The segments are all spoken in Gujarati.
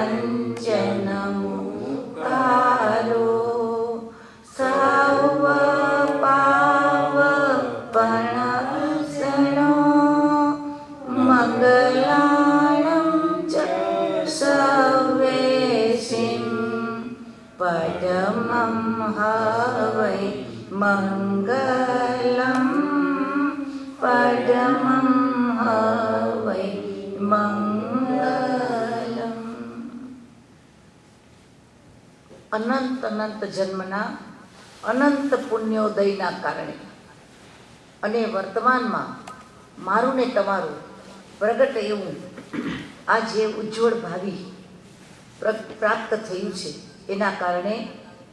કંચન મુકારો સૌ પાવપણસણો મંગલાણં ચ સર્વેશિં પદમં હવૈ મંગલમ પદમં હવૈ મંગલમ. અનંત અનંત જન્મના અનંત પુણ્યોદયના કારણે અને વર્તમાનમાં મારું ને તમારું પ્રગટ એવું આ જે ઉજ્જવળ ભાવિ પ્રાપ્ત થયું છે એના કારણે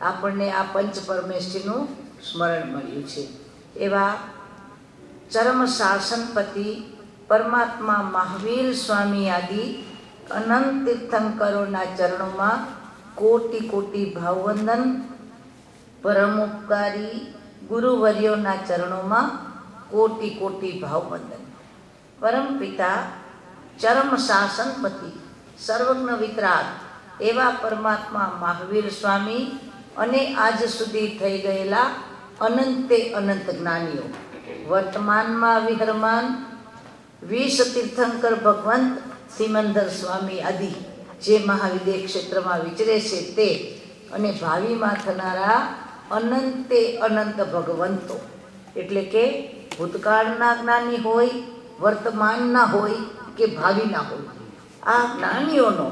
આપણને આ પંચ પરમેષ્ઠીનું સ્મરણ મળ્યું છે. એવા ચરમ શાસનપતિ પરમાત્મા મહાવીર સ્વામી આદિ અનંત તીર્થંકરોના ચરણોમાં કોટી કોટી ભાવવંદન. પરમોપકારી ગુરુવર્યોના ચરણોમાં કોટી કોટી ભાવવંદન. પરમપિતા ચરમ શાસનપતિ સર્વજ્ઞ વિતરાગ એવા પરમાત્મા મહાવીર સ્વામી અને આજ સુધી થઈ ગયેલા અનંતે અનંત જ્ઞાનીઓ, વર્તમાનમાં વિહરમાન 20 તીર્થંકર ભગવંત સિમંદર સ્વામી આદિ જે મહાવિદ્ય ક્ષેત્રમાં વિચરે છે તે, અને ભાવિમાં થનારા અનંતે અનંત ભગવંતો, એટલે કે ભૂતકાળના જ્ઞાની હોય, વર્તમાનના હોય કે ભાવિના હોય, આ જ્ઞાનીઓનો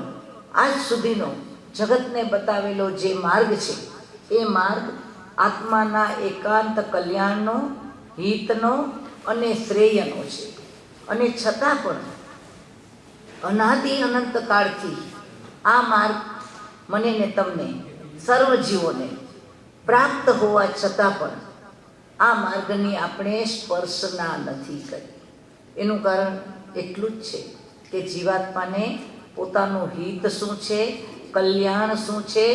આજ સુધીનો જગતને બતાવેલો જે માર્ગ છે એ માર્ગ આત્માના એકાંત કલ્યાણનો, હિતનો અને શ્રેયનો છે. અને છતાં પણ અનાદિ અનંત કાળથી આ માર્ગ મને ને તમને સર્વ જીવોને પ્રાપ્ત હોવા છતાં પણ આ માર્ગની આપણે સ્પર્શના નથી કરી. એનું કારણ એટલું જ છે કે જીવાત્માને પોતાનું હિત શું છે, કલ્યાણ શું છે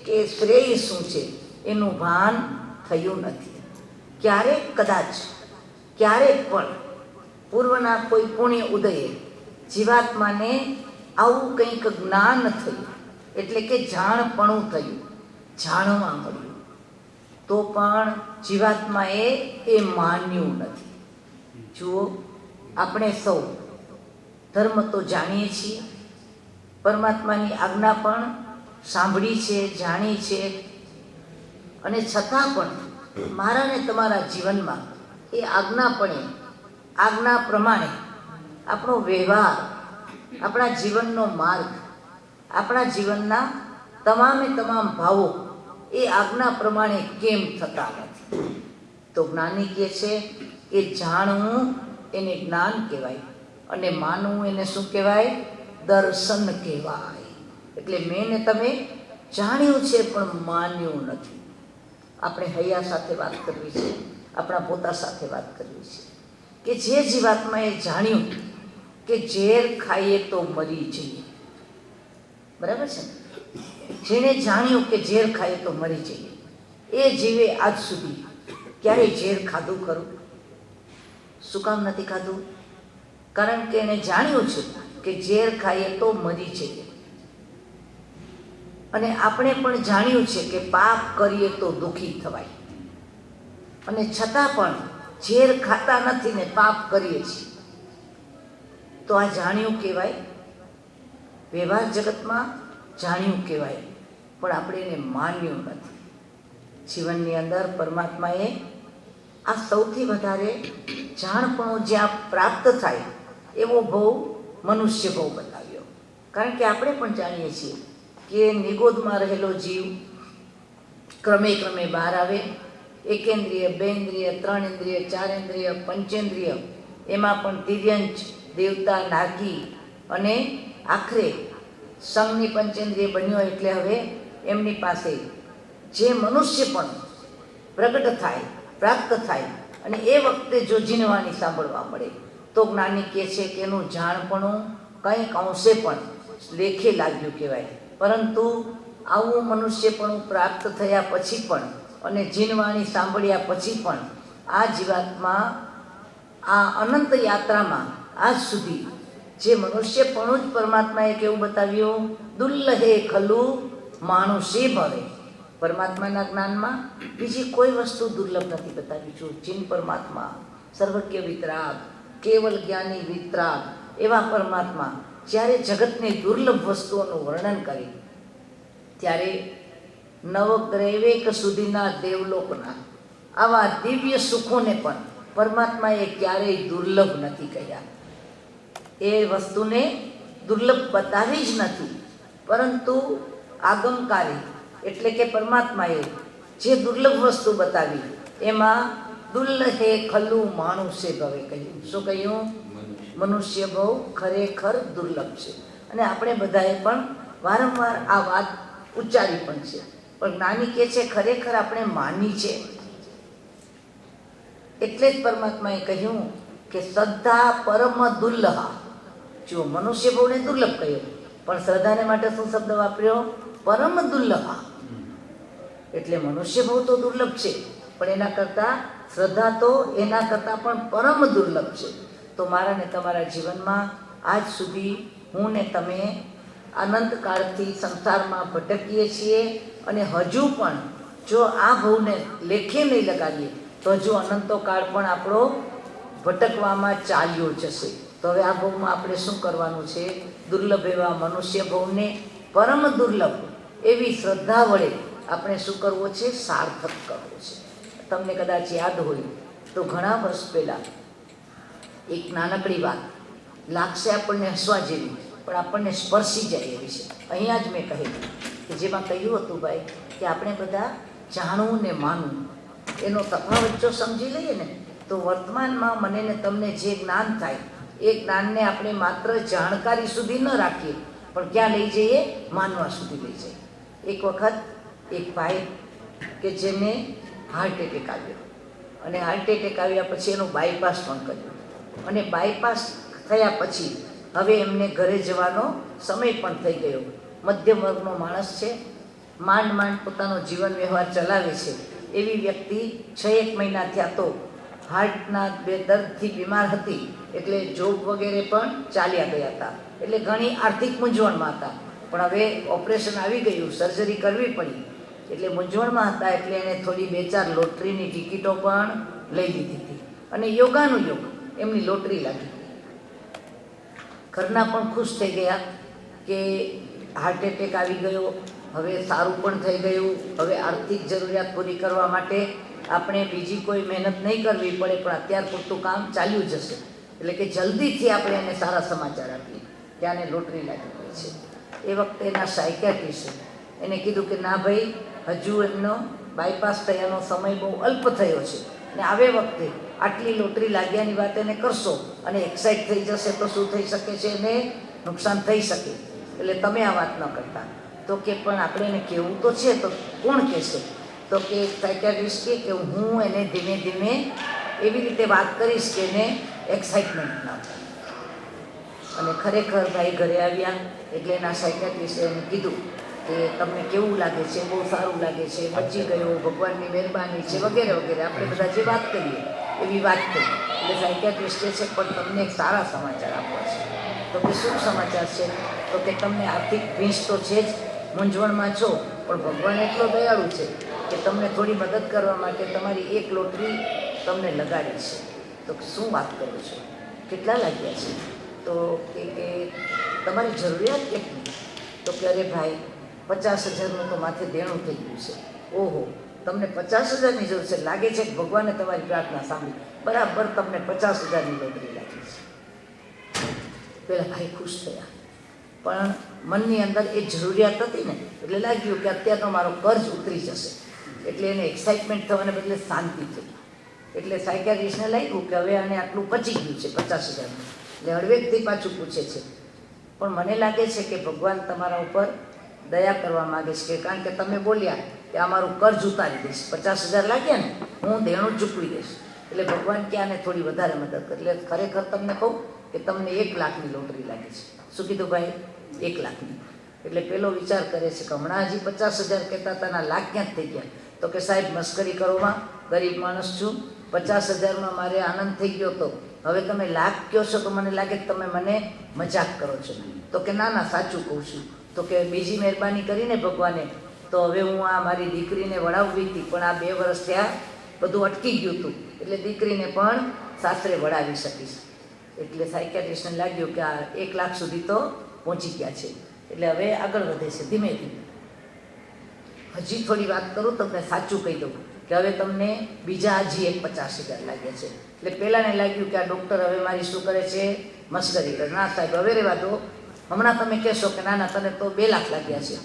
કે શ્રેય શું છે એનું ભાન થયું નથી. ક્યારેક કદાચ ક્યારેક પણ પૂર્વના કોઈ પુણ્ય ઉદયે જીવાત્માને આવું કંઈક જ્ઞાન થયું, એટલે કે જાણપણું થયું, જાણવા મળ્યું, તો પણ જીવાત્માએ એ માન્યું નથી. જુઓ, આપણે સૌ ધર્મ તો જાણીએ છીએ, પરમાત્માની આજ્ઞા પણ સાંભળી છે, જાણી છે, અને છતાં પણ મારા ને તમારા જીવનમાં એ આજ્ઞા પ્રમાણે આપણો વ્યવહાર, આપણા જીવનનો માર્ગ, આપણા જીવનના તમામે તમામ ભાવો એ આજ્ઞા પ્રમાણે કેમ થતા નથી? તો જ્ઞાની કહે છે કે જાણવું એને જ્ઞાન કહેવાય, અને માનવું એને શું કહેવાય? દર્શન કહેવાય. એટલે મેં ને તમે જાણ્યું છે પણ માન્યું નથી. આપણે હૈયા સાથે વાત કરવી છે, આપણા પોતા સાથે વાત કરવી છે કે જે જીવાત્માએ જાણ્યું કે ઝેર ખાઈએ તો મરી જઈએ, બરાબર છે ને? જેણે જાણ્યું કે ઝેર ખાઈએ તો મરી જઈએ, એ જીવે આજ સુધી ક્યારેય ઝેર ખાધું ખરું? શું કામ નથી ખાધું? કારણ કે એને જાણ્યું છે કે ઝેર ખાઈએ તો મરી જઈએ. અને આપણે પણ જાણ્યું છે કે પાપ કરીએ તો દુઃખી થવાય, અને છતાં પણ ઝેર ખાતા નથી ને પાપ કરીએ છીએ. તો આ જાણ્યું કહેવાય? વ્યવહાર જગતમાં જાણ્યું કહેવાય, પણ આપણે એને માન્યું નથી. જીવનની અંદર પરમાત્માએ આ સૌથી વધારે જાણપણું જ્યાં પ્રાપ્ત થાય એવો ભવ મનુષ્ય ભવ બતાવ્યો. કારણ કે આપણે પણ જાણીએ છીએ કે નિગોદમાં રહેલો જીવ ક્રમે ક્રમે બહાર આવે. એકેન્દ્રિય, બેન્દ્રિય, 3 ઇન્દ્રિય, 4 ઇન્દ્રિય, પંચેન્દ્રિય, એમાં પણ તિર્યંચ, દેવતા, નાગી, અને આખરે સંઘની પંચેન્દ્રિય બન્યો. એટલે હવે એમની પાસે જે મનુષ્ય પણ પ્રગટ થાય, પ્રાપ્ત થાય, અને એ વખતે જો જીનવાની સાંભળવા મળે તો જ્ઞાની કહે છે કે એનું જાણપણું કંઈક અંશે પણ લેખે લાગ્યું કહેવાય. પરંતુ આવું મનુષ્યપણું પ્રાપ્ત થયા પછી પણ અને જીનવાણી સાંભળ્યા પછી પણ આ જીવાત્મા આ અનંત યાત્રામાં આજ સુધી જે મનુષ્યપણું જ પરમાત્માએ કેવું બતાવ્યું, દુર્લહે ખલુ માનુષે ભવે. પરમાત્માના જ્ઞાનમાં બીજી કોઈ વસ્તુ દુર્લભ નથી બતાવી. છું ચિન પરમાત્મા, સર્વજ્ઞ વિતરાગ, કેવલ જ્ઞાની વિતરાગ એવા પરમાત્મા જ્યારે જગતની દુર્લભ વસ્તુઓનું વર્ણન કરે ત્યારે નવગ્રૈવેક સુધીના દેવલોકના આવા દિવ્ય સુખોને પણ પરમાત્માએ ક્યારેય દુર્લભ નથી કહ્યા. એ વસ્તુને દુર્લભ બતાવી જ નથી, પરંતુ આગમકારી એટલે કે પરમાત્માએ જે દુર્લભ વસ્તુ બતાવી એમાં દુર્લહે ખલુ માનુષે ભવે કહ્યું. શું કહ્યું? મનુષ્ય ભવ ખરેખર દુર્લભ છે. અને આપણે બધાએ પણ વારંવાર આ વાત ઉચ્ચારી પણ છે, પણ જ્ઞાની કહે છે ખરેખર આપણે માની છે. એટલે જ પરમાત્માએ કહ્યું કે શ્રદ્ધા પરમ દુર્લભા. જો મનુષ્ય ભવને દુર્લભ કહ્યો, પણ શ્રદ્ધાને માટે શું શબ્દ વાપર્યો? પરમ દુર્લભા. એટલે મનુષ્ય ભવ તો દુર્લભ છે, પણ એના કરતાં શ્રદ્ધા તો એના કરતાં પણ પરમ દુર્લભ છે. તો મારા ને તમારા જીવનમાં આજ સુધી હું ને તમે અનંતકાળથી સંસારમાં ભટકીએ છીએ, અને હજુ પણ જો આ ભવને લેખે નહીં લગાડીએ તો હજુ અનંતો કાળ પણ આપણો ભટકવામાં ચાલ્યો જશે. તો હવે આ ભવમાં આપણે શું કરવાનું છે? દુર્લભ એવા મનુષ્ય ભવને પરમ દુર્લભ એવી શ્રદ્ધા વડે આપણે શું કરવું છે? સાર્થક કરવું છે. તમને કદાચ યાદ હોય તો ઘણા વર્ષ પહેલાં એક નાનકડી વાત લાગશે આપણને હસવા જેવી, પણ આપણને સ્પર્શી જાય એવી છે. અહીંયા જ મેં કહેલું કે જેમાં કહ્યું હતું ભાઈ કે આપણે બધા જાણવું ને માનવું એનો તફાવત જો સમજી લઈએ ને તો વર્તમાનમાં મને ને તમને જે જ્ઞાન થાય એ જ્ઞાનને આપણે માત્ર જાણકારી સુધી ન રાખીએ, પણ ક્યાં લઈ જઈએ? માનવા સુધી લઈ જઈએ. એક વખત એક ભાઈ કે જેને હાર્ટ એટેક આવ્યો, અને હાર્ટ એટેક આવ્યા પછી એનું બાયપાસ પણ કર્યું, અને બાયપાસ થયા પછી હવે એમને ઘરે જવાનો સમય પણ થઈ ગયો. મધ્યમ વર્ગનો માણસ છે, માંડ માંડ પોતાનો જીવન વ્યવહાર ચલાવે છે. એવી વ્યક્તિ 6-1 મહિના થયા તો હાર્ટના દર્દથી બીમાર હતી, એટલે જોબ વગેરે પણ ચાલ્યા ગયા હતા. એટલે ઘણી આર્થિક મૂંઝવણમાં હતા, પણ હવે ઓપરેશન આવી ગયું, સર્જરી કરવી પડી, એટલે મૂંઝવણમાં હતા. એટલે એને થોડી 2-4 લોટરીની ટિકિટો પણ લઈ લીધી હતી, અને યોગાનું યોગ એમની લોટરી લાગી. ઘરના પણ ખુશ થઈ ગયા કે હાર્ટ એટેક આવી ગયો, હવે સારું પણ થઈ ગયું, હવે આર્થિક જરૂરિયાત પૂરી કરવા માટે આપણે બીજી કોઈ મહેનત નહીં કરવી પડે, પણ અત્યાર પૂરતું કામ ચાલ્યું જશે. એટલે કે જલ્દીથી આપણે એને સારા સમાચાર આપીએ કે આને લોટરી લાગી ગઈ છે. એ વખતે એના સાયકેટ્રિસ્ટે એને કીધું કે ના ભાઈ, હજુ એમનો બાયપાસ થયાનો સમય બહુ અલ્પ થયો છે, ને આવે વખતે આટલી લોટરી લાગ્યાની વાત એને કરશો અને એક્સાઇટ થઈ જશે તો શું થઈ શકે છે? એને નુકસાન થઈ શકે. એટલે તમે આ વાત ન કરતા. તો કે પણ આપણે એને કહેવું તો છે, તો કોણ કહેશે? તો કે સાયકેટ્રિસ્ટ કે હું એને ધીમે ધીમે એવી રીતે વાત કરીશ કે એને એક્સાઇટમેન્ટ ના થાય. અને ખરેખર ભાઈ ઘરે આવ્યા એટલે એના સાયકેટ્રિસ્ટે એને કીધું કે તમને કેવું લાગે છે? બહુ સારું લાગે છે, બચી ગયો, ભગવાનની મહેરબાની છે, વગેરે વગેરે આપણે બધા જે વાત કરીએ એવી વાત કરી. એટલે સાયકેટ્રિસ્ટે છે પણ તમને એક સારા સમાચાર આપવા છે. તો કે શું સમાચાર છે? તો કે તમને આર્થિક ભીંસ તો છે જ, મૂંઝવણમાં છો, પણ ભગવાન એટલો દયાળુ છે કે તમને થોડી મદદ કરવા માટે તમારી એક લોટરી તમને લગાડી છે. તો શું વાત કરો છો? કેટલા લાગ્યા છે? તો કે તમારી જરૂરિયાત કેટલી? તો કે અરે ભાઈ 50,000નું તો માથે દેણું થઈ ગયું છે. ઓહો, તમને 50,000ની જરૂર છે? લાગે છે કે ભગવાને તમારી પ્રાર્થના સાંભળી, બરાબર તમને 50,000ની લોટરી લાગી છે. પેલા ભાઈ ખુશ થયા, પણ મનની અંદર એ જરૂરિયાત હતી ને એટલે લાગ્યું કે અત્યારનો મારો કર્જ ઉતરી જશે. એટલે એને એક્સાઇટમેન્ટ થવાને બદલે શાંતિ થઈ. એટલે સાયકેટ્રિસ્ટને લાગ્યું કે હવે આને આટલું પચી ગયું છે 50,000. એટલે હળવેકથી પાછું પૂછે છે, પણ મને લાગે છે કે ભગવાન તમારા ઉપર દયા કરવા માગે છે, કારણ કે તમે બોલ્યા કે આ મારું કર્જ ઉતારી દઈશ, 50,000 લાગ્યા ને હું દેણું ચૂકવી દઈશ. એટલે ભગવાન કે આને થોડી વધારે મદદ કરે. એટલે ખરેખર તમને કહું કે તમને 1 લાખની લોટરી લાગી છે. શું કીધું ભાઈ? 1 લાખની. એટલે પેલો વિચાર કરે છે કે હમણાં હજી 50,000 કહેતા હતા, લાખ ક્યાં જ થઈ ગયા? તો કે સાહેબ મસ્કરી કરોમાં, ગરીબ માણસ છું, 50,000માં મારે આનંદ થઈ ગયો હતો હવે તમે લાખ કહો છો તો મને લાગે કે તમે મને મજાક કરો છો. તો કે ના ના, સાચું કહું છું. તો કે બીજી મહેરબાની કરીને ભગવાને, તો હવે હું આ મારી દીકરીને વળાવવી હતી, પણ આ 2 વર્ષ ત્યાં બધું અટકી ગયું હતું, એટલે દીકરીને પણ સાસરે વળાવી શકીશ. એટલે સાયકિયાટ્રિસ્ટને લાગ્યું કે આ 1 લાખ સુધી તો પહોંચી ગયા છે, એટલે હવે આગળ વધે છે ધીમે ધીમે. હજી થોડી વાત કરું, તમને સાચું કહી દઉં કે હવે તમને બીજા હજી 50,000 લાગ્યા છે. એટલે પહેલાંને લાગ્યું કે આ ડૉક્ટર હવે મારી શું કરે છે, મશ્કરી કરે. ના સાહેબ, હવે રહેવા દો, હમણાં તમે કહેશો કે ના ના તને તો 2 લાખ લાગ્યા છે.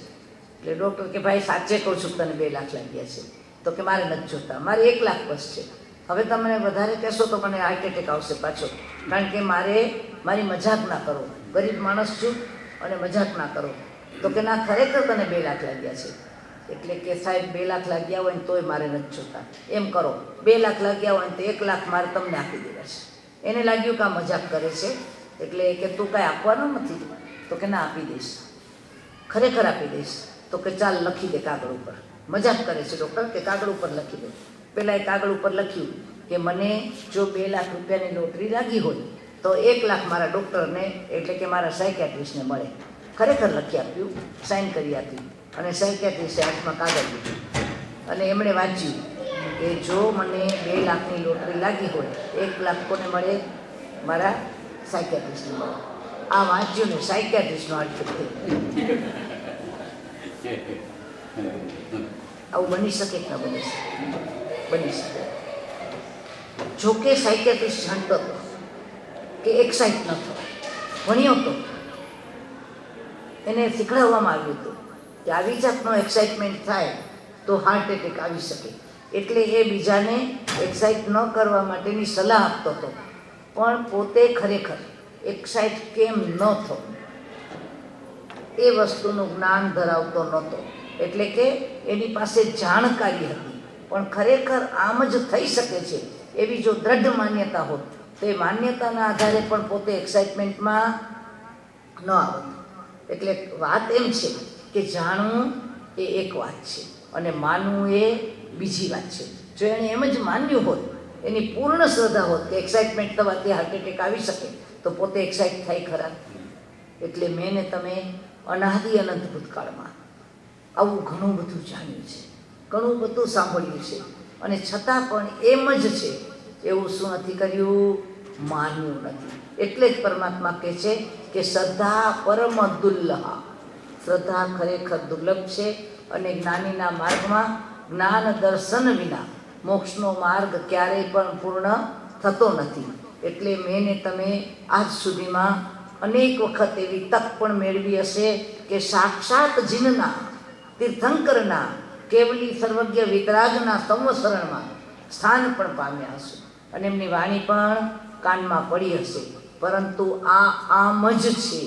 એટલે ડૉક્ટર કે ભાઈ સાચે કહું છું તને 2 લાખ લાગ્યા છે. તો કે મારે નથી જોતા, મારે 1 લાખ બસ છે. હવે તમે વધારે કહેશો તો મને હાર્ટ એટેક આવશે પાછો, કારણ કે મારી મજાક ના કરો, ગરીબ માણસ છું અને મજાક ના કરો. તો કે ના ખરેખર તને 2 લાખ લાગ્યા છે. એટલે કે સાહેબ 2 લાખ લાગ્યા હોય ને તોય મારે નથી જોતા. એમ કરો, 2 લાખ લાગ્યા હોય ને તો 1 લાખ મારે તમને આપી દેવા છે. એને લાગ્યું કે આ મજાક કરે છે, એટલે કે તું કાંઈ આપવાનો નથી. તો કે ના, આપી દઈશ, ખરેખર આપી દઈશ. તો કે ચાલ લખી દે કાગળ ઉપર. મજાક કરે છે ડૉક્ટર, કે કાગળ ઉપર લખી દે. પહેલાં એ કાગળ ઉપર લખ્યું કે મને જો 2 લાખ રૂપિયાની લોટરી લાગી હોય તો 1 લાખ મારા ડૉક્ટરને, એટલે કે મારા સાયકિયાટ્રિસ્ટને મળે. ખરેખર લખી આપ્યું, સાઇન કરી આપી, અને સાયકિયાટ્રિસ્ટે હાથમાં કાગળ લીધું અને એમણે વાંચ્યું કે જો મને 2 લાખની લોટરી લાગી હોય, 1 લાખ કોને મળે, મારા સાયકિયાટ્રિસ્ટને મળે. આ વાંચ્યું ને સાયકિયાટ્રિસ્ટનો હાર્ટ એટેક થયો. આવું બની શકે કે ન બની શકે? બની શકે. જોકે સાયકિયાટ્રિસ્ટ જાણતો હતો કે એક્સાઇટ ન થતો, ભણ્યો હતો, એને શીખડાવવામાં આવ્યું હતું કે આવી જાતનો એક્સાઇટમેન્ટ થાય તો હાર્ટ એટેક આવી શકે. એટલે એ બીજાને એક્સાઇટ ન કરવા માટેની સલાહ આપતો હતો, પણ પોતે ખરેખર એક્સાઇટ કેમ ન થવું એ વસ્તુનું જ્ઞાન ધરાવતો નહોતો. એટલે કે એની પાસે જાણકારી હતી, પણ ખરેખર આમ જ થઈ શકે છે એવી જો દ્રઢ માન્યતા હોત તો એ માન્યતાના આધારે પણ પોતે એક્સાઇટમેન્ટમાં ન આવત. એટલે વાત એમ છે કે જાણવું એ એક વાત છે અને માનવું એ બીજી વાત છે. જો એણે એમ જ માન્યું હોત, એની પૂર્ણ શ્રદ્ધા હોત કે એક્સાઇટમેન્ટ થવાથી હાર્ટ એટેક આવી શકે, તો પોતે એક્સાઇટ થાય ખરા? એટલે મેં ને તમે અનાદિ અનંત ભૂતકાળમાં આવું ઘણું બધું જાણ્યું છે, ઘણું બધું સાંભળ્યું છે, અને છતાં પણ એમ જ છે એવું શું નથી કર્યું? માન્યું નથી. એટલે જ પરમાત્મા કહે છે કે શ્રદ્ધા પરમ દુર્લભ. શ્રદ્ધા ખરેખર દુર્લભ છે, અને જ્ઞાનીના માર્ગમાં જ્ઞાન દર્શન વિના મોક્ષનો માર્ગ ક્યારેય પણ પૂર્ણ થતો નથી. એટલે મેં ને તમે આજ સુધીમાં અનેક વખત એવી તક પણ મેળવી હશે કે સાક્ષાત જીનના, તીર્થંકરના, કેવલી સર્વજ્ઞ વિતરાગના સંવસરણમાં સ્થાન પણ પામ્યા હશે, અને એમની વાણી પણ કાનમાં પડી હશે. પરંતુ આ આમ જ છે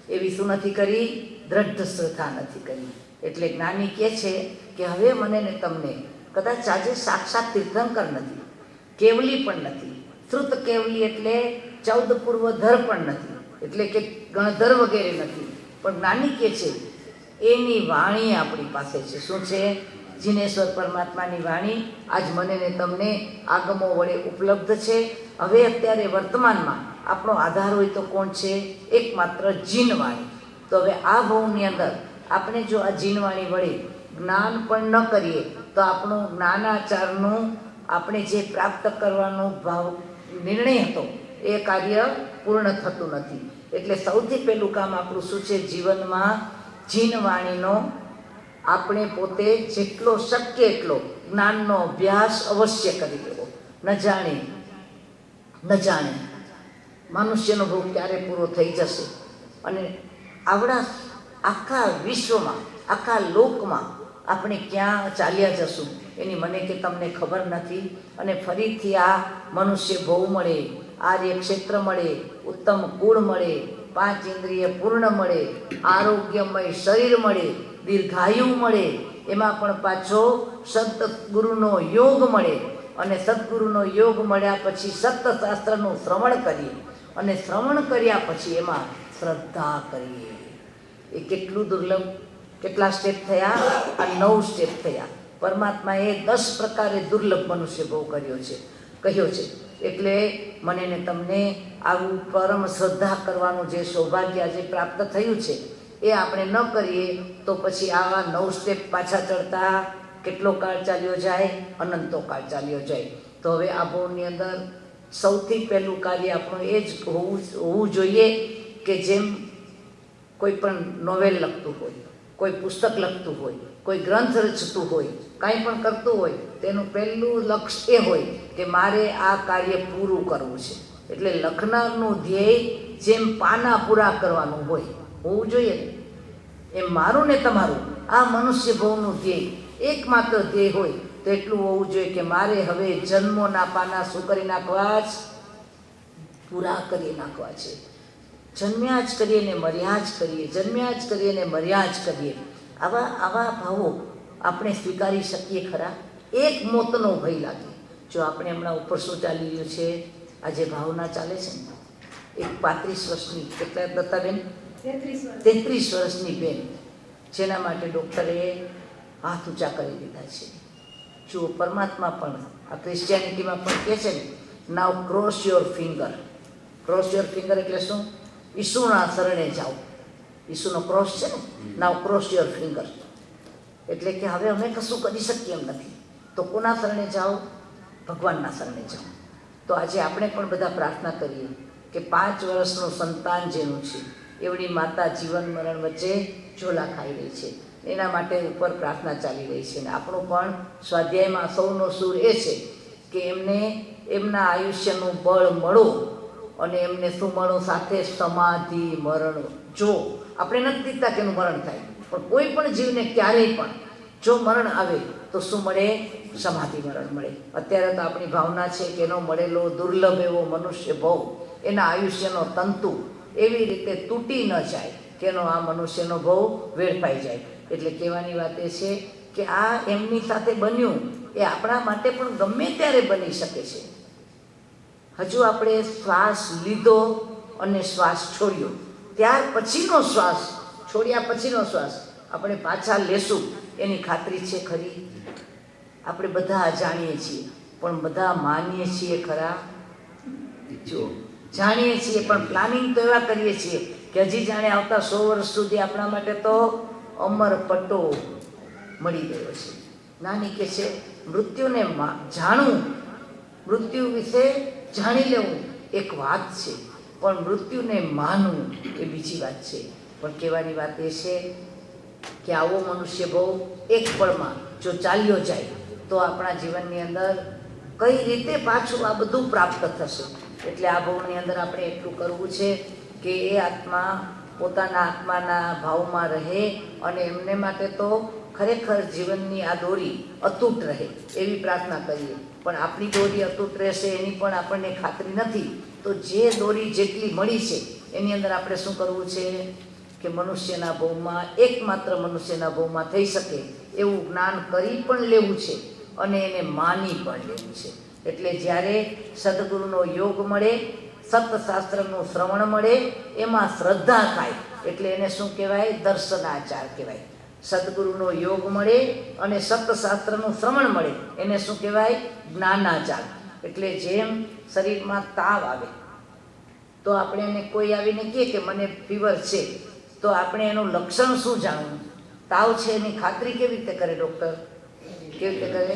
એવી શું નથી કરી? દ્રઢ શ્રદ્ધા નથી કરી. એટલે જ્ઞાની કહે છે કે હવે મને ને તમને કદાચ આજે સાક્ષાત તીર્થંકર નથી, કેવલી પણ નથી, શ્રુત કેવલી એટલે 14 પૂર્વધર પણ નથી, એટલે કે ગણધર વગેરે નથી, પણ જ્ઞાની કહે છે એની વાણી આપણી પાસે છે. શું છે? જીનેશ્વર પરમાત્માની વાણી આજ મને ને તમને આગમો વડે ઉપલબ્ધ છે. હવે અત્યારે વર્તમાનમાં આપણો આધાર હોય તો કોણ છે? એકમાત્ર જીનવાણી. તો હવે આ ભાવની અંદર આપણે જો આ જીનવાણી વડે જ્ઞાન પણ ન કરીએ તો આપણું જ્ઞાનાચારનું આપણે જે પ્રાપ્ત કરવાનો ભાવ નિર્ણય હતો એ કાર્ય પૂર્ણ થતું નથી. એટલે સૌથી પહેલું કામ આપણું શું છે જીવનમાં? જીનવાણીનો આપણે પોતે જેટલો શક્ય એટલો જ્ઞાનનો અભ્યાસ અવશ્ય કરી લેવો. ન જાણે મનુષ્યનો ભોગ ક્યારે પૂરો થઈ જશે, અને આવડા આખા વિશ્વમાં, આખા લોકમાં આપણે ક્યાં ચાલ્યા જશું એની મને કે તમને ખબર નથી. અને ફરીથી આ મનુષ્ય ભોગ મળે, આર્ય ક્ષેત્ર મળે, ઉત્તમ કુળ મળે, 5 ઇન્દ્રિય પૂર્ણ મળે, આરોગ્યમય શરીર મળે, દીર્ઘાયુ મળે, એમાં પણ પાછો સદગુરુનો યોગ મળે, અને સદગુરુનો યોગ મળ્યા પછી સત્શાસ્ત્રનું શ્રવણ કરીએ, અને શ્રવણ કર્યા પછી એમાં શ્રદ્ધા કરીએ. એ કેટલું દુર્લભ! કેટલા સ્ટેપ થયા? આ 9 સ્ટેપ થયા. પરમાત્માએ 10 પ્રકારે દુર્લભ મનુષ્ય ભોગ કહ્યો છે. એટલે મને ને તમને આવું પરમ શ્રદ્ધા કરવાનું જે સૌભાગ્ય આજે પ્રાપ્ત થયું છે એ આપણે ન કરીએ તો પછી આવા 9 સ્ટેપ પાછા ચડતા કેટલો કાળ ચાલ્યો જાય, અનંતો કાળ ચાલ્યો જાય. તો હવે આ ભવની અંદર સૌથી પહેલું કાર્ય આપણું એ જ હોવું જોઈએ કે જેમ કોઈ પણ નોવેલ લખતું હોય, કોઈ પુસ્તક લખતું હોય, કોઈ ગ્રંથ રચતું હોય, કાંઈ પણ કરતું હોય, તેનું પહેલું લક્ષ્ય એ હોય કે મારે આ કાર્ય પૂરું કરવું છે. એટલે લખનારનું ધ્યેય જેમ પાના પૂરા કરવાનું હોય હોવું જોઈએ ને, એમ મારું ને તમારું આ મનુષ્ય ભવનું ધ્યેય એકમાત્ર ધ્યેય હોય તો એટલું હોવું જોઈએ કે મારે હવે જન્મોના પાના શું કરી નાખવા જ, પૂરા કરી નાખવા છે. જન્મ્યા જ કરીએ ને મર્યા જ કરીએ, જન્મ્યા જ કરીએ ને મર્યા જ કરીએ. આવા ભાવો આપણે સ્વીકારી શકીએ ખરા? એક મોતનો ભય લાગે. જો આપણે હમણાં ઉપર શું ચાલી રહ્યું છે, આજે ભાવના ચાલે છે ને, એક 35 વર્ષની, કેટલા દત્તાબેન? 33 વર્ષની બેન, જેના માટે ડૉક્ટરે હાથ ઊંચા કરી દીધા છે. જો પરમાત્મા પણ આ ક્રિશ્ચિયાનિટીમાં પણ કહે છે ને, now cross your finger. Cross your finger એટલે શું? ઈસુના શરણે જાઓ. ઈસુનો ક્રોસ છે ને, નાવ ક્રોસ યોર ફિંગર એટલે કે હવે અમે કશું કરી શકીએ એમ નથી, તો કોના શરણે જાઓ? ભગવાનના શરણે જાઓ. તો આજે આપણે પણ બધા પ્રાર્થના કરીએ કે 5 વર્ષનું સંતાન જેનું છે એવડી માતા જીવન મરણ વચ્ચે ઝોલા ખાઈ રહી છે, એના માટે ઉપર પ્રાર્થના ચાલી રહી છે. અને આપણું પણ સ્વાધ્યાયમાં સૌનો સૂર એ છે કે એમને એમના આયુષ્યનું બળ મળો અને એમને શું મળો? સાથે સમાધિ મરણ. જો આપણે નથી દીધતા કે એનું મરણ થાય, પણ કોઈ પણ જીવને ક્યારેય પણ જો મરણ આવે તો શું મળે? સમાધિ મરણ મળે. અત્યારે તો આપણી ભાવના છે કે એનો મળેલો દુર્લભ એવો મનુષ્ય ભવ, એના આયુષ્યનો તંતુ એવી રીતે તૂટી ન જાય કે એનો આ મનુષ્યનો ભવ વેડફાઈ જાય. એટલે કહેવાની વાત એ છે કે આ એમની સાથે બન્યું એ આપણા માટે પણ ગમે ત્યારે બની શકે છે. હજુ આપણે શ્વાસ લીધો અને શ્વાસ છોડ્યો, ત્યાર પછીનો શ્વાસ, છોડ્યા પછીનો શ્વાસ આપણે પાછા લેશું એની ખાતરી છે ખરી? આપણે બધા જાણીએ છીએ, પણ બધા માનીએ છીએ ખરા? જો જાણીએ છીએ પણ પ્લાનિંગ તો એવા કરીએ છીએ કે હજી જાણે આવતા 100 વર્ષ સુધી આપણા માટે તો અમર પટ્ટો મળી ગયો છે. નાની કે છે મૃત્યુને જાણવું, મૃત્યુ વિશે જાણી લેવું એક વાત છે, પણ મૃત્યુને માનવું એ બીજી વાત છે. પણ કહેવાની વાત એ છે કે આવો મનુષ્ય ભવ એક પળમાં જો ચાલ્યો જાય તો આપણા જીવનની અંદર કઈ રીતે પાછું આ બધું પ્રાપ્ત થશે. એટલે આ ભવની અંદર આપણે એટલું કરવું છે કે એ આત્મા પોતાના આત્માના ભાવમાં રહે અને એમને માટે તો ખરેખર જીવનની આ દોરી અતૂટ રહે એવી પ્રાર્થના કરીએ. પણ આપણી દોરી અતૂટ રહેશે એની પણ આપણને ખાતરી નથી. તો જે દોરી જેટલી મળી છે એની અંદર આપણે શું કરવું છે કે મનુષ્યના ભવમાં, એકમાત્ર મનુષ્યના ભવમાં થઈ શકે એવું જ્ઞાન કરી પણ લેવું છે અને એને માની પણ લેવું છે. એટલે જ્યારે સદગુરુનો યોગ મળે, સતશાસ્ત્રનું શ્રવણ મળે, એમાં શ્રદ્ધા થાય એટલે એને શું કહેવાય? દર્શનાચાર કહેવાય. સદગુરુનો યોગ મળે અને સતશાસ્ત્રનું શ્રવણ મળે એને શું કહેવાય? જ્ઞાનાચાર. એટલે જેમ શરીરમાં તાવ આવે તો આપણે એને કોઈ આવીને કહે કે મને ફીવર છે, તો આપણે એનું લક્ષણ શું જાણવું? તાવ છે એની ખાતરી કેવી રીતે કરે ડૉક્ટર? કેવી રીતે કરે?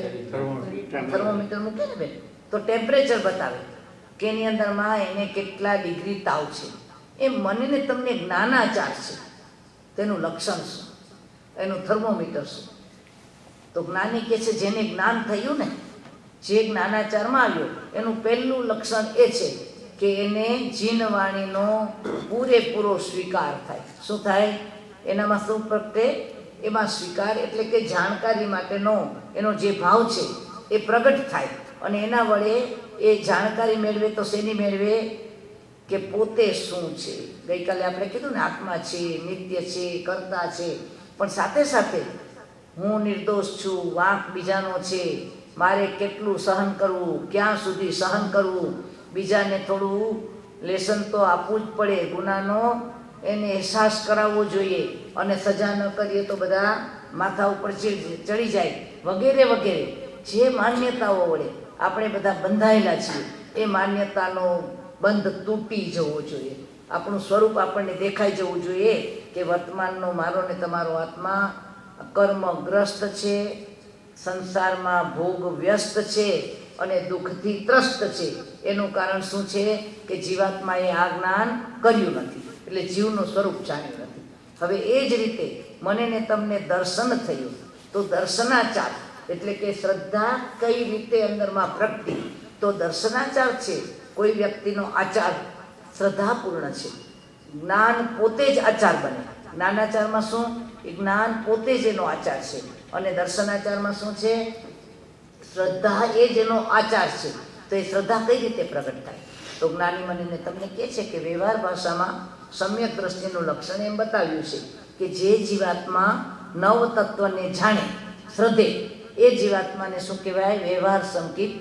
થર્મોમીટર મૂકે ને બેન, તો ટેમ્પરેચર બતાવે કે એની અંદરમાં એને કેટલા ડિગ્રી તાવ છે. એ મને ને તમને જ્ઞાનાચાર છે, તેનું લક્ષણ શું, એનું થર્મોમીટર શું? તો જ્ઞાની કહે છે જેને જ્ઞાન થયું ને, જે જ્ઞાનાચારમાં આવ્યો એનું પહેલું લક્ષણ એ છે કે એને જીનવાણીનો પૂરેપૂરો સ્વીકાર થાય. શું થાય? એનામાં શું પ્રગટે? એમાં સ્વીકાર એટલે કે જાણકારી માટેનો એનો જે ભાવ છે એ પ્રગટ થાય અને એના વડે એ જાણકારી મેળવે. તો શેની મેળવે? કે પોતે શું છે. ગઈકાલે આપણે કીધું ને આત્મા છે, નિત્ય છે, કર્તા છે, પણ સાથે સાથે હું નિર્દોષ છું, વાંક બીજાનો છે, મારે કેટલું સહન કરવું, ક્યાં સુધી સહન કરવું, બીજાને થોડું લેસન તો આપવું જ પડે, ગુનાનો એને અહેસાસ કરાવવો જોઈએ અને સજા ન કરીએ તો બધા માથા ઉપર ચડી જાય વગેરે વગેરે. જે માન્યતાઓ વડે આપણે બધા બંધાયેલા છીએ એ માન્યતાનો બંધ તૂટી જવો જોઈએ. આપણું સ્વરૂપ આપણને દેખાઈ જવું જોઈએ કે વર્તમાનનો મારો ને તમારો આત્મા કર્મગ્રસ્ત છે, સંસારમાં ભોગ વ્યસ્ત છે અને દુઃખથી ત્રસ્ત છે. એનું કારણ શું છે કે જીવાત્માએ આ જ્ઞાન કર્યું નથી, એટલે જીવનું સ્વરૂપ જાણ્યું નથી. હવે એ જ રીતે મને ને તમને દર્શન થયું, તો દર્શનાચાર એટલે કે શ્રદ્ધા કઈ રીતે અંદરમાં પ્રગટી, તો દર્શનાચાર છે કોઈ વ્યક્તિનો આચાર શ્રદ્ધાપૂર્ણ છે. જ્ઞાન પોતે જ આચાર બને. જ્ઞાનાચારમાં શું? એ જ્ઞાન પોતે જ એનો આચાર છે, અને દર્શનાચારમાં શું છે? શ્રદ્ધા એ જ એનો આચાર છે. તો એ શ્રદ્ધા કઈ રીતે પ્રગટ થાય? તો જ્ઞાની મને તમને કહે છે કે વ્યવહાર ભાષામાં સમ્યક દ્રષ્ટિનું લક્ષણ એમ બતાવ્યું છે કે જે જીવાત્મા નવ તત્વને જાણે, શ્રદ્ધે, એ જીવાત્માને શું કહેવાય? વ્યવહાર સંકિત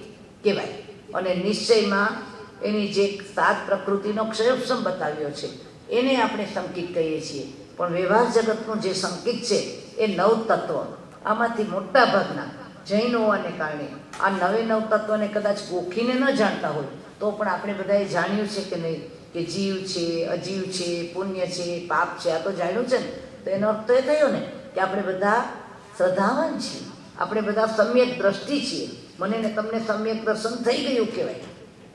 કહેવાય. અને નિશ્ચયમાં એની જે 7 પ્રકૃતિનો ક્ષયોપસમ બતાવ્યો છે એને આપણે સંકિત કહીએ છીએ. પણ વ્યવહાર જગતનું જે સંકિત છે એ 9 તત્વ. આમાંથી મોટા ભાગના જૈન હોવાને કારણે આ 9 તત્વને કદાચ ગોખીને ન જાણતા હોય તો પણ આપણે બધાએ જાણ્યું છે કે નહીં કે જીવ છે, અજીવ છે, પુણ્ય છે, પાપ છે, આ તો જાણ્યું છે ને. તો એનો અર્થ તો એ થયો ને કે આપણે બધા શ્રદ્ધાવાન છીએ, આપણે બધા સમ્યક દ્રષ્ટિ છીએ. મને ને તમને સમ્યક દર્શન થઈ ગયું કહેવાય.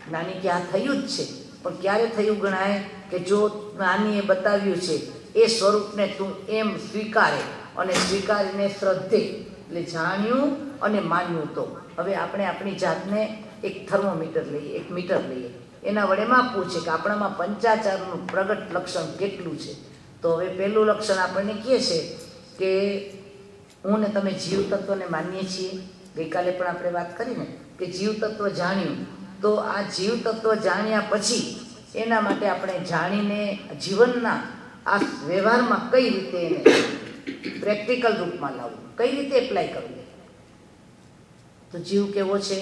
જ્ઞાની કે આ થયું જ છે, પણ ક્યારે થયું ગણાય? કે જો જ્ઞાનીએ બતાવ્યું છે એ સ્વરૂપને તું એમ સ્વીકારે, અને સ્વીકારીને શ્રદ્ધે, એટલે જાણ્યું અને માન્યું. તો હવે આપણે આપણી જાતને એક થર્મોમીટર લઈએ, એક મીટર લઈએ, એના વડે માપવું છે કે આપણામાં પંચાચારનું પ્રગટ લક્ષણ કેટલું છે. તો હવે પહેલું લક્ષણ આપણને કહે છે કે હું ને તમે જીવ તત્વને માનીએ છીએ. ગઈકાલે પણ આપણે વાત કરીને કે જીવ તત્વ જાણ્યું, તો આ જીવ તત્વ જાણ્યા પછી એના માટે આપણે જાણીને જીવનના આ વ્યવહારમાં કઈ રીતે એને પ્રેક્ટિકલ રૂપમાં લાવવું, કઈ રીતે એપ્લાય કરવું. તો જીવ કેવો છે?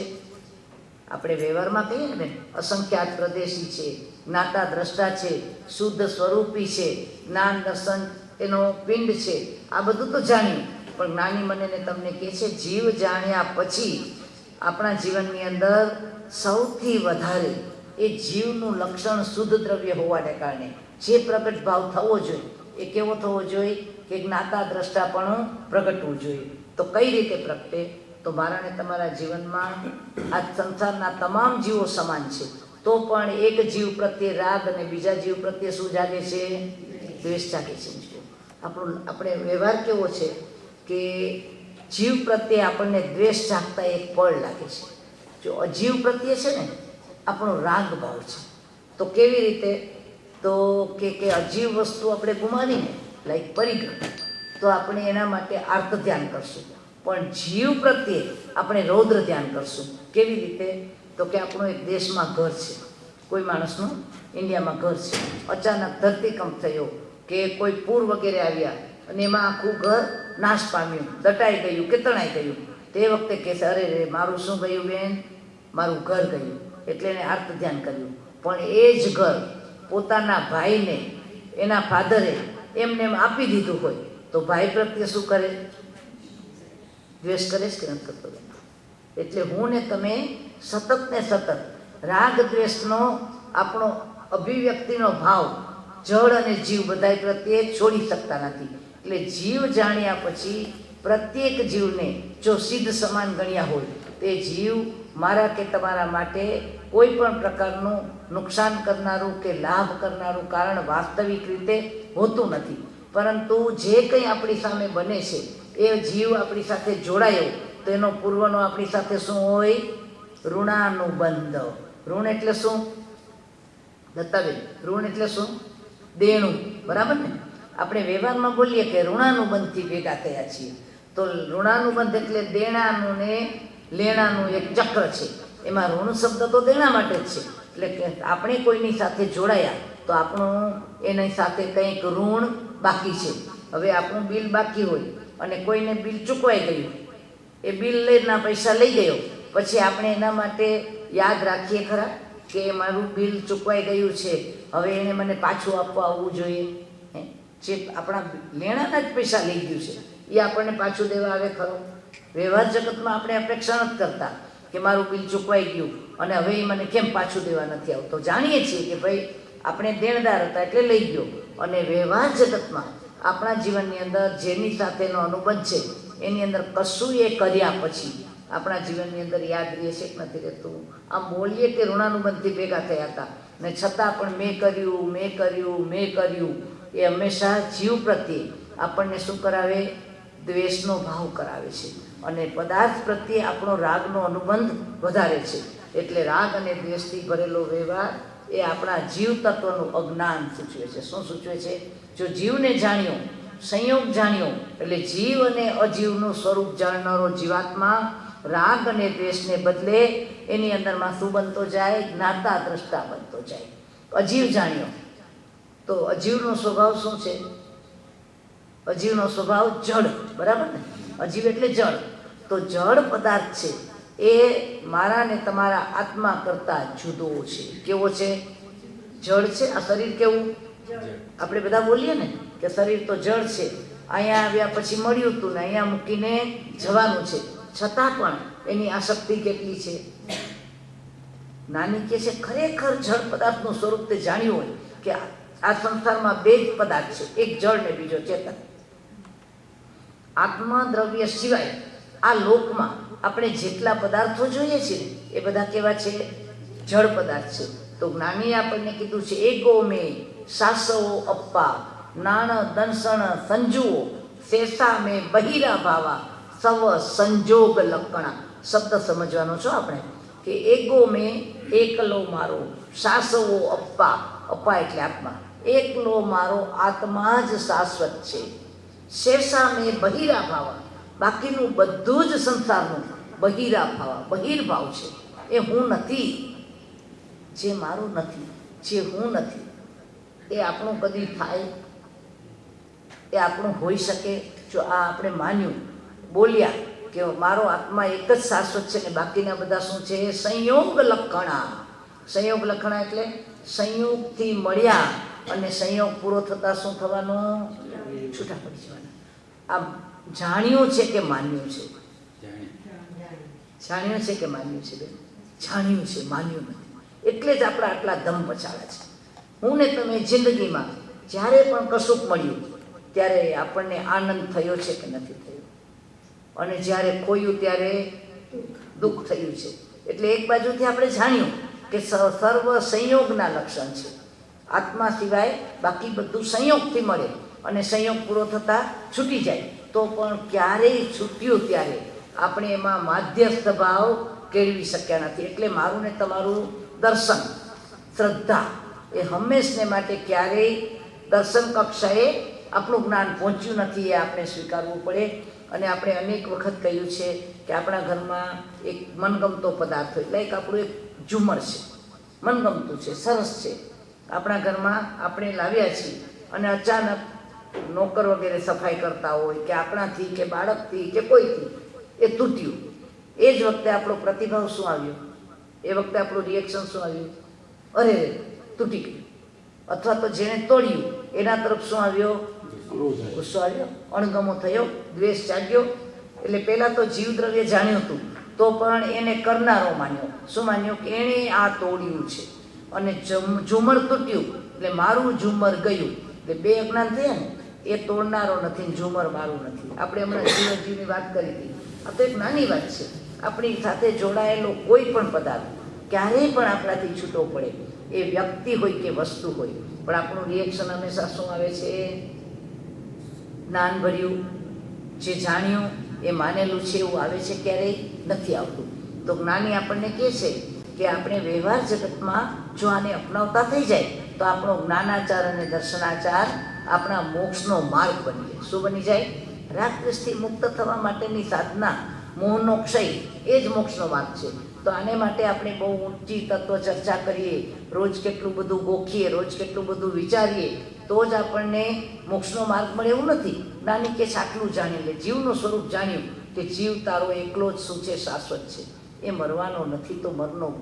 આપણે વ્યવહારમાં કહીએ ને, અસંખ્યાત પ્રદેશી છે, જ્ઞાતા દ્રષ્ટા છે, શુદ્ધ સ્વરૂપી છે, જ્ઞાન દર્શન એનો પિંડ છે. આ બધું તો જાણ્યું, પણ જ્ઞાની મને ને તમને કહે છે જીવ જાણ્યા પછી આપણા જીવનની અંદર સૌથી વધારે એ જીવનું લક્ષણ શુદ્ધ દ્રવ્ય હોવાને કારણે જે પ્રગટ ભાવ થવો જોઈએ એ કેવો થવો જોઈએ? કે જ્ઞાતા દ્રષ્ટાપણું પ્રગટવું જોઈએ. તો કઈ રીતે પ્રગટે? તો મારા ને તમારા જીવનમાં આ સંસારના તમામ જીવો સમાન છે, તો પણ એક જીવ પ્રત્યે રાગ અને બીજા જીવ પ્રત્યે શું જાગે છે? દ્વેષ જાગે છે. આપણે વ્યવહાર કેવો છે કે જીવ પ્રત્યે આપણને દ્વેષ જાગતા એક પળ લાગે છે. જો અજીવ પ્રત્યે છે ને આપણો રાગ ભાવ છે. તો કેવી રીતે? તો કે અજીવ વસ્તુ આપણે ગુમાવીને, લાઈક પરિગ્રહ, તો આપણે એના માટે આર્ત ધ્યાન કરશું, પણ જીવ પ્રત્યે આપણે રૌદ્ર ધ્યાન કરશું. કેવી રીતે? તો કે આપણું એક દેશમાં ઘર છે, કોઈ માણસનું ઇન્ડિયામાં ઘર છે, અચાનક ધરતીકંપ થયો કે કોઈ પૂર વગેરે આવ્યા અને એમાં આખું ઘર નાશ પામ્યું, દટાઈ ગયું કે તણાઈ ગયું. તે વખતે કહેશે અરે રે મારું શું ગયું બેન? મારું ઘર ગયું. એટલે એને આર્ત ધ્યાન કર્યું. પણ એ જ ઘર પોતાના ભાઈને એના ફાધરે એમને એમ આપી દીધું હોય તો ભાઈ પ્રત્યે શું કરે? દ્વેષ કરે છે કે નથી કરતો? એટલે હું ને તમે સતત ને સતત રાગ દ્વેષનો આપણો અભિવ્યક્તિનો ભાવ જળ અને જીવ બધાય પ્રત્યે છોડી શકતા નથી. એટલે જીવ જાણ્યા પછી પ્રત્યેક જીવને જો સિદ્ધ સમાન ગણ્યા હોય તે જીવ મારા કે તમારા માટે કોઈ પણ પ્રકારનું નુકસાન કરનારું કે લાભ કરનારું કારણ વાસ્તવિક રીતે હોતું નથી. પરંતુ જે કંઈ આપણી સામે બને છે એ જીવ આપણી સાથે જોડાયો તો એનો પૂર્વનો આપણી સાથે શું હોય? ઋણાનુબંધ. ઋણ એટલે શું દત્તાબેન? ઋણ એટલે શું? દેણું. બરાબર ને? આપણે વ્યવહારમાં બોલીએ કે ઋણાનુબંધથી ભેગા થયા છીએ. તો ઋણાનુબંધ એટલે દેણાનું ને લેણાનું એક ચક્ર છે. એમાં ઋણ શબ્દ તો દેણા માટે જ છે. એટલે કે આપણે કોઈની સાથે જોડાયા તો આપણું એની સાથે કંઈક ઋણ બાકી છે. હવે આપણું બિલ બાકી હોય અને કોઈને બિલ ચૂકવાઈ ગયું, એ બિલ લઈના પૈસા લઈ ગયો, પછી આપણે એના માટે યાદ રાખીએ ખરા કે મારું બિલ ચૂકવાઈ ગયું છે, હવે એને મને પાછું આપવા આવવું જોઈએ? જે આપણા લેણાના જ પૈસા લઈ ગયું છે એ આપણને પાછું દેવા આવે ખરો? વ્યવહાર જગતમાં આપણે અપેક્ષા નથી કરતા કે મારું બિલ ચૂકવાઈ ગયું અને હવે એ મને કેમ પાછું દેવા નથી આવતો. જાણીએ છીએ કે ભાઈ આપણે દેણદાર હતા એટલે લઈ ગયો. અને વ્યવહાર જગતમાં આપણા જીવનની અંદર જેની સાથેનો અનુબંધ છે એની અંદર કશું એ કર્યા પછી આપણા જીવનની અંદર યાદ રહે છે કે નથી રહેતું. આમ બોલીએ કે ઋણાનુબંધથી ભેગા થયા હતા ને છતાં પણ મેં કર્યું એ હંમેશા જીવ પ્રત્યે આપણને શું કરાવે? દ્વેષનો ભાવ કરાવે છે. અને પદાર્થ પ્રત્યે આપણો રાગનો અનુબંધ વધારે છે. એટલે રાગ અને દ્વેષથી ભરેલો વ્યવહાર એ આપણા જીવ તત્વનું અજ્ઞાન સૂચવે છે. શું સૂચવે છે? જો જીવને જાણ્યો, સંયોગ જાણ્યો, એટલે જીવ અને અજીવનું સ્વરૂપ જાણનારો જીવાત્મા રાગ અને દ્વેષને બદલે એની અંદરમાં શું બનતો જાય? જ્ઞાતા દ્રષ્ટા બનતો જાય. અજીવ જાણ્યો તો અજીવનો સ્વભાવ શું છે? અજીવનો સ્વભાવ જળ, બરાબર ને? અજીવ એટલે જળ. તો જળ પદાર્થ છે એ મારા ને તમારા આત્મા કરતાં જુદો છે. કેવો છે? જળ છે. આ શરીર કેવું? આપણે બધા બોલીએ ને કે શરીર તો જળ છે, અહીંયા આવ્યા પછી મળ્યું હતું ને અહીંયા મૂકીને જવાનું છે, છતાં પણ એની આસક્તિ કેટલી છે? નાની કે છે ખરેખર જળ પદાર્થનું સ્વરૂપ તે જાણ્યું હોય કે આ સંસારમાં બે જ પદાર્થ છે, એક જળ ને બીજો ચેતન. આત્મા દ્રવ્ય સિવાય આ લોકમાં આપણે જેટલા પદાર્થો જોઈએ છીએ એ બધા કેવા છે? જળ પદાર્થ છે. તો જ્ઞાનીએ આપણને કીધું છે એગો મે સાસવો અપ્પા નાણ દંસણ સંજુઓ શેષા મે બહિરા ભાવા સવ સંજોગ લક્ષણા. શબ્દ સમજવાનો છો આપણે કે એગો મે એકલો મારો, સાસવો અપ્પા, અપ્પા એટલે આત્મા, એકલો મારો આત્મા જ શાશ્વત છે. શેષા મે બહિરા ભાવા, બાકીનું બધું જ સંસારનું બહિરા ભાવા, બહિર્ભાવ છે. એ હું નથી, જે મારું નથી, જે હું નથી એ આપણું કદી થાય? એ આપણું હોઈ શકે? જો આ આપણે માન્યું, બોલ્યા કે મારો આત્મા એક જ શાશ્વત છે ને બાકીના બધા શું છે? સંયોગ લક્ષણા. સંયોગ લક્ષણા એટલે સંયોગથી મળ્યા અને સંયોગ પૂરો થતાં શું થવાનું? છૂટા પડી જવાના. આમ જાણ્યું છે કે માન્યું છે? જાણ્યું છે કે માન્યું છે? જાણ્યું છે, માન્યું નથી. એટલે જ આપણા આટલા દમ પછાડે છે. હું ને તમે જિંદગીમાં જ્યારે પણ કશુંક મળ્યું ત્યારે આપણને આનંદ થયો છે કે નથી થયો? અને જ્યારે ખોયું ત્યારે દુઃખ થયું છે. એટલે એક બાજુથી આપણે જાણ્યું કે સર્વ સંયોગના લક્ષણ છે. આત્મા સિવાય બાકી બધું સંયોગથી મળે અને સંયોગ પૂરો થતાં છૂટી જાય. તો પણ ક્યારેય છૂટ્યું ત્યારે આપણે એમાં માધ્યસ્થ ભાવ કેળવી શક્યા નથી. એટલે મારું ને તમારું દર્શન, શ્રદ્ધા એ હંમેશને માટે ક્યારેય દર્શન કક્ષાએ આપણું જ્ઞાન પહોંચ્યું નથી. એ આપણે સ્વીકારવું પડે. અને આપણે અનેક વખત કહ્યું છે કે આપણા ઘરમાં એક મનગમતો પદાર્થ હોય, લાઈક આપણું એક ઝુમર છે, મનગમતું છે, સરસ છે, આપણા ઘરમાં આપણે લાવ્યા છીએ અને અચાનક નોકર વગેરે સફાઈ કરતા હોય કે આપણાથી કે બાળકથી કે કોઈથી એ તૂટ્યું. એ જ વખતે આપણો પ્રતિભાવ શું આવ્યો? એ વખતે આપણું રિએક્શન શું આવ્યું? અરે તૂટી ગયું. અથવા તો જેણે તોડ્યું એના તરફ શું આવ્યો? ગુસ્સો આવ્યો, અણગમો થયો, દ્વેષ જાગ્યો. એટલે પહેલાં તો જીવદ્રવ્ય જાણ્યું હતું તો પણ એને કરનારો માન્યો. શું માન્યો? કે એણે આ તોડ્યું છે. અને ઝુમર તૂટ્યું એટલે મારું ઝુમર ગયું. એટલે બે અજ્ઞાન થયા ને. એ તોડનારો નથી, ઝુમર મારું નથી. આપણે હમણાં જીવની વાત કરી હતી. આ તો એક નાની વાત છે. આપણી સાથે જોડાયેલો કોઈ પણ પદાર્થ ક્યારેય પણ આપણાથી છૂટો પડે, એ વ્યક્તિ હોય કે વસ્તુ હોય, પણ આપણું રિએક્શન હંમેશા શું આવે છે? જ્ઞાન ભર્યું, જે જાણ્યું એ માનેલું છે એવું આવે છે? ક્યારેય નથી આવતું. તો જ્ઞાની આપણને કહે છે કે આપણે વ્યવહાર જગતમાં જો આને અપનાવતા થઈ જાય તો આપણો જ્ઞાનાચાર અને દર્શનાચાર આપણા મોક્ષનો માર્ગ બની જાય. શું બની જાય? રાગદ્વેષથી મુક્ત થવા માટેની સાધના, મોહનો ક્ષય, એ જ મોક્ષનો માર્ગ છે. તો આને માટે આપણે બહુ ઊંચી તત્વ ચર્ચા કરીએ, રોજ કેટલું બધું ગોખીએ, રોજ કેટલું બધું વિચારીએ તો જ આપણને મોક્ષનો માર્ગ મળે એવું નથી. નાની કે આટલું જાણી લે, જીવનું સ્વરૂપ જાણ્યું કે જીવ તારો એકલો જ શું છે? શાશ્વત છે. એ મરવાનો નથી તો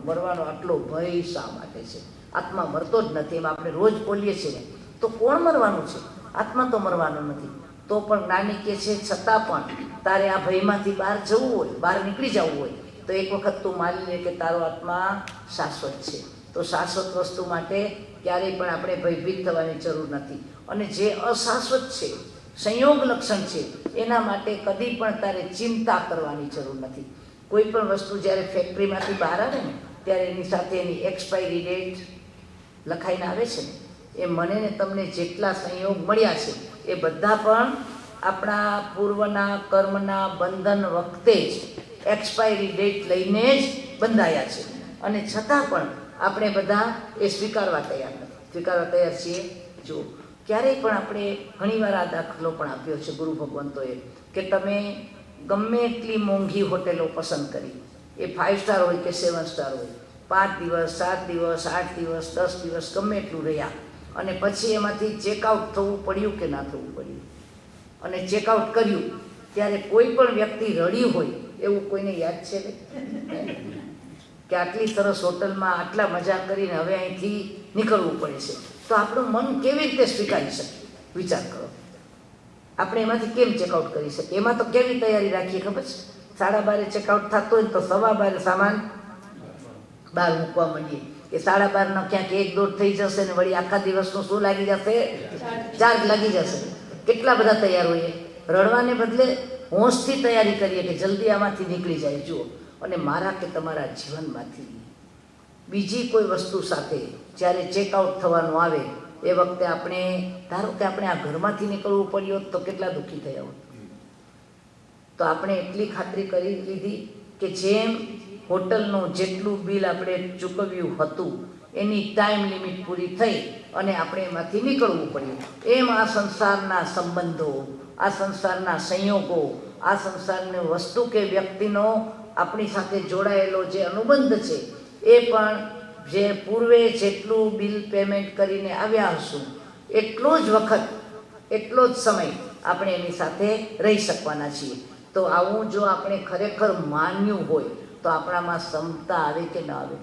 મરવાનો આટલો ભય શા માટે છે? આત્મા મરતો જ નથી. એમ આપણે રોજ બોલીએ છીએ ને, તો કોણ મરવાનું છે? આત્મા તો મરવાનો નથી. તો પણ જ્ઞાની કે છે છતાં પણ તારે આ ભયમાંથી બહાર જવું હોય, બહાર નીકળી જવું હોય તો એક વખત તું માની લે કે તારો આત્મા શાશ્વત છે. તો શાશ્વત વસ્તુ માટે ક્યારેય પણ આપણે ભયભીત થવાની જરૂર નથી. અને જે અશાશ્વત છે, સંયોગ લક્ષણ છે, એના માટે કદી પણ તારે ચિંતા કરવાની જરૂર નથી. કોઈ પણ વસ્તુ જ્યારે ફેક્ટરીમાંથી બહાર આવે ને ત્યારે એની સાથે એની એક્સપાયરી ડેટ લખાઈને આવે છે ને, એ મને ને તમને જેટલા સંયોગ મળ્યા છે એ બધા પણ આપણા પૂર્વના કર્મના બંધન વખતે જ એક્સપાયરી ડેટ લઈને જ બંધાયા છે. અને છતાં પણ આપણે બધા એ સ્વીકારવા તૈયાર નથી. સ્વીકારવા તૈયાર છીએ. જો ક્યારેય પણ આપણે ઘણીવાર આ દાખલો પણ આપ્યો છે ગુરુ ભગવંતોએ કે તમે ગમે એટલી મોંઘી હોટેલો પસંદ કરી, એ 5 સ્ટાર હોય કે 7 સ્ટાર હોય, 5 દિવસ 7 દિવસ 8 દિવસ 10 દિવસ ગમે એટલું રહ્યા, અને પછી એમાંથી ચેકઆઉટ થવું પડ્યું કે ના થવું પડ્યું, અને ચેકઆઉટ કર્યું ત્યારે કોઈ પણ વ્યક્તિ રડ્યું હોય એવું કોઈને યાદ છે કે આટલી સરસ હોટલમાં આટલા મજા કરીને હવે અહીંથી નીકળવું પડે છે, તો આપણું મન કેવી રીતે સ્વીકારી શકે? વિચાર કરો. આપણે એમાંથી કેમ ચેકઆઉટ કરી શકીએ? એમાં તો કેવી તૈયારી રાખીએ ખબર છે? 12:30 ચેકઆઉટ થતો હોય તો 12:15 સામાન બહાર મૂકવા માંડીએ કે 12:30 ક્યાંક 1-1:30 થઈ જશે ને વળી આખા દિવસનું શું લાગી જશે? ચાર્જ લાગી જશે. કેટલા બધા તૈયાર હોઈએ. રડવાને બદલે હોંશથી તૈયારી કરીએ કે જલ્દી આમાંથી નીકળી જાય. જુઓ, અને મારા કે તમારા જીવનમાંથી બીજી કોઈ વસ્તુ સાથે જ્યારે ચેકઆઉટ થવાનું આવે એ વખતે આપણે ધારો કે આપણે આ ઘરમાંથી નીકળવું પડ્યું હોત તો કેટલા દુઃખી થયા હોત. તો આપણે એટલી ખાતરી કરી લીધી કે જેમ હોટલનું જેટલું બિલ આપણે ચૂકવ્યું હતું એની ટાઈમ લિમિટ પૂરી થઈ અને આપણે એમાંથી નીકળવું પડ્યું. એમ આ સંસારના સંબંધો, આ સંસારના સંયોગો, આ સંસારની વસ્તુ કે વ્યક્તિનો આપણી સાથે જોડાયેલો જે અનુબંધ છે એ પણ જે પૂર્વે જેટલું બિલ પેમેન્ટ કરીને આવ્યા હશું એટલો જ વખત, એટલો જ સમય આપણે એની સાથે રહી શકવાના છીએ. તો આવું જો આપણે ખરેખર માન્યું હોય તો આપણામાં ક્ષમતા આવે કે ન આવે?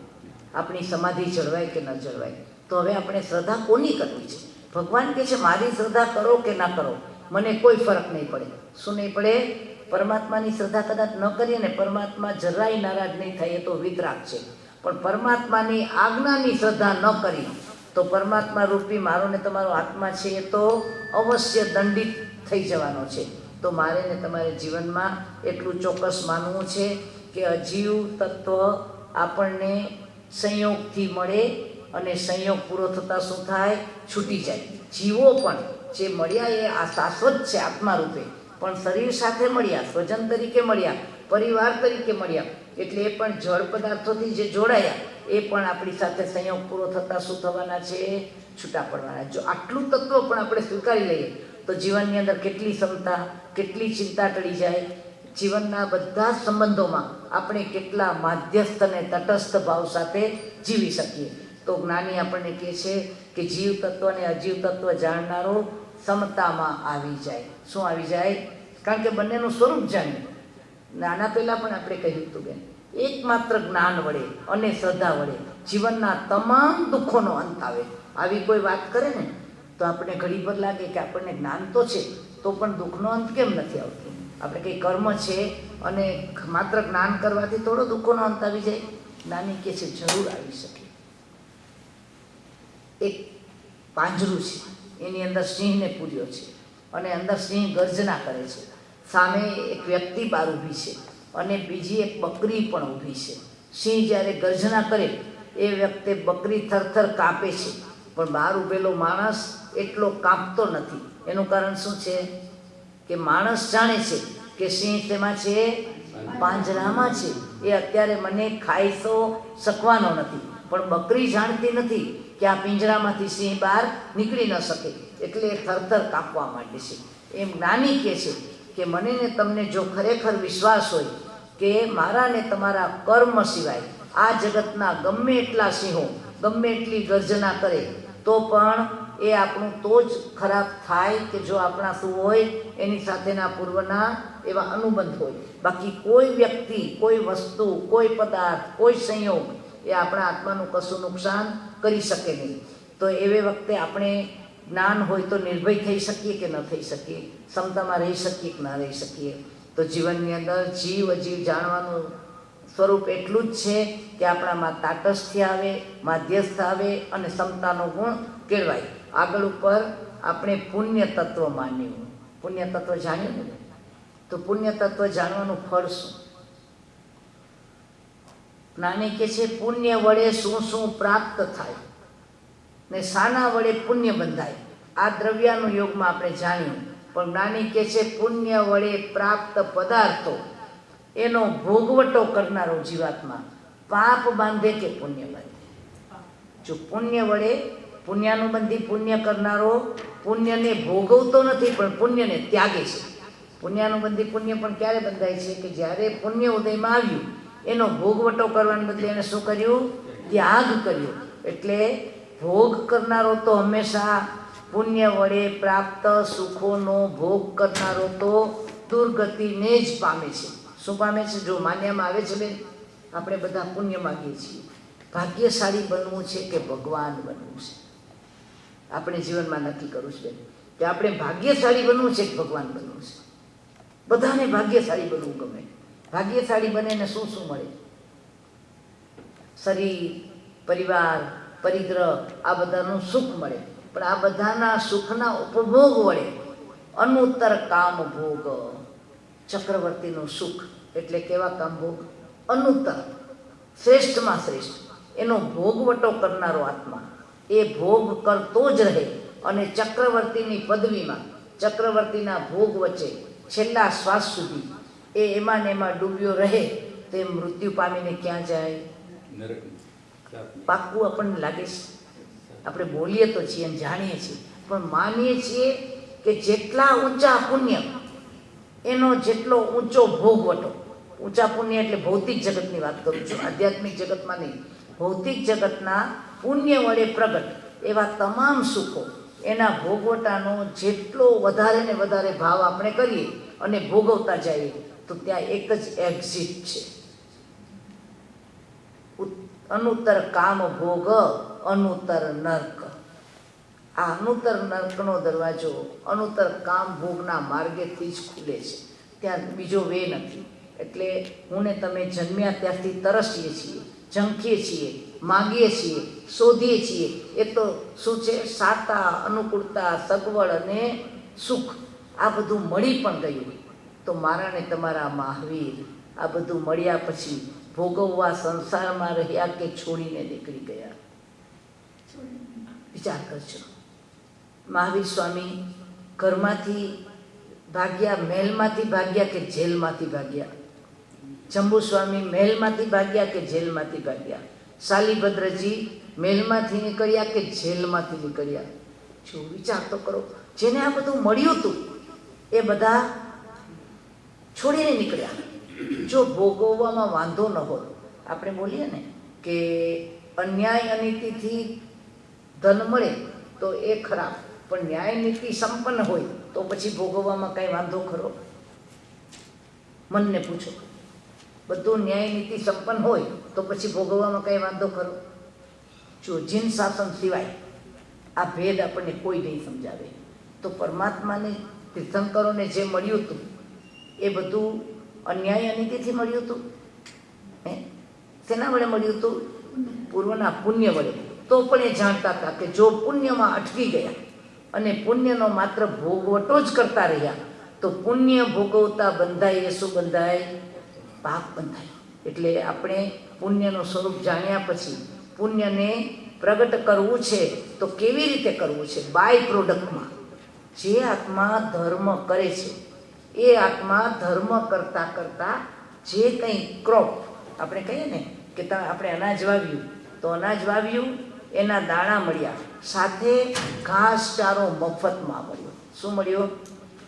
આપણી સમાધિ જળવાય કે ન જળવાય? તો હવે આપણે શ્રદ્ધા કોની કરવી છે? ભગવાન કહે છે મારી શ્રદ્ધા કરો કે ના કરો મને કોઈ ફરક નહીં પડે. શું નહીં પડે? પરમાત્માની શ્રદ્ધા કદાચ ન કરીએ ને, પરમાત્મા જરાય નારાજ નહીં થાય એ તો વિતરાગ છે, પણ પરમાત્માની આજ્ઞાની શ્રદ્ધા ન કરી તો પરમાત્મા રૂપી મારો ને તમારો આત્મા છે એ તો અવશ્ય દંડિત થઈ જવાનો છે. તો મારે ને તમારે જીવનમાં એટલું ચોક્કસ માનવું છે કે અજીવ તત્વ આપણને સંયોગથી મળે અને સંયોગ પૂરો થતાં શું થાય? છૂટી જાય. જીવો પણ જે મળ્યા એ આ શાશ્વત છે આત્મા રૂપે, પણ શરીર સાથે મળ્યા, સ્વજન તરીકે મળ્યા, પરિવાર તરીકે મળ્યા, એટલે એ પણ જળ પદાર્થોથી જે જોડાયા એ પણ આપણી સાથે સંયોગ પૂરો થતાં શું થવાના છે? છૂટા પડવાના. જો આટલું તત્વ પણ આપણે સ્વીકારી લઈએ તો જીવનની અંદર કેટલી ક્ષમતા, કેટલી ચિંતા ટળી જાય. જીવનના બધા જ સંબંધોમાં આપણે કેટલા માધ્યસ્થ અને તટસ્થ ભાવ સાથે જીવી શકીએ. તો જ્ઞાની આપણને કહે છે કે જીવ તત્વ અને અજીવ તત્વ જાણનારો સમતામાં આવી જાય. શું આવી જાય? કારણ કે બંનેનું સ્વરૂપ જાણ્યું. નાના પહેલાં પણ આપણે કહ્યું હતું બેન, એકમાત્ર જ્ઞાન વડે અને શ્રદ્ધા વડે જીવનના તમામ દુઃખોનો અંત આવે. આવી કોઈ વાત કરે ને તો આપણે ઘડીભર લાગે કે આપણને જ્ઞાન તો છે તો પણ દુઃખનો અંત કેમ નથી આવતો? આપણે કંઈ કર્મ છે અને માત્ર જ્ઞાન કરવાથી થોડો દુઃખોનો અંત આવી જાય? જ્ઞાની કહે છે જરૂર આવી શકે. એક પાંજરું છે, એની અંદર સિંહને પૂર્યો છે અને અંદર સિંહ ગર્જના કરે છે. સામે એક વ્યક્તિ બહાર ઊભી છે અને બીજી એક બકરી પણ ઊભી છે. સિંહ જ્યારે ગર્જના કરે એ વખતે બકરી થરથર કાપે છે, પણ બહાર ઊભેલો માણસ એટલો કાપતો નથી. એનું કારણ શું છે? કે માણસ જાણે છે કે સિંહ તેમાં છે, પાંજરામાં છે, એ અત્યારે મને ખાઈ તો શકવાનો નથી, પણ બકરી જાણતી નથી કે આ પિંજરામાંથી સિંહ બહાર નીકળી ન શકે, એટલે એ થરથર કાપવા માંડે છે. એમ જ્ઞાની કહે છે કે મને ને તમને જો ખરેખર વિશ્વાસ હોય કે મારા ને તમારા કર્મ સિવાય આ જગતના ગમે એટલા સિંહો ગમે એટલી ગર્જના કરે તો પણ એ આપણું તો જ ખરાબ થાય કે જો આપણા શું હોય? એની સાથેના પૂર્વના એવા અનુબંધ હોય. બાકી કોઈ વ્યક્તિ, કોઈ વસ્તુ, કોઈ પદાર્થ, કોઈ સંયોગ એ આપણા આત્માનું કશું નુકસાન કરી શકે નહીં. તો એવે વખતે આપણે જ્ઞાન હોય તો નિર્ભય થઈ શકીએ કે ન થઈ શકીએ? ક્ષમતામાં રહી શકીએ કે ના રહી શકીએ? તો જીવનની અંદર જીવ અજીવ જાણવાનું સ્વરૂપ એટલું જ છે કે આપણામાં તાટસ્થ્ય આવે, માધ્યસ્થ આવે અને સમતાનો ગુણ કેળવાય. આગળ ઉપર આપણે પુણ્ય તત્વ માન્યું. પુણ્ય તત્વ જાણ્યું ને, તો પુણ્ય તત્વ જાણવાનું ફળ શું? જ્ઞાની કે છે પુણ્ય વડે શું શું પ્રાપ્ત થાય ને શાના વડે પુણ્ય બંધાય. આ દ્રવ્યાનું યોગમાં આપણે જાણ્યું, પણ જ્ઞાની કે છે પુણ્ય વડે પ્રાપ્ત પદાર્થો એનો ભોગવટો કરનારો જીવાત્મા પાપ બાંધે કે પુણ્ય બાંધે? જો પુણ્ય વડે પુણ્યાનુબંધી પુણ્ય કરનારો પુણ્યને ભોગવતો નથી પણ પુણ્યને ત્યાગે છે. પુણ્યાનુબંધી પુણ્ય પણ ક્યારે બંધાય છે? કે જ્યારે પુણ્ય ઉદયમાં આવ્યું એનો ભોગવટો કરવાને બદલે એને શું કર્યું? ત્યાગ કર્યો. એટલે ભોગ કરનારો તો હંમેશા પુણ્ય વડે પ્રાપ્ત સુખોનો ભોગ કરનારો તો દુર્ગતિને જ પામે છે. શું પામે છે? જો માન્યામાં આવે છે બેન, આપણે બધા પુણ્ય માગીએ છીએ. ભાગ્યશાળી બનવું છે કે ભગવાન બનવું છે? આપણે જીવનમાં નક્કી કરવું છે કે આપણે ભાગ્યશાળી બનવું છે કે ભગવાન બનવું છે? બધાને ભાગ્યશાળી બનવું ગમે. ભાગ્યશાળી બને ને શું શું મળે? શરીર, પરિવાર, પરિગ્રહ, આ બધાનું સુખ મળે. પણ આ બધાના સુખના ઉપભોગ વડે અનુત્તર કામ ભોગ, ચક્રવર્તીનું સુખ એટલે કેવા કામ ભોગ? અનુત્તર, શ્રેષ્ઠમાં શ્રેષ્ઠ, એનો ભોગવટો કરનારો આત્મા એ ભોગ કરતો જ રહે અને ચક્રવર્તીની પદવીમાં, ચક્રવર્તીના ભોગ વચ્ચે છેલ્લા શ્વાસ સુધી એ એમાં ને એમાં ડૂબ્યો રહે. તે મૃત્યુ પામીને ક્યાં જાય? પાક્કું આપણને લાગે છે. આપણે બોલીએ તો છીએ અને જાણીએ છીએ, પણ માનીએ છીએ કે જેટલા ઊંચા પુણ્ય એનો જેટલો ઊંચો ભોગવટો. ઊંચા પુણ્ય એટલે ભૌતિક જગતની વાત કરું છું, આધ્યાત્મિક જગતમાં નહીં. ભૌતિક જગતના પુણ્ય વડે પ્રગટ એવા તમામ સુખો, એના ભોગવટાનો જેટલો વધારે ને વધારે ભાવ આપણે કરીએ અને ભોગવતા જઈએ તો ત્યાં એક જ એક્ઝિટ છે, અનુત્તર કામ ભોગ, અનુત્તર નર્ક. આ અનુત્તર નર્કનો દરવાજો અનુત્તર કામ ભોગના માર્ગેથી જ ખુલે છે, ત્યાં બીજો વે નથી. એટલે હું ને તમે જન્મ્યા ત્યારથી તરસીએ છીએ, ઝંખીએ છીએ, માગીએ છીએ, શોધીએ છીએ. એ તો શું છે? સાતા, અનુકૂળતા, સગવડ અને સુખ. આ બધું મળી પણ ગયું તો મારા ને તમારા મહાવીર આ બધું મળ્યા પછી ભોગવવા સંસારમાં રહ્યા કે છોડીને નીકળી ગયા? વિચાર કરજો. મહાવીર સ્વામી ઘરમાંથી ભાગ્યા, મહેલમાંથી ભાગ્યા કે જેલમાંથી ભાગ્યા? જંબુ સ્વામી મહેલમાંથી ભાગ્યા કે જેલમાંથી ભાગ્યા? શાલિભદ્રજી મહેલમાંથી નીકળ્યા કે જેલમાંથી નીકળ્યા? જો વિચાર તો કરો. જેને આ બધું મળ્યું હતું એ બધા છોડીને નીકળ્યા. જો ભોગવવામાં વાંધો ન હોત, આપણે બોલીએ ને કે અન્યાય અનીતિથી ધન મળે તો એ ખરાબ, પણ ન્યાય નીતિ સંપન્ન હોય તો પછી ભોગવવામાં કાંઈ વાંધો ખરો? મનને પૂછો. બધું ન્યાય નીતિ સંપન્ન હોય તો પછી ભોગવવામાં કાંઈ વાંધો ખરો? જો જીન શાસન સિવાય આ ભેદ આપણને કોઈ નહીં સમજાવે. તો પરમાત્માને, તીર્થંકરોને જે મળ્યું હતું એ બધું અન્યાય અનીતિથી મળ્યું હતું? શેના વડે મળ્યું હતું? પૂર્વના પુણ્ય વડે. તો પણ એ જાણતા હતા કે જો પુણ્યમાં અટકી ગયા અને પુણ્યનો માત્ર ભોગવટો જ કરતા રહ્યા તો પુણ્ય ભોગવતા બંધાય એ શું બંધાય? પાપ બંધાય. એટલે આપણે પુણ્યનું સ્વરૂપ જાણ્યા પછી પુણ્યને પ્રગટ કરવું છે તો કેવી રીતે કરવું છે? બાય પ્રોડક્ટમાં. જે આત્મા ધર્મ કરે છે એ આત્મા ધર્મ કરતાં કરતાં જે કંઈ ક્રોપ, આપણે કહીએ ને કે આપણે અનાજ વાવ્યું તો અનાજ વાવ્યું, એના દાણા મળ્યા, સાથે ઘાસચારો મફતમાં મળ્યો. શું મળ્યો?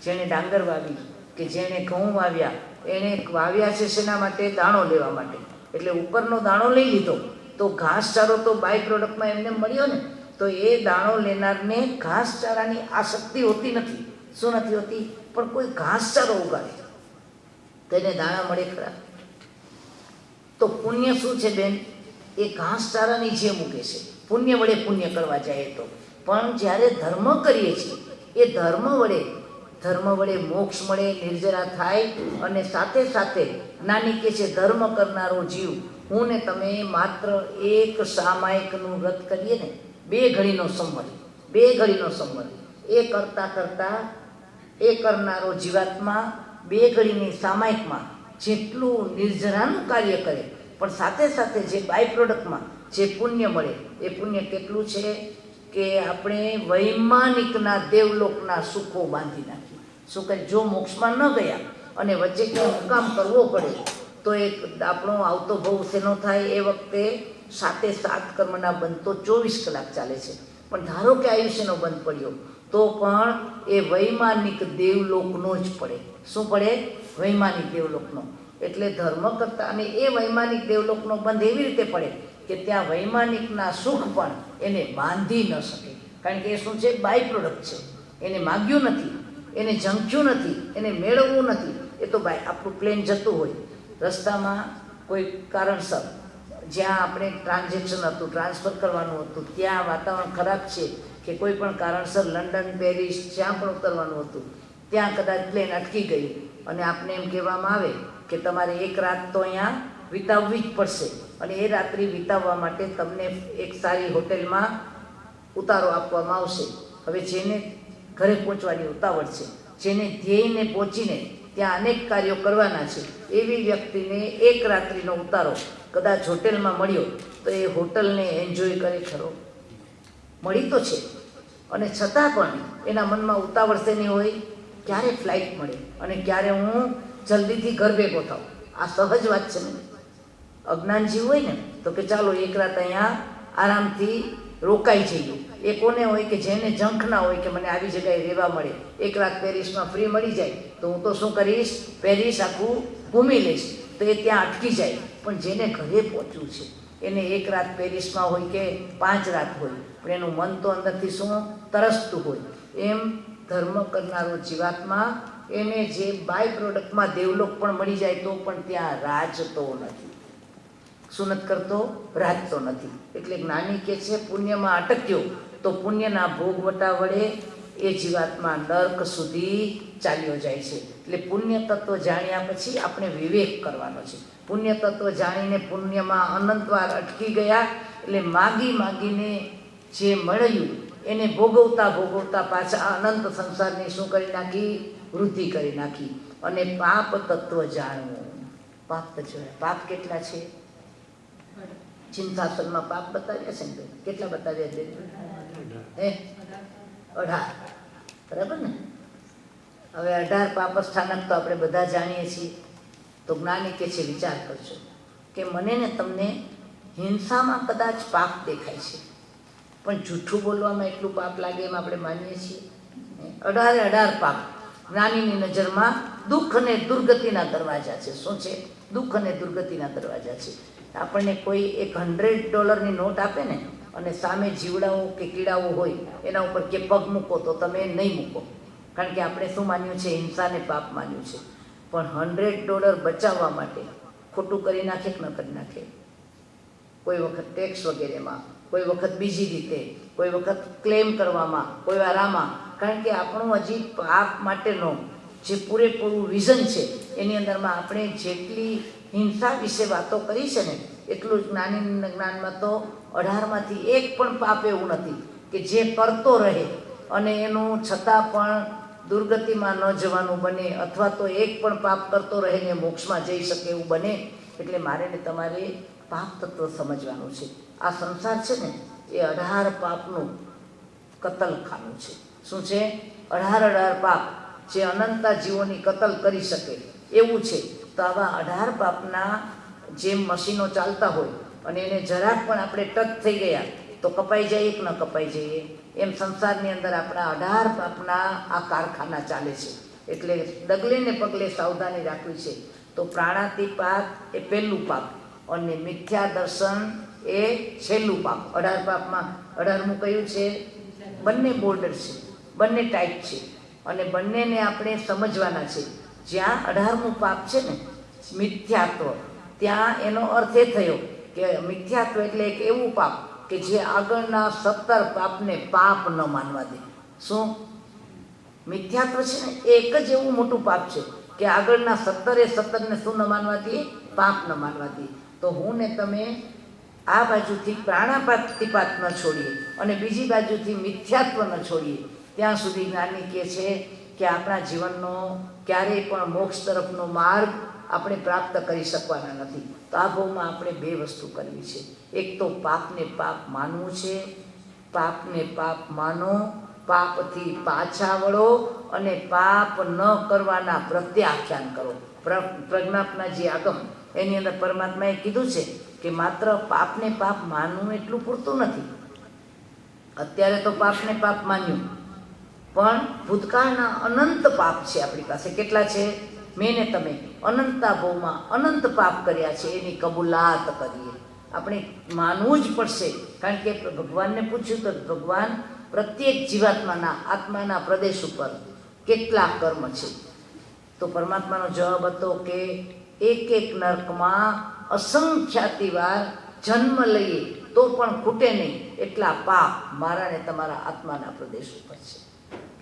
જેણે ડાંગર વાવી કે જેણે ઘઉં વાવ્યા, એણે વાવ્યા છે શેના માટે? દાણો લેવા માટે. એટલે ઉપરનો દાણો લઈ લીધો તો ઘાસચારો તો બાય પ્રોડક્ટમાં એમને મળ્યો ને. તો એ દાણો લેનારને ઘાસચારાની આસક્તિ હોતી નથી. શું નથી હોતી? પણ કોઈ ઘાસચારો ઉગાડે તેને દાણા મળે ખરા? તો પુણ્ય શું છે બેન? એ ઘાસચારાની જેમ મૂકે છે. પુણ્ય વડે પુણ્ય કરવા જાય તો, પણ જ્યારે ધર્મ કરીએ છીએ એ ધર્મ વડે ધર્મ વડે મોક્ષ મળે, નિર્જરા થાય. અને સાથે સાથે નાની કે છે ધર્મ કરનારો જીવ, હું ને તમે માત્ર એક સામાયિકનું વ્રત કરીએ ને, 2 ઘડીનો સંવર, 2 ઘડીનો સંવર, એ કરતાં એ કરનારો જીવાત્મા 2 ઘડીની સામાયિકમાં જેટલું નિર્જરાનું કાર્ય કરે, પણ સાથે સાથે જે બાય પ્રોડક્ટમાં જે પુણ્ય મળે, એ પુણ્ય કેટલું છે કે આપણે વૈમાનિકના દેવલોકના સુખો બાંધી નાખીએ. શું કહે, જો મોક્ષમાં ન ગયા અને વચ્ચે ક્યાંય મુકામ કરવો પડે તો એક આપણો આવતો ભવ શેનો થાય, એ વખતે 7 કર્મના બંધ તો 24 કલાક ચાલે છે. પણ ધારો કે આયુષ્યનો બંધ પડ્યો તો પણ એ વૈમાનિક દેવલોકનો જ પડે. શું પડે? વૈમાનિક દેવલોકનો. એટલે ધર્મ કરતા, અને એ વૈમાનિક દેવલોકનો બંધ એવી રીતે પડે કે ત્યાં વૈમાનિકના સુખ પણ એને બાંધી ન શકે. કારણ કે એ શું છે? બાય પ્રોડક્ટ છે. એને માગ્યું નથી, એને ઝંખ્યું નથી, એને મેળવવું નથી. એ તો ભાઈ આપણું પ્લેન જતું હોય, રસ્તામાં કોઈ કારણસર જ્યાં આપણે ટ્રાન્ઝેક્શન હતું, ટ્રાન્સફર કરવાનું હતું, ત્યાં વાતાવરણ ખરાબ છે કે કોઈ પણ કારણસર લંડન, પેરિસ જ્યાં પણ ઉતરવાનું હતું ત્યાં કદાચ પ્લેન અટકી ગયું અને આપને એમ કહેવામાં આવે કે તમારે 1 રાત તો અહીંયા વિતાવવી જ પડશે, અને એ રાત્રિ વિતાવવા માટે તમને એક સારી હોટેલમાં ઉતારો આપવામાં આવશે. હવે જેને ઘરે પહોંચવાની ઉતાવળ છે, જેને ધ્યેયને પહોંચીને ત્યાં અનેક કાર્યો કરવાના છે, એવી વ્યક્તિને 1 રાત્રિનો ઉતારો કદાચ હોટેલમાં મળ્યો તો એ હોટલને એન્જોય કરે ખરો? મળી તો છે, અને છતાં પણ એના મનમાં ઉતાવળ શેની હોય? ક્યારે ફ્લાઇટ મળે અને ક્યારે હું જલ્દીથી ઘર ભેગો થાઉં. આ સહજ વાત છે ને. અજ્ઞાન જીવ હોય ને તો કે ચાલો 1 રાત અહીંયા આરામથી રોકાઈ જઈએ. એ કોને હોય? કે જેને ઝંખ ના હોય કે મને આવી જગ્યાએ રહેવા મળે, 1 રાત પેરિસમાં ફ્રી મળી જાય તો હું તો શું કરીશ? પેરિસ આખું ઘૂમી લઈશ. તો એ ત્યાં અટકી જાય. પણ જેને ઘરે પહોંચવું છે એને 1 રાત પેરિસમાં હોય કે 5 રાત હોય, પણ એનું મન તો અંદરથી શું તરસતું હોય. એમ ધર્મ કરનારો જીવાત્મા, એને જે બાય પ્રોડક્ટમાં દેવલોક પણ મળી જાય તો પણ ત્યાં રાજતો નથી. શું નથી કરતો? રાજતો નથી. એટલે જ્ઞાની કે છે પુણ્યમાં અટક્યો તો પુણ્યના ભોગવટા વડે એ જીવાત્મા નર્ક સુધી ચાલ્યો જાય છે. એટલે પુણ્ય તત્વ જાણ્યા પછી આપણે વિવેક કરવાનો છે. પુણ્ય તત્વ જાણીને પુણ્યમાં અનંતવાર અટકી ગયા એટલે માગીને જે મળ્યું એને ભોગવતા પાછા અનંત સંસારની શું કરી નાખી? વૃદ્ધિ કરી નાખી. અને પાપ તત્વ જાણવું. પાપ તત્વ, પાપ કેટલા છે? ચિંતાસનમાં પાપ બતાવ્યા છે ને? કેટલા બતાવ્યા છે? 18. બરાબર ને? હવે 18 પાપ સ્થાનક તો આપણે બધા જાણીએ છીએ. તો જ્ઞાની કે છે વિચાર કરજો કે મને ને તમને હિંસામાં કદાચ પાપ દેખાય છે, પણ જૂઠું બોલવામાં એટલું પાપ લાગે એમ આપણે માનીએ છીએ. 18 પાપ જ્ઞાનીની નજરમાં દુઃખ અને દુર્ગતિના દરવાજા છે. શું છે? દુઃખ અને દુર્ગતિના દરવાજા છે. આપણને કોઈ એક $100ની નોટ આપે ને અને સામે જીવડાઓ કે કીડાઓ હોય, એના ઉપર કે પગ મૂકો તો તમે નહીં મૂકો. કારણ કે આપણે શું માન્યું છે? હિંસાને પાપ માન્યું છે. પણ $100 બચાવવા માટે ખોટું કરી નાખે કે ન કરી નાખે? કોઈ વખત ટેક્સ વગેરેમાં, કોઈ વખત બીજી રીતે, કોઈ વખત ક્લેમ કરવામાં, કોઈ વાર આમાં. કારણ કે આપણું હજી પાપ માટેનો જે પૂરેપૂરું વિઝન છે એની અંદરમાં આપણે જેટલી હિંસા વિશે વાતો કરી છે ને, એટલું જ્ઞાનીના જ્ઞાનમાં તો 18માંથી એક પણ પાપ એવું નથી કે જે કરતો રહે અને એનું છતાં પણ દુર્ગતિમાં ન જવાનું બને, અથવા તો એક પણ પાપ કરતો રહીને મોક્ષમાં જઈ શકે એવું બને. એટલે મારે ને તમારે પાપ તત્વ સમજવાનું છે. આ સંસાર છે ને એ 18 પાપનું કતલખાનું છે. શું છે? 18 પાપ જે અનંતા જીવોની કતલ કરી શકે એવું છે. તો આવા 18 પાપના જે મશીનો ચાલતા હોય અને એને જરાક પણ આપણે ટચ થઈ ગયા તો કપાઈ જાય કે ન કપાઈ જઈએ, એમ સંસારની અંદર આપણા 18 પાપના આ કારખાના ચાલે છે. એટલે ડગલે ને પગલે સાવધાની રાખવી છે. તો પ્રાણાતિપાત એ પહેલું પાપ અને મિથ્યા દર્શન એ છેલ્લું પાપ. 18 પાપમાં 18મું કયું છે? બંને બોર્ડર છે, બંને ટાઈપ છે અને બંનેને આપણે સમજવાના છે. જ્યાં 18મું પાપ છે ને મિથ્યાત્વ, ત્યાં એનો અર્થ એ થયો કે મિથ્યાત્વ એટલે એક એવું પાપ કે જે આગળના 17 પાપને પાપ ન માનવા દે. શું? મિથ્યાત્વ છે ને એ એક જ એવું મોટું પાપ છે કે આગળના 17 શું ન માનવાથી? પાપ ન માનવાથી. તો હું ને તમે આ બાજુથી પ્રાણાપાતિપાત ન છોડીએ અને બીજી બાજુથી મિથ્યાત્વ ન છોડીએ ત્યાં સુધી જ્ઞાની કહે છે કે આપણા જીવનનો ક્યારેય પણ મોક્ષ તરફનો માર્ગ આપણે પ્રાપ્ત કરી શકવાના નથી. તો આ ભાવમાં આપણે 2 વસ્તુ કરવી છે. એક તો પાપને પાપ માનવું છે. પાપને પાપ માનો, પાપથી પાછા વળો અને પાપ ન કરવાના પ્રત્યાખ્યાન કરો. પ્રજ્ઞાપના જે આગમ એની અંદર પરમાત્માએ કીધું છે કે માત્ર પાપને પાપ માનવું એટલું પૂરતું નથી. અત્યારે તો પાપને પાપ માન્યું, પણ ભૂતકાળના અનંત પાપ છે આપણી પાસે. કેટલા છે? મેં ને તમે અનંતા ભવમાં અનંત પાપ કર્યા છે, એની કબૂલાત કરીએ. આપણે માનવું જ પડશે, કારણ કે ભગવાનને પૂછ્યું તો ભગવાન પ્રત્યેક જીવાત્માના આત્માના પ્રદેશ ઉપર કેટલા કર્મ છે. તો પરમાત્માનો જવાબ હતો કે એક નર્કમાં અસંખ્યાતિ વાર જન્મ લઈએ તો પણ ખૂટે નહીં એટલા પાપ મારા ને તમારા આત્માના પ્રદેશ ઉપર છે.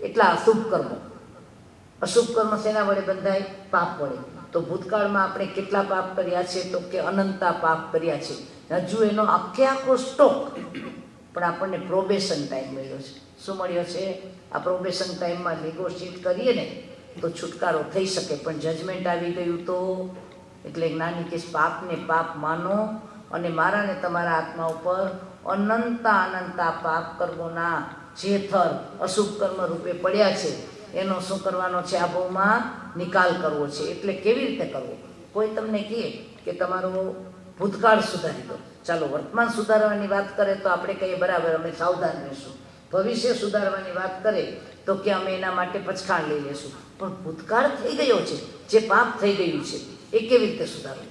એટલા અશુભ કર્મો. અશુભ કર્મ શેના વડે બંધાય? પાપ વડે. તો ભૂતકાળમાં આપણે કેટલા પાપ કર્યા છે? તો કે અનંતા પાપ કર્યા છે. હજુ એનો આખો સ્ટોક. પણ આપણને પ્રોબેશન ટાઈમ મળ્યો છે. શું મળ્યો છે? આ પ્રોબેશન ટાઈમમાં નેગોશિએટ કરીએ ને તો છુટકારો થઈ શકે. પણ જજમેન્ટ આવી ગયું તો એટલે જ્ઞાની કે પાપને પાપ માનો અને મારા ને તમારા આત્મા ઉપર અનંતા પાપ કર્મોના જે થર અશુભ કર્મ રૂપે પડ્યા છે એનો શું કરવાનો છે? આ ભાવમાં નિકાલ કરવો છે. એટલે કેવી રીતે કરવો? કોઈ તમને કહે કે તમારો ભૂતકાળ સુધારી દો, ચાલો વર્તમાન સુધારવાની વાત કરે તો આપણે કહીએ બરાબર, અમે સાવધાન રહીશું. ભવિષ્ય સુધારવાની વાત કરે તો કે અમે એના માટે પછખાણ લઈ લેશું. પણ ભૂતકાળ થઈ ગયો છે, જે પાપ થઈ ગયું છે એ કેવી રીતે સુધારવું?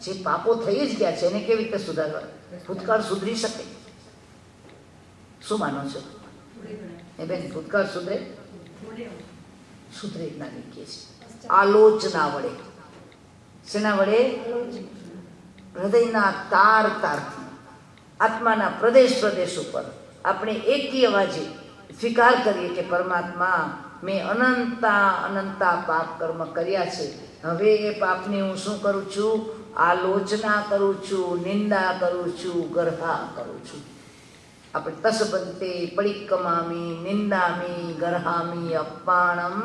જે પાપો થઈ જ ગયા છે એને કેવી રીતે સુધારવા? ભૂતકાળ સુધરી શકે? શું માનો છો એ બેન? ભૂતકાળ સુધરે? સુધરે જ્ઞાની કહે છે આલોચના વડે. શેના વડે? હૃદયના તારથી આત્માના પ્રદેશ ઉપર આપણે એકી અવાજે સ્વીકાર કરીએ કે પરમાત્મા, મેં અનંતા પાપ કર્મ કર્યા છે. હવે એ પાપને હું શું કરું છું? આલોચના કરું છું, નિંદા કરું છું, ગર્હા કરું છું. આપણે તસબંતે પડિક્કમામી નિંદામી ગર્હામી અપાણમ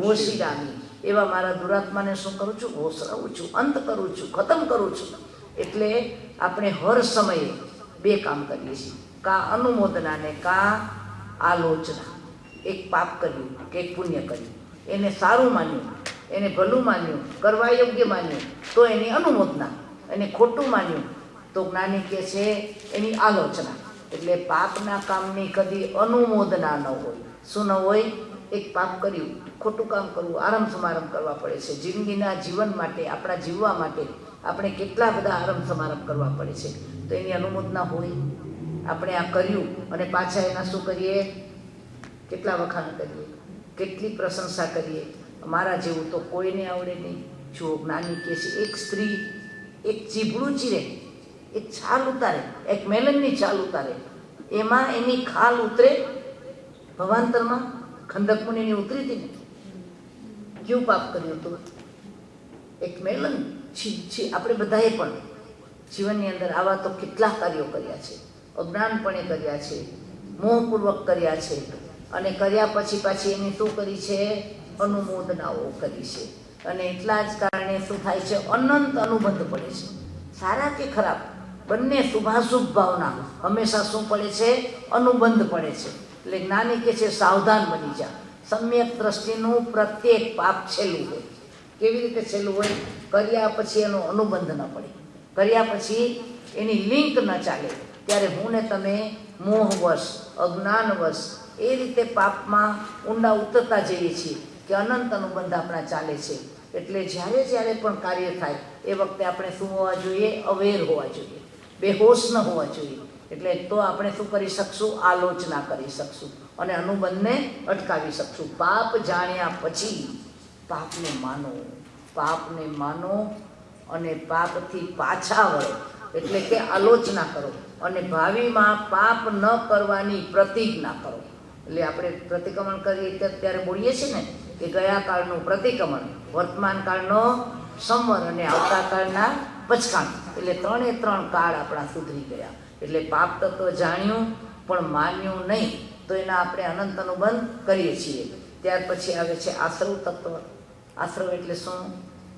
ઓશિરામી, એવા મારા દુરાત્માને શું કરું છું? ઓસરાવું છું, અંત કરું છું, ખતમ કરું છું. એટલે આપણે હર સમયે 2 કામ કરીએ છીએ, કા અનુમોદના ને કા આલોચના. એક પાપ કર્યું કે એક પુણ્ય કર્યું, એને સારું માન્યું, એને ભલું માન્યું, કરવા યોગ્ય માન્યું તો એની અનુમોદના, એને ખોટું માન્યું તો જ્ઞાની કહે છે એની આલોચના. એટલે પાપના કામની કદી અનુમોદના ન હોય. શું ન હોય? એક પાપ કર્યું, ખોટું કામ કરવું, આરંભ સમારંભ કરવા પડે છે. જિંદગીના જીવન માટે, આપણા જીવવા માટે આપણે કેટલા બધા આરંભ સમારંભ કરવા પડે છે. તો એની અનુમોદના હોય? આપણે આ કર્યું અને પાછા એના શું કરીએ? કેટલા વખાણ કરીએ, કેટલી પ્રશંસા કરીએ. મારા જેવું તો કોઈને આવડે નહીં. જો જ્ઞાની કહે છે એક સ્ત્રી એક ચીભડું ચીરે, એક છાલ ઉતારે, એક મેલનની છાલ ઉતારે, એમાં એની ખાલ ઉતરે. ભવાંતરમાં ખંડક મુનિની ઉતરી હતી ને, કેવું પાપ કર્યું હતું? એક મેલન. આપણે બધાએ પણ જીવનની અંદર આવા તો કેટલા કાર્યો કર્યા છે, અજ્ઞાનપણે કર્યા છે, મોહપૂર્વક કર્યા છે. અને કર્યા પછી પાછી એની શું કરી છે? અનુમોદનાઓ કરી છે. અને એટલા જ કારણે શું થાય છે? અનંત અનુબંધ પડે છે. સારા કે ખરાબ બંને શુભાશુભ ભાવના હંમેશા શું પડે છે? અનુબંધ પડે છે. એટલે જ્ઞાની કે છે સાવધાન બની જા. સમ્યક દ્રષ્ટિનું પ્રત્યેક પાપ છેલ્લું હોય. કેવી રીતે છેલ્લું હોય? કર્યા પછી એનો અનુબંધ ન પડે, કર્યા પછી એની લિંક ન ચાલે. ત્યારે હું ને તમે મોહવશ, અજ્ઞાનવશ એ રીતે પાપમાં ઊંડા ઉતરતા જઈએ છીએ કે અનંત અનુબંધ આપણા ચાલે છે. એટલે જ્યારે પણ કાર્ય થાય એ વખતે આપણે શું હોવા જોઈએ? અવેર હોવા જોઈએ, બેહોશ ન હોવા જોઈએ. એટલે તો આપણે શું કરી શકશું? આલોચના કરી શકશું અને અનુબંધને અટકાવી શકશું. પાપ જાણ્યા પછી પાપને માનો અને પાપથી પાછા વળો. એટલે કે આલોચના કરો અને ભાવિમાં પાપ ન કરવાની પ્રતિજ્ઞા કરો. એટલે આપણે પ્રતિક્રમણ કરીએ ત્યારે બોલીએ છીએ ને કે ગયા કાળનું પ્રતિક્રમણ, વર્તમાન કાળનો સંવર અને આવતા કાળના પચકાણ, એટલે 3 કાળ આપણા સુધરી ગયા. એટલે પાપ તત્વ જાણ્યું પણ માન્યું નહીં તો એના આપણે અનંત અનુબંધ કરીએ છીએ. ત્યાર પછી આવે છે આશ્રવ તત્વ. આશ્રવ એટલે શું?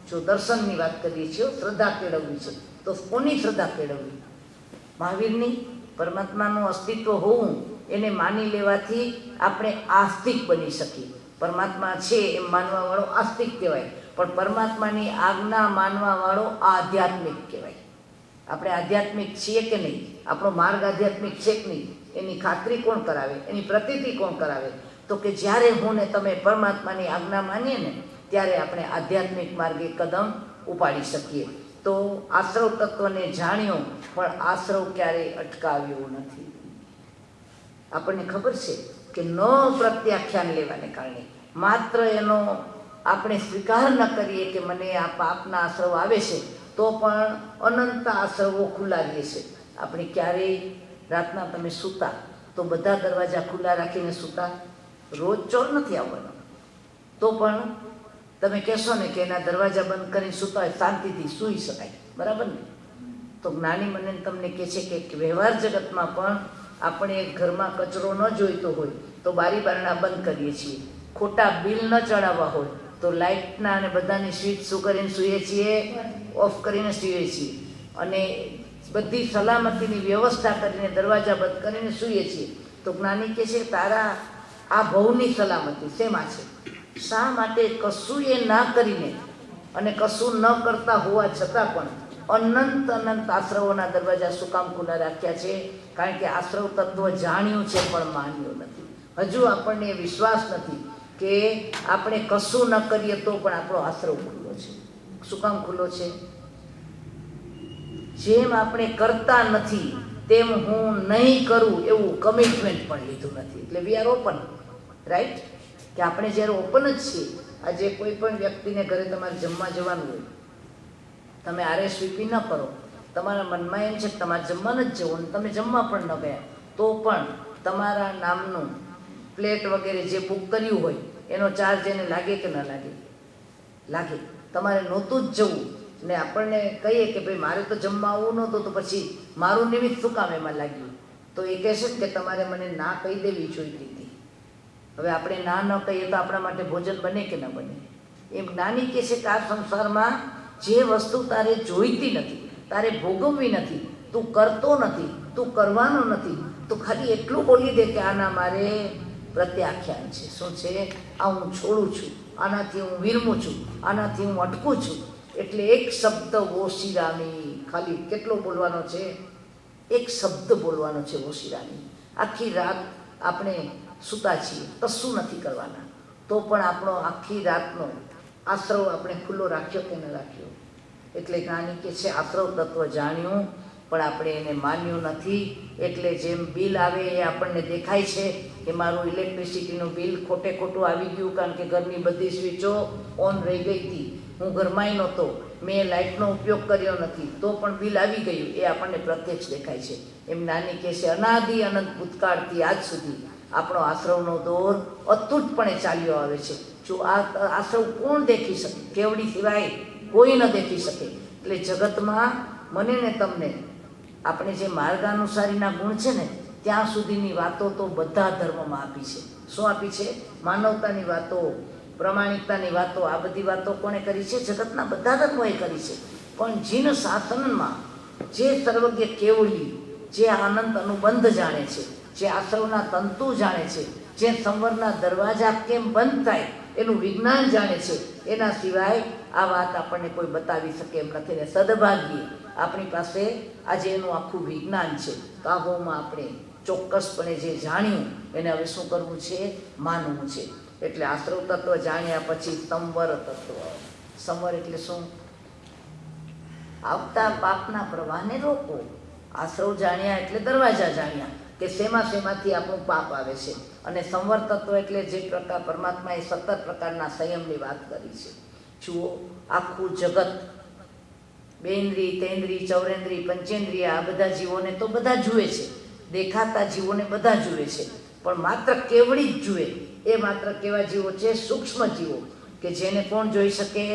જો દર્શનની વાત કરીએ છીએ, શ્રદ્ધા કેળવવી છે, તો કોની શ્રદ્ધા કેળવવી? મહાવીરની. પરમાત્માનું અસ્તિત્વ હોવું એને માની લેવાથી આપણે આસ્તિક બની શકીએ. પરમાત્મા છે એમ માનવાવાળો આસ્તિક કહેવાય, પણ પરમાત્માની આજ્ઞા માનવાવાળો આધ્યાત્મિક કહેવાય. આપણે આધ્યાત્મિક છીએ કે નહીં, આપણો માર્ગ આધ્યાત્મિક છે કે નહીં, એની ખાતરી કોણ કરાવે, એની પ્રતીતિ કોણ કરાવે? તો કે જ્યારે હું ને તમે પરમાત્માની આજ્ઞા માનીએ ને ત્યારે આપણે આધ્યાત્મિક માર્ગે કદમ ઉપાડી શકીએ. તો આશ્રવ તત્વને જાણ્યો પણ આશ્રવ ક્યારેય અટકાવ્યો નથી. આપણને ખબર છે કે ન પ્રત્યાખ્યાન લેવાને કારણે, માત્ર એનો આપણે સ્વીકાર ન કરીએ કે મને આ પાપના આશ્રવ આવે છે, તો પણ અનંત આશ્રવો ખુલ્લા રહે છે. આપણે ક્યારેય રાતના તમે સૂતા તો બધા દરવાજા ખુલ્લા રાખીને સૂતા? રોજ ચોર નથી આવવાનો, તો પણ તમે કહેશો ને કે એના દરવાજા બંધ કરીને સૂતા હોય, શાંતિથી સૂઈ શકાય, બરાબર ને? તો જ્ઞાની મને તમને કહે છે કે વ્યવહાર જગતમાં પણ આપણે ઘરમાં કચરો ન જોઈતો હોય તો બારી બારણા બંધ કરીએ છીએ. ખોટા બિલ ન ચડાવવા હોય તો લાઇટના અને બધાની સ્વિચ શું કરીને સૂઈએ છીએ? ઓફ કરીને સૂઈએ છીએ. અને બધી સલામતીની વ્યવસ્થા કરીને દરવાજા બંધ કરીને સૂઈએ છીએ. તો જ્ઞાની કહે છે તારા આ ભવની સલામતી શેમાં છે? શા માટે કશું એ ના કરીને અને કશું ન કરતા હોવા છતાં પણ અનંત આશ્રવોના દરવાજા શું કામ ખુલ્લા રાખ્યા છે? કારણ કે આશ્રવ તત્વ જાણ્યું છે પણ માન્યું નથી. હજુ આપણને વિશ્વાસ નથી કે આપણે કશું ન કરીએ તો પણ આપણો આશ્રવ ખુલ્લો છે. શું કામ ખુલ્લો છે? જેમ આપણે કરતા નથી તેમ હું નહીં કરું એવું કમિટમેન્ટ પણ લીધું નથી. એટલે વી આર ઓપન, રાઈટ? કે આપણે જ્યારે ઓપન જ છીએ. આજે કોઈ પણ વ્યક્તિને ઘરે તમારે જમવા જવાનું હોય, તમે RSVP ન કરો, તમારા મનમાં એમ છે કે તમારે જમવા જ જવું, તમે જમવા પણ ન ગયા, તો પણ તમારા નામનું પ્લેટ વગેરે જે બુક કર્યું હોય એનો ચાર્જ એને લાગે કે ન લાગે? લાગે. તમારે નહોતું જ જવું ને આપણને કહીએ કે ભાઈ મારે તો જમવા આવવું નહોતું, તો પછી મારું નિમિત્ત શું કામ એમાં લાગ્યું? તો એ કહેશે કે તમારે મને ના કહી દેવી જોઈતી હતી. હવે આપણે ના ન કહીએ તો આપણા માટે ભોજન બને કે ન બને? એમ જ્ઞાની કહે છે કે આ સંસારમાં જે વસ્તુ તારે જોઈતી નથી, તારે ભોગવવી નથી, તું કરતો નથી, તું કરવાનો નથી, તો ખાલી એટલું બોલી દે કે આના મારે પ્રત્યાખ્યાન છે. શું છે? આ હું છોડું છું, આનાથી હું વિરમું છું, આનાથી હું અટકું છું. એટલે એક શબ્દ ઓશિરામી, ખાલી કેટલો બોલવાનો છે? એક શબ્દ બોલવાનો છે ઓશિરામી. આખી રાત આપણે સૂતા છીએ, કશું નથી કરવાના, તો પણ આપણો આખી રાતનો આશ્રવ આપણે ખુલ્લો રાખ્યો કે ન રાખ્યો? એટલે જ્ઞાની કે છે આશ્રવ તત્વ જાણ્યું પણ આપણે એને માન્યું નથી. એટલે જેમ બિલ આવે એ આપણને દેખાય છે કે મારું ઇલેક્ટ્રિસિટીનું બિલ ખોટે ખોટું આવી ગયું કારણ કે ઘરની બધી સ્વિચો ઓન રહી ગઈ હતી, હું ઘરમાંય નહોતો, મેં લાઇટનો ઉપયોગ કર્યો નથી, તો પણ બિલ આવી ગયું. એ આપણને પ્રત્યક્ષ દેખાય છે. એમ જ્ઞાની કહે છે અનાદિ અનંત ભૂતકાળથી આજ સુધી આપણો આશ્રવનો દોર અતૂટપણે ચાલ્યો આવે છે. જો આ આશ્રવ કોણ દેખી શકે? કેવડી સિવાય કોઈ ન દેખી શકે. એટલે જગતમાં મને ને તમને આપણે જે માર્ગાનુસારીના ગુણ છે ને ત્યાં સુધીની વાતો તો બધા ધર્મમાં આપી છે. શું આપી છે? માનવતાની વાતો, પ્રમાણિકતાની વાતો, આ બધી વાતો કોણે કરી છે? જગતના બધા ધર્મોએ કરી છે. પણ જીન શાસનમાં જે સર્વજ્ઞ કેવળી, જે આનંદ અનુબંધ જાણે છે, જે આશ્રવના તંતુ જાણે છે, જે સંવરના દરવાજા કેમ બંધ થાય એનું વિજ્ઞાન જાણે છે, એના સિવાય આ વાત આપણને કોઈ બતાવી શકે એમ નથી. ને સદભાગ્યે આપણી પાસે આજે એનું આખું વિજ્ઞાન છે. કાબોમાં આપણે ચોક્કસપણે જે જાણ્યું એને હવે શું કરવું છે? માનવું છે. એટલે આશ્રવ તત્વ જાણ્યા પછી સંવર તત્વ. સંવર એટલે શું? આવતા પાપના પ્રવાહને રોકો. આશ્રવ જાણ્યા એટલે દરવાજા જાણ્યા કે શેમાંથી આપણું પાપ આવે છે. અને સંવર તત્વ એટલે જે પ્રકાર પરમાત્માએ 17 પ્રકારના સંયમની વાત કરી છે. જુઓ, આખું જગત બેન્દ્રી, તેન્દ્રી, ચૌરેન્દ્રી, પંચેન્દ્રિય આ બધા જીવોને તો બધા જુએ છે, દેખાતા જીવોને બધા જુએ છે, પણ માત્ર કેવડી જ જુએ. એ માત્ર કેવા જીવો છે? સૂક્ષ્મ જીવો, કે જેને કોણ જોઈ શકે?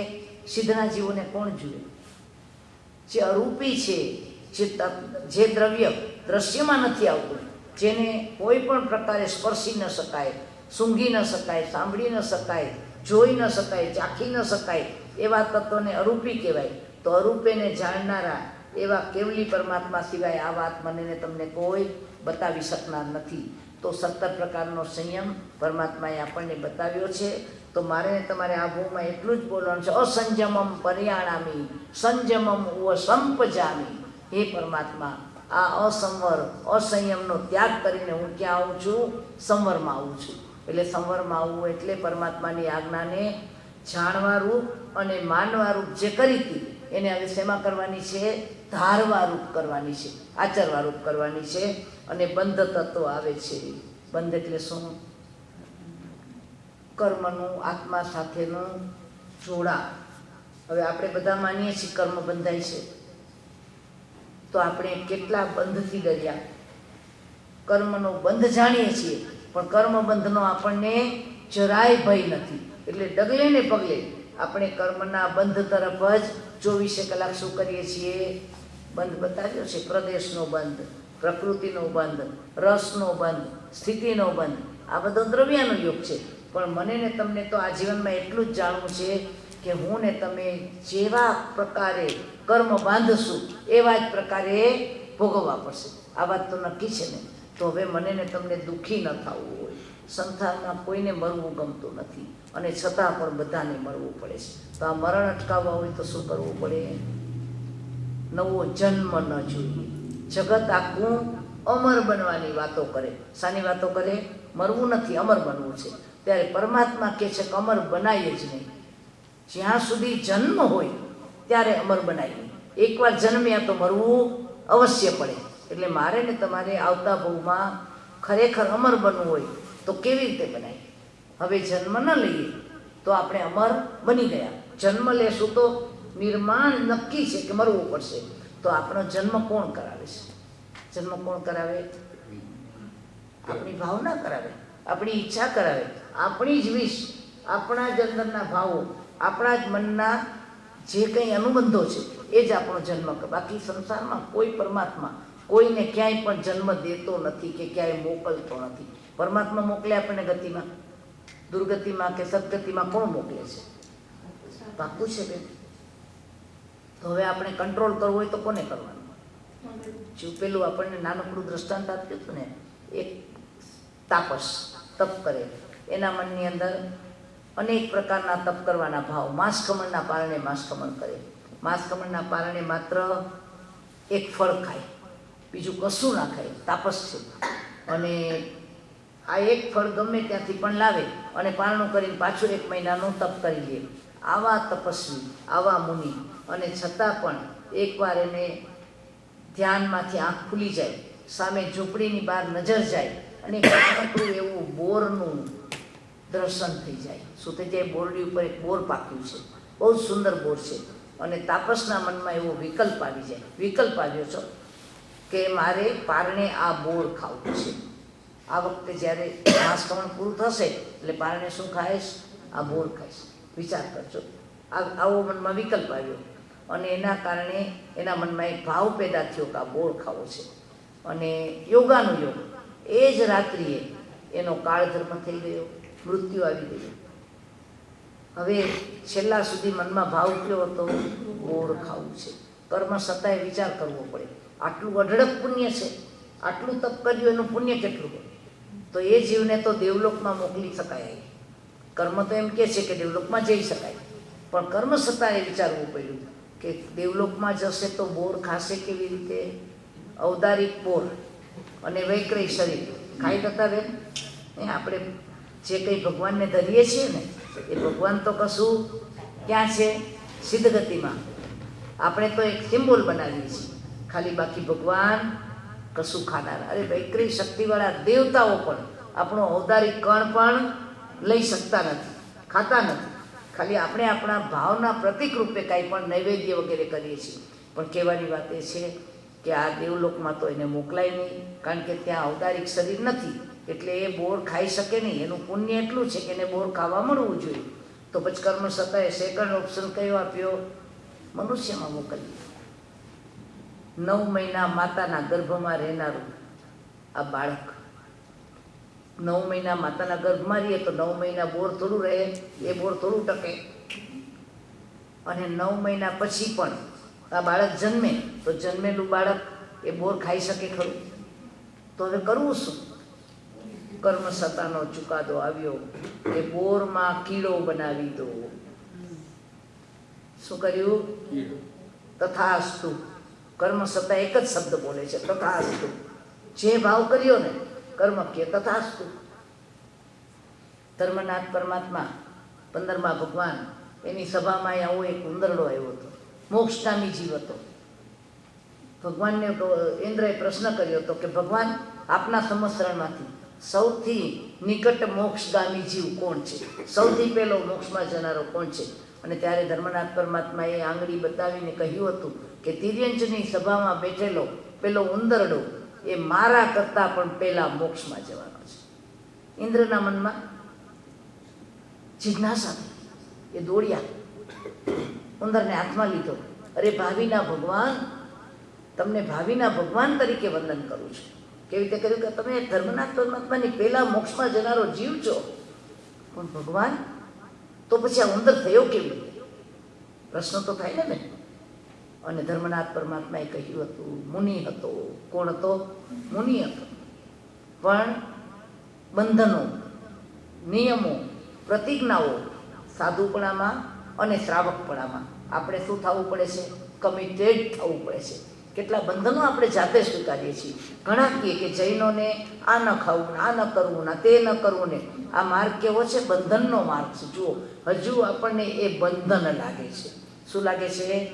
સિદ્ધના જીવોને કોણ જુએ? જે અરૂપી છે, જે દ્રવ્ય દ્રશ્યમાં નથી આવતું, જેને કોઈ પણ પ્રકારે સ્પર્શી ન શકાય, સૂંઘી ન શકાય, સાંભળી ન શકાય, જોઈ ન શકાય, ચાખી ન શકાય, એવા તત્વને અરૂપી કહેવાય. તો અરૂપેને જાણનારા એવા કેવલી પરમાત્મા સિવાય આ વાત મને ને તમને કોઈ બતાવી શકનાર નથી. તો 17 પ્રકારનો સંયમ પરમાત્માએ આપણને બતાવ્યો છે. તો મારે ને તમારે આ ભાવમાં એટલું જ બોલવાનું છે, અસંજમમ પર્યાણામી સંજમમ સંપજામી. હે પરમાત્મા, આ અસંવર અસંયમનો ત્યાગ કરીને હું ક્યાં આવું છું? સંવરમાં આવું છું. એટલે સંવરમાં આવવું એટલે પરમાત્માની આજ્ઞાને જાણવારૂપ અને માનવારૂપ જે કરી હતી એને હવે શેમાં કરવાની છે? ધારવારૂપ કરવાની છે, આચરવારૂપ કરવાની છે. અને બંધ તત્વ આવે છે. બંધ એટલે શું? કર્મનું આત્મા સાથેનું જોડાણ. હવે આપણે બધા માનીએ છીએ કર્મ બંધાય છે, તો આપણે કેટલા બંધથી ડર્યા? કર્મનો બંધ જાણીએ છીએ, પણ કર્મબંધનો આપણને જરાય ભય નથી. એટલે ડગલે ને પગલે આપણે કર્મના બંધ તરફ જ 24 કલાક શું કરીએ છીએ? બંધ બતાવ્યો છે. પ્રદેશનો બંધ, પ્રકૃતિનો બંધ, રસનો બંધ, સ્થિતિનો બંધ. આ બધો દ્રવ્યનો યોગ છે. પણ મને ને તમને તો આ જીવનમાં એટલું જ જાણવું છે કે હું ને તમે જેવા પ્રકારે કર્મ બાંધશું એવા જ પ્રકારે ભોગવવા પડશે. આ વાત તો નક્કી છે ને. તો હવે મને ને તમને દુઃખી ન થવું હોય. સંસારમાં કોઈને મરવું ગમતું નથી, અને છતાં પણ બધાને મરવું પડે છે. તો આ મરણ અટકાવવા હોય તો શું કરવું પડે? નવો જન્મ ન જોઈએ. જગત આખું અમર બનવાની વાતો કરે. શાની વાતો કરે? મરવું નથી, અમર બનવું છે. ત્યારે પરમાત્મા કહે છે કે અમર બનાવીએ જ નહીં. જ્યાં સુધી જન્મ હોય ત્યારે અમર બનાવીએ. એકવાર જન્મ્યા તો મરવું અવશ્ય પડે. એટલે મારે ને તમારે આવતા ભવમાં ખરેખર અમર બનવું હોય તો કેવી રીતે બનાવીએ? હવે જન્મ ન લઈએ તો આપણે અમર બની ગયા. જન્મ લેશું તો નિર્માણ નક્કી છે કે મરવું પડશે. તો આપણો જન્મ કોણ કરાવે છે? જન્મ કોણ કરાવે? આપણી ભાવના કરાવે, આપણી ઈચ્છા કરાવે, આપણી જ વિશ, આપણા જ અંદરના ભાવો, આપણા જ મનના જે કંઈ અનુબંધો છે એ જ આપણો જન્મ કરે. બાકી સંસારમાં કોઈ પરમાત્મા કોઈને ક્યાંય પણ જન્મ દેતો નથી કે ક્યાંય મોકલતો નથી. પરમાત્મા મોકલે આપણને ગતિમાં, દુર્ગતિમાં કે સદગતિમાં કોણ મોકલે છે? પાક્કું છે કે? તો હવે આપણે કંટ્રોલ કરવો હોય તો કોને કરવાનું? જો પેલું આપણને નાનકડું દ્રષ્ટાંત આપ્યું હતું ને, એક તાપસ તપ કરે, એના મનની અંદર અનેક પ્રકારના તપ કરવાના ભાવ. માંસખમણના પારણે માંસખમણ કરે. માંસખમણના પારણે માત્ર એક ફળ ખાય, બીજું કશું ના ખાય. તાપસ છે. અને આ એક ફળ ગમે ત્યાંથી પણ લાવે અને પારણું કરીને પાછું 1 મહિનાનું તપ કરી લે. આવા તપસ્વી, આવા મુનિ, અને છતાં પણ એકવાર એને ધ્યાનમાંથી આંખ ખુલી જાય, સામે ઝૂંપડીની બહાર નજર જાય અને નાનકડું એવું બોરનું દર્શન થઈ જાય. શું થઈ જાય? બોરડી ઉપર એક બોર પાક્યું છે, બહુ જ સુંદર બોર છે. અને તાપસના મનમાં એવો વિકલ્પ આવી જાય. વિકલ્પ આવ્યો છો કે મારે પારણે આ બોર ખાવું છે. આ વખતે જ્યારે માંસખમણ પૂરું થશે એટલે પારણે શું ખાઈશ? આ બોર ખાઈશ. વિચાર કરજો. આવો મનમાં વિકલ્પ આવ્યો અને એના કારણે એના મનમાં એક ભાવ પેદા થયો કે આ બોર ખાવો છે. અને યોગાનો યોગ, એ જ રાત્રિએ એનો કાળધર્મ થઈ ગયો, મૃત્યુ આવી ગયું. હવે છેલ્લા સુધી મનમાં ભાવ કયો હતો? બોર ખાવું છે. કર્મ છતાંય વિચાર કરવો પડે. આટલું અઢળક પુણ્ય છે, આટલું તપ કર્યું, એનું પુણ્ય કેટલું હોય? તો એ જીવને તો દેવલોકમાં મોકલી શકાય. કર્મ તો એમ કહે છે કે દેવલોકમાં જઈ શકાય, પણ કર્મ છતાં એ વિચારવું પડ્યું કે દેવલોકમાં જશે તો બોર ખાશે કેવી રીતે? ઔદારિક બોર અને વૈક્રય શરીર ખાઈ જતા બેન. આપણે જે કંઈ ભગવાનને ધરીએ છીએ ને એ ભગવાન તો કશું ક્યાં છે? સિદ્ધગતિમાં. આપણે તો એક સિમ્બોલ બનાવીએ છીએ ખાલી, બાકી ભગવાન કશું ખાનારા. અરે વૈક્રય શક્તિવાળા દેવતાઓ પણ આપણો ઔદારિક કણ પણ લઈ શકતા નથી, ખાતા નથી. ખાલી આપણે આપણા ભાવના પ્રતિક રૂપે કાંઈ પણ નૈવેદ્ય વગેરે કરીએ છીએ. પણ કહેવાની વાત એ છે કે આ દેવલોકમાં તો એને મોકલાય નહીં, કારણ કે ત્યાં ઔદારિક શરીર નથી. એટલે એ બોર ખાઈ શકે નહીં. એનું પુણ્ય એટલું છે કે એને બોર ખાવા મળવું જોઈએ. તો પછી કર્મ સત્તાએ સેકન્ડ ઓપ્શન કયો આપ્યો? મનુષ્યમાં મોકલી. 9 મહિના માતાના ગર્ભમાં રહેનારું આ બાળક, 9 મહિના માતાના ગર્ભમાં રહીએ તો 9 મહિના બોર થોડું રહે, એ બોર થોડું ટકે. અને 9 મહિના પછી પણ આ બાળક જન્મે તો જન્મેલું બાળક એ બોર ખાઈ શકે ખરું? તો હવે કરવું શું? કર્મ સત્તાનો ચુકાદો આવ્યો કે બોરમાં કીડો બનાવી દો. શું કર્યું? તથાસ્તુ. કર્મ સત્તા એક જ શબ્દ બોલે છે, તથાસ્તુ. જે ભાવ કર્યો ને કર્મ કે તથાસ્તુ. ધર્મનાથ પરમાત્મા 15મા ભગવાન એની સભામાં આવો એક ઉંદરડો આવ્યો હતો, મોક્ષગામી જીવ હતો. ભગવાનને ઇન્દ્રએ પ્રશ્ન કર્યો હતો કે ભગવાન, આપના સંવત્સરણમાંથી સૌથી નિકટ મોક્ષગામી જીવ કોણ છે? સૌથી પહેલો મોક્ષમાં જનારો કોણ છે? અને ત્યારે ધર્મનાથ પરમાત્માએ આંગળી બતાવીને કહ્યું હતું કે તિર્યંજની સભામાં બેઠેલો પેલો ઉંદરડો એ મારા કરતાં પણ પહેલા મોક્ષમાં જવાનો છે. ઇન્દ્રના મનમાં જિજ્ઞાસા થઈ. એ દોડ્યા, ઉંદરને હાથમાં લીધો. અરે ભાવિના ભગવાન, તમને ભાવિના ભગવાન તરીકે વંદન કરું છું. કેવી રીતે કર્યું કે તમે ધર્મનાથ પરમાત્માની પહેલા મોક્ષમાં જનારો જીવ છો. પણ ભગવાન, તો પછી આ ઉંદર થયો કેવી રીતે? પ્રશ્ન તો થાય ને. અને ધર્મનાથ પરમાત્માએ કહ્યું હતું, મુનિ હતો. કોણ હતો? મુનિ હતો. પણ બંધનો, નિયમો, પ્રતિજ્ઞાઓ, સાધુપણામાં અને શ્રાવકપણામાં આપણે શું થવું પડે છે? કમિટેડ થવું પડે છે. કેટલા બંધનો આપણે જાતે સ્વીકારીએ છીએ. ઘણા કહે કે જૈનોને આ ન ખાવું, આ ન કરવું, ના તે ન કરવું ને. આ માર્ગ કેવો છે? બંધનનો માર્ગ છે. જુઓ, હજુ આપણને એ બંધન લાગે છે. શું લાગે છે?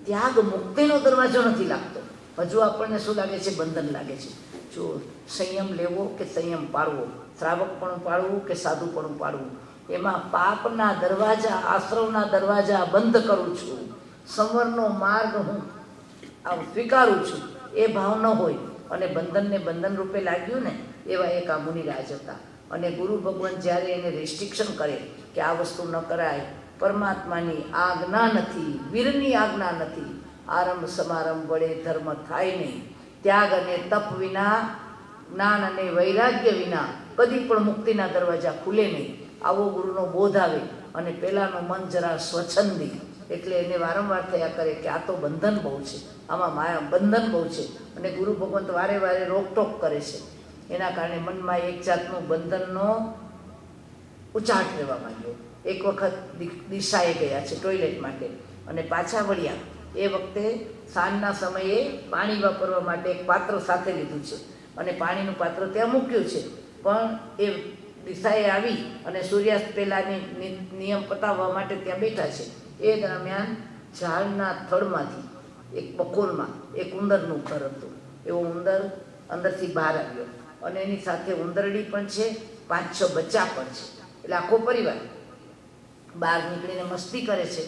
ત્યાગ મુક્તિનો દરવાજો નથી લાગતો. હજુ આપણને શું લાગે છે? બંધન લાગે છે. જો સંયમ લેવો કે સંયમ પાળવો, શ્રાવકપણું પાળવું કે સાધુપણું પાળવું, એમાં પાપના દરવાજા, આશ્રવના દરવાજા બંધ કરું છું. સંવરનો માર્ગ હું સ્વીકારું છું. એ ભાવ ન હોય અને બંધનને બંધન રૂપે લાગ્યું ને, એવા એક આ મુનિરાજ હતા. અને ગુરુ ભગવાન જ્યારે એને રેસ્ટ્રિક્શન કરે કે આ વસ્તુ ન કરાય, પરમાત્માની આજ્ઞા નથી, વીરની આજ્ઞા નથી, આરંભ સમારંભ વડે ધર્મ થાય નહીં, ત્યાગ અને તપ વિના, જ્ઞાન અને વૈરાગ્ય વિના કદી પણ મુક્તિના દરવાજા ખુલે નહીં, આવો ગુરુનો બોધ આવે અને પેલાનું મન જરા સ્વચ્છંદી, એટલે એને વારંવાર થયા કરે કે આ તો બંધન બહુ છે, આમાં માયા બંધન બહુ છે. અને ગુરુ ભગવંત વારે વારે રોકટોક કરે છે. એના કારણે મનમાં એક જાતનું બંધનનો ઉચાટ રહેવા માંડ્યો. એક વખત દિશાએ ગયા છે ટોયલેટ માટે અને પાછા વળ્યા. એ વખતે સાંજના સમયે પાણી વાપરવા માટે એક પાત્ર સાથે લીધું છે અને પાણીનું પાત્ર ત્યાં મૂક્યું છે. પણ એ દિશાએ આવી અને સૂર્યાસ્ત પહેલાંની નિયમ પતાવવા માટે ત્યાં બેઠા છે. એ દરમિયાન ઝાડના થડમાંથી એક બખોલમાં એક ઉંદરનું ઘર હતું. એવો ઉંદર અંદરથી બહાર આવ્યો અને એની સાથે ઉંદરડી પણ છે, 5-6 બચ્ચા પણ છે. એટલે આખો પરિવાર બહાર નીકળીને મસ્તી કરે છે.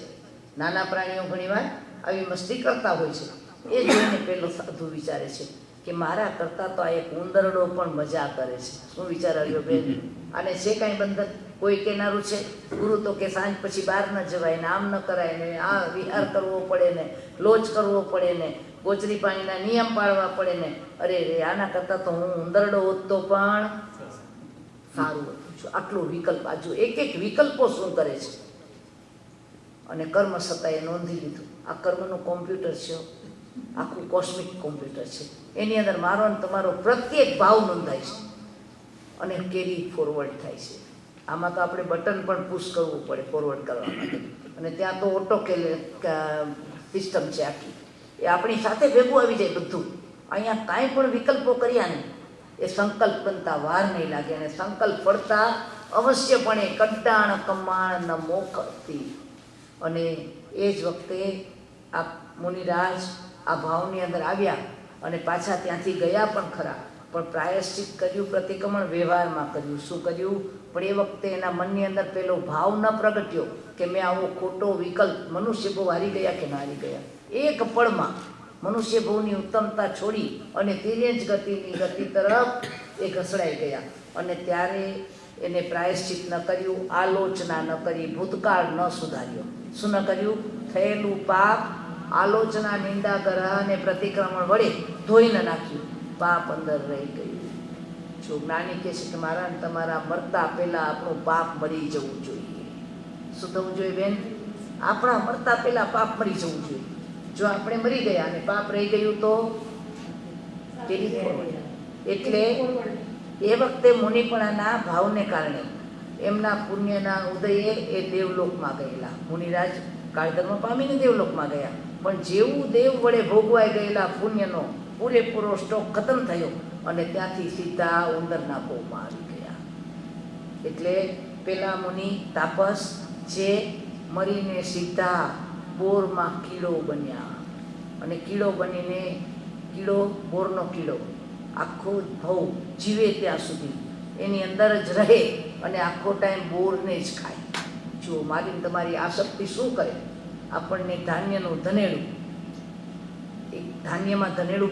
નાના પ્રાણીઓ ઘણીવાર આવી મસ્તી કરતા હોય છે. એ જોઈને પેલો સાધુ વિચારે છે કે મારા કરતાં તો આ એક ઉંદરડો પણ મજા કરે છે. શું વિચાર આવ્યો બેન? આને છે કાંઈ બંધન? કોઈ કહેનારું છે? ગુરુ તો કે સાંજ પછી બહાર ન જવાય ને, આમ ન કરાય ને, આ વિહાર કરવો પડે ને, લોજ કરવો પડે ને, ગોચરી પાણીના નિયમ પાળવા પડે ને. અરે રે, આના કરતાં તો હું ઉંદરડો હોત તો પણ સારું હતું. આટલો વિકલ્પ, આજુ એક એક વિકલ્પો શું કરે છે. અને કર્મ સત્તાએ નોંધી લીધું. આ કર્મનું કોમ્પ્યુટર છે, આખું કોસ્મિક કોમ્પ્યુટર છે. એની અંદર મારો અને તમારો પ્રત્યેક ભાવ નોંધાય છે અને કેરી ફોરવર્ડ થાય છે. આમાં તો આપણે બટન પણ પુશ કરવું પડે ફોરવર્ડ કરવા માટે. અને ત્યાં તો ઓટો સિસ્ટમ છે આખી, એ આપણી સાથે ભેગું આવી જાય બધું. અહીંયા કાંઈ પણ વિકલ્પો કર્યા ને એ સંકલ્પ બનતા વાર નહીં લાગે. અને સંકલ્પ પડતા અવશ્યપણે કટ્ટાણ કમાણ ન મોકતી. અને એ જ વખતે આ મુનિરાજ આ ભાવની અંદર આવ્યા અને પાછા ત્યાંથી ગયા પણ ખરા, પણ પ્રાયશ્ચિત કર્યું, પ્રતિક્રમણ વ્યવહારમાં કર્યું. શું કર્યું? પણ એ વખતે એના મનની અંદર પેલો ભાવ ન પ્રગટ્યો કે મેં આવો ખોટો વિકલ્પ, મનુષ્ય બહુ હારી ગયા કે ના હારી ગયા. એક પળમાં મનુષ્ય ભવની ઉત્તમતા છોડી અને તિર્યંજ ગતિની ગતિ તરફ એ ઘસડાઈ ગયા. અને ત્યારે એને પ્રાયશ્ચિત ન કર્યું, આલોચના ન કરી, ભૂતકાળ ન સુધાર્યો. શું ન કર્યું? થયેલું પાપ આલોચના, નિંદા, ગ્રહ અને પ્રતિક્રમણ વડે ધોઈ ન નાખ્યું, પાપ અંદર રહી ગયું. જો જ્ઞાની કહે છે કે મારા ને તમારા મરતા પહેલાં આપણું પાપ મરી જવું જોઈએ. શું થવું જોઈએ બેન? આપણા મરતા પહેલાં પાપ મરી જવું જોઈએ. જો આપણે મરી ગયા અને પાપ રહી ગયું તો એટલે એ વખતે મુનિપણાના ભાવને કારણે એમના પુણ્યના ઉદયે એ દેવલોકમાં ગયેલા. મુનિરાજ કાળધર્મ પામીને દેવલોકમાં ગયા, પણ જેવું દેવ વડે ભોગવાઈ ગયેલા પુણ્યનો પૂરેપૂરો સ્ટોક ખતમ થયો અને ત્યાંથી સીધા ઉંદરના ભોગમાં આવી ગયા. એટલે પેલા મુનિ તાપસ જે મરીને સીધા બોરમાં કીડો બન્યા, અને કીડો બનીને બોરનો કીડો આખો ભવ જીવે ત્યાં સુધી એની અંદર જ રહે અને આખો ટાઈમ બોરને જ ખાય. જો મારી તમારી આસક્તિ શું કરે? આપણને ધાન્યનું ધનેડું, એક ધાન્યમાં ધનેડું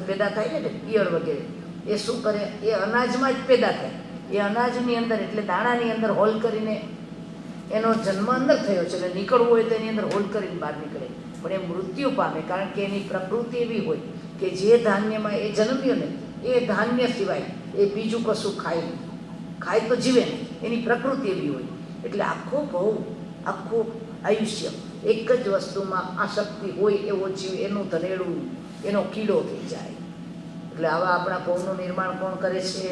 પેદા થાય ને પિયળ વગેરે, એ શું કરે? એ અનાજમાં જ પેદા થાય. એ અનાજની અંદર એટલે દાણાની અંદર હોલ કરીને એનો જન્મ અંદર થયો છે, એટલે નીકળવું હોય તો એની અંદર હોલ કરીને બહાર નીકળે, પણ એ મૃત્યુ પામે. કારણ કે એની પ્રકૃતિ એવી હોય કે જે ધાન્યમાં એ જન્મ્યો ને એ ધાન્ય સિવાય એ બીજું કશું ખાય નહીં. ખાય તો જીવે નહીં, એની પ્રકૃતિ એવી હોય. એટલે આખું આયુષ્ય એક જ વસ્તુમાં આસક્તિ હોય એવો જીવ, એનું ધનેડું, એનો કીડો થઈ જાય. એટલે આવા આપણા ભવનું નિર્માણ કોણ કરે છે?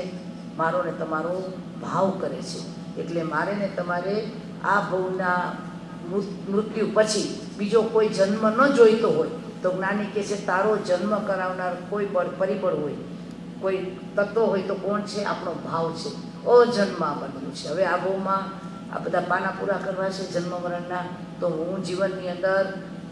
મારો ને તમારો ભાવ કરે છે. એટલે મારે ને તમારે આ ભવના મૃત્યુ પછી બીજો કોઈ જન્મ ન જોઈતો હોય તો જ્ઞાની કહે છે તારો જન્મ કરાવનાર કોઈ પરિબળ હોય, કોઈ તત્વ હોય તો કોણ છે? આપણો ભાવ છે. અજન્મા બન્યું છે. હવે આ ભવમાં આ બધા પાના પૂરા કરવા છે જન્મ મરણના, તો હું જીવનની અંદર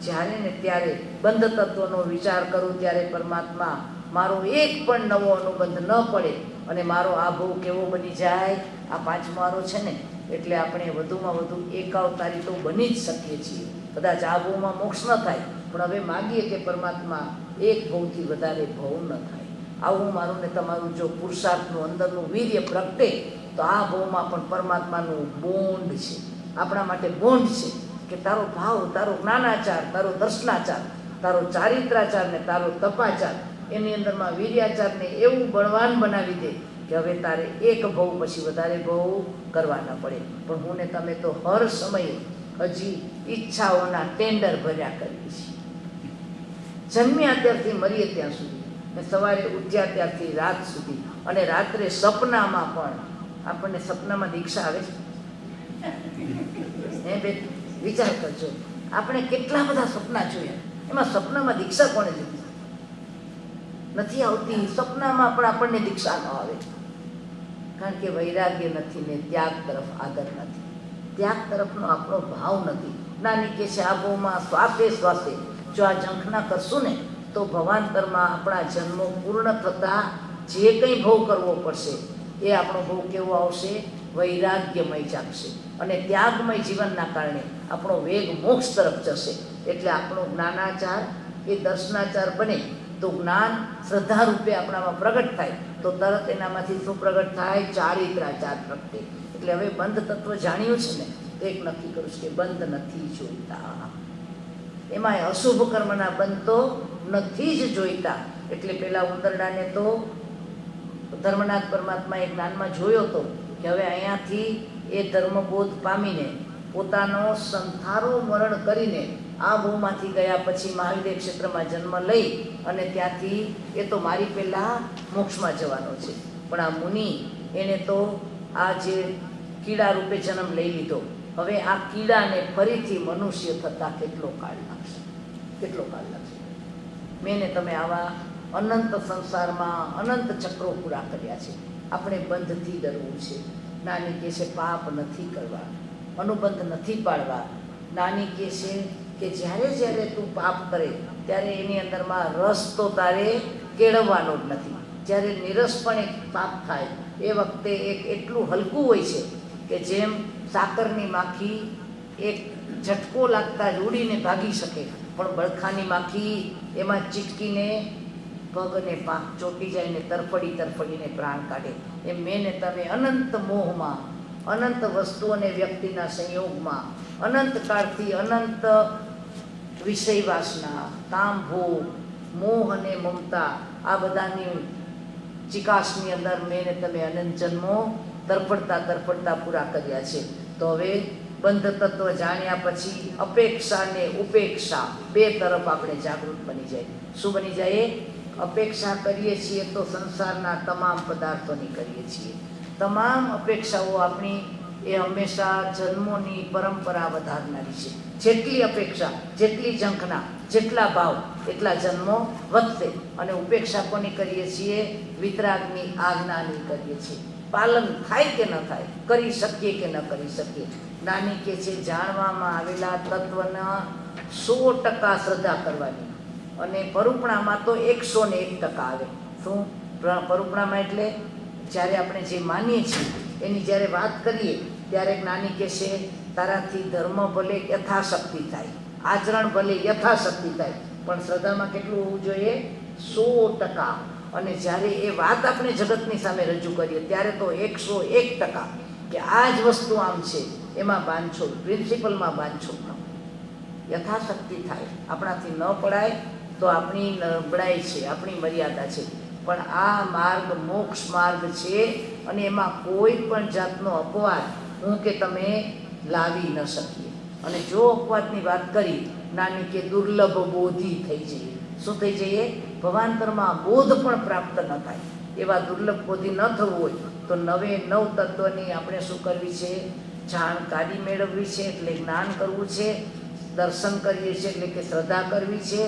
જ્યારે ને ત્યારે બંધ તત્વનો વિચાર કરું ત્યારે પરમાત્મા મારો એક પણ નવો અનુબંધ ન પડે અને મારો આ ભવ કેવો બની જાય? આ પાંચમો વારો છે ને, એટલે આપણે વધુમાં વધુ એકાવતારી તો બની જ શકીએ છીએ. કદાચ આ ભવમાં મોક્ષ ન થાય, પણ હવે માગીએ કે પરમાત્મા એક ભવથી વધારે ભવ ન થાય. આવું મારું ને તમારું જો પુરુષાર્થનું અંદરનું વીર્ય પ્રગટે તો આ ભવમાં પણ પરમાત્માનું બોન્ડ છે, આપણા માટે બોન્ડ છે કે તારો ભાવ, તારો જ્ઞાનાચાર, તારો દર્શનાચાર, તારો ચારિત્રાચાર ને તારો તપાચાર, એની અંદરમાં વીર્યાચારને એવું બળવાન બનાવી દે કે હવે તારે એક ભવ પછી વધારે ભવ કરવા ન પડે. પણ હું ને તમે તો હર સમયે હજી ઈચ્છાઓના ટેન્ડર ભર્યા કરીએ છીએ. જન્મ્યા ત્યારથી મરીએ ત્યાં સુધી, ને સવારે ઉઠ્યા ત્યારથી રાત સુધી, અને રાત્રે સપનામાં પણ આપણને સપનામાં દીક્ષા આવે છે. હે બેન, વિચાર કરજો, આપણે કેટલા બધા સપના જોયા, એમાં સપનામાં દીક્ષા કોણે લીધી? નથી આવતી. સપનામાં પણ આપણને દીક્ષા ન આવે, કારણ કે વૈરાગ્ય નથી ને ત્યાગ તરફ આદર નથી, ત્યાગ તરફનો આપણો ભાવ નથી. જ્ઞાની કે છે આ ભવમાં શ્વાસે શ્વાસે જો આ ઝંખના કરશું ને તો ભવાંતરમાં આપણા જન્મો પૂર્ણ થતાં જે કંઈ ભવ કરવો પડશે એ આપણો ભવ કેવો આવશે? વૈરાગ્યમય જાગશે, અને ત્યાગમય જીવનના કારણે આપણો વેગ મોક્ષ તરફ જશે. એટલે આપણો જ્ઞાનાચાર એ દર્શનાચાર બને તો જ્ઞાન શ્રદ્ધા રૂપે આપણામાં પ્રગટ થાય તો તરત એનામાંથી શું પ્રગટ થાય? ચારિત્રાચાર પ્રગટે. એટલે હવે બંધ તત્વ જાણ્યું છે ને તો એક નક્કી કરું છું કે બંધ નથી જોઈતા, એમાં અશુભ કર્મના બંધ તો નથી જ જોઈતા. એટલે પેલા ઉંદરડાને તો ધર્મનાથ પરમાત્માએ જ્ઞાનમાં જોયો હતો કે હવે અહીંયાથી એ ધર્મબોધ પામીને પોતાનો સંથારો મરણ કરીને આ ભવમાંથી ગયા પછી મહાવિદ્ય ક્ષેત્રમાં જન્મ લઈ અને ત્યાંથી એ તો મારી પહેલાં મોક્ષમાં જવાનો છે. પણ આ મુનિ એને તો આ જે કીડા રૂપે જન્મ લઈ લીધો, હવે આ કીડાને ફરીથી મનુષ્ય થતાં કેટલો કાળ લાગશે? કેટલો કાળ લાગશે? મેં ને તમે આવા અનંત સંસારમાં અનંત ચક્રો પૂરા કર્યા છે. આપણે બંધથી ડરવું છે. નાની કહે છે પાપ નથી કરવા, અનુબંધ નથી પાડવા. નાની કહે છે કે જ્યારે જ્યારે તું પાપ કરે ત્યારે એની અંદરમાં રસ તો તારે કેળવવાનો જ નથી. જ્યારે નિરસપણે પાપ થાય એ વખતે એક એટલું હલકું હોય છે કે જેમ સાકરની માખી એક ઝટકો લાગતા જ ઉડીને ભાગી શકે, પણ બળખાની માખી એમાં ચીટકીને પગને પાંખ ચોટી જાય ને તરફડીને પ્રાણ કાઢે એમ મેં ને તમે અનંત મોહમાં, અનંત વસ્તુ અને વ્યક્તિના સંયોગમાં, અનંત કાળથી અનંત વિષય વાસના, કામ, ભોગ, મોહ અને મમતા આ બધાની ચિકાસની અંદર મેં ને તમે અનંત જન્મો તરફડતા પૂરા કર્યા છે. તો હવે બંધ તત્વ જાણ્યા પછી અપેક્ષા ને ઉપેક્ષા બે તરફ આપણે જાગૃત બની જાય. શું બની જાય? અપેક્ષા કરીએ છીએ તો સંસારના તમામ પદાર્થોની કરીએ છીએ. તમામ અપેક્ષાઓ આપણી એ હંમેશા જન્મોની પરંપરા વધારનારી છે. જેટલી અપેક્ષા, જેટલી ઝંખના, જેટલા ભાવ એટલા જન્મો વધશે. અને ઉપેક્ષા કોની કરીએ છીએ? વિતરાગની આજ્ઞાની કરીએ છીએ. પાલન થાય કે ન થાય, કરી શકીએ કે ન કરી શકીએ. નાની કે છે જાણવામાં આવેલા તત્વના 100% શ્રદ્ધા કરવાની, અને પરુપણામાં તો 101% આવે. શું પરુપણામાં? એટલે જ્યારે આપણે જે માનીએ છીએ એની જ્યારે વાત કરીએ ત્યારે જ્ઞાની કહેશે તારાથી ધર્મ ભલે યથાશક્તિ થાય, આચરણ ભલે યથાશક્તિ થાય, પણ શ્રદ્ધામાં કેટલું હોવું જોઈએ? 100%. અને જ્યારે એ વાત આપણે જગતની સામે રજૂ કરીએ ત્યારે તો 101% કે આ જ વસ્તુ આમ છે, એમાં બાંધછોડ, પ્રિન્સિપલમાં બાંધછોડ ન યથાશક્તિ થાય. આપણાથી ન પડાય તો આપણી નબળાઈ છે, આપણી મર્યાદા છે. પણ આ માર્ગ મોક્ષ માર્ગ છે અને એમાં કોઈ પણ જાતનો અપવાદ હું કે તમે લાવી ન શકીએ. અને જો અપવાદની વાત કરી નાની કે દુર્લભ બોધી થઈ જઈએ. શું થઈ જઈએ? ભવાંતરમાં બોધ પણ પ્રાપ્ત ન થાય. એવા દુર્લભ બોધી ન થવું હોય તો નવે નવ તત્વની આપણે શું કરવી છે? જાણકારી મેળવવી છે, એટલે જ્ઞાન કરવું છે. દર્શન કરીએ છીએ એટલે કે શ્રદ્ધા કરવી છે.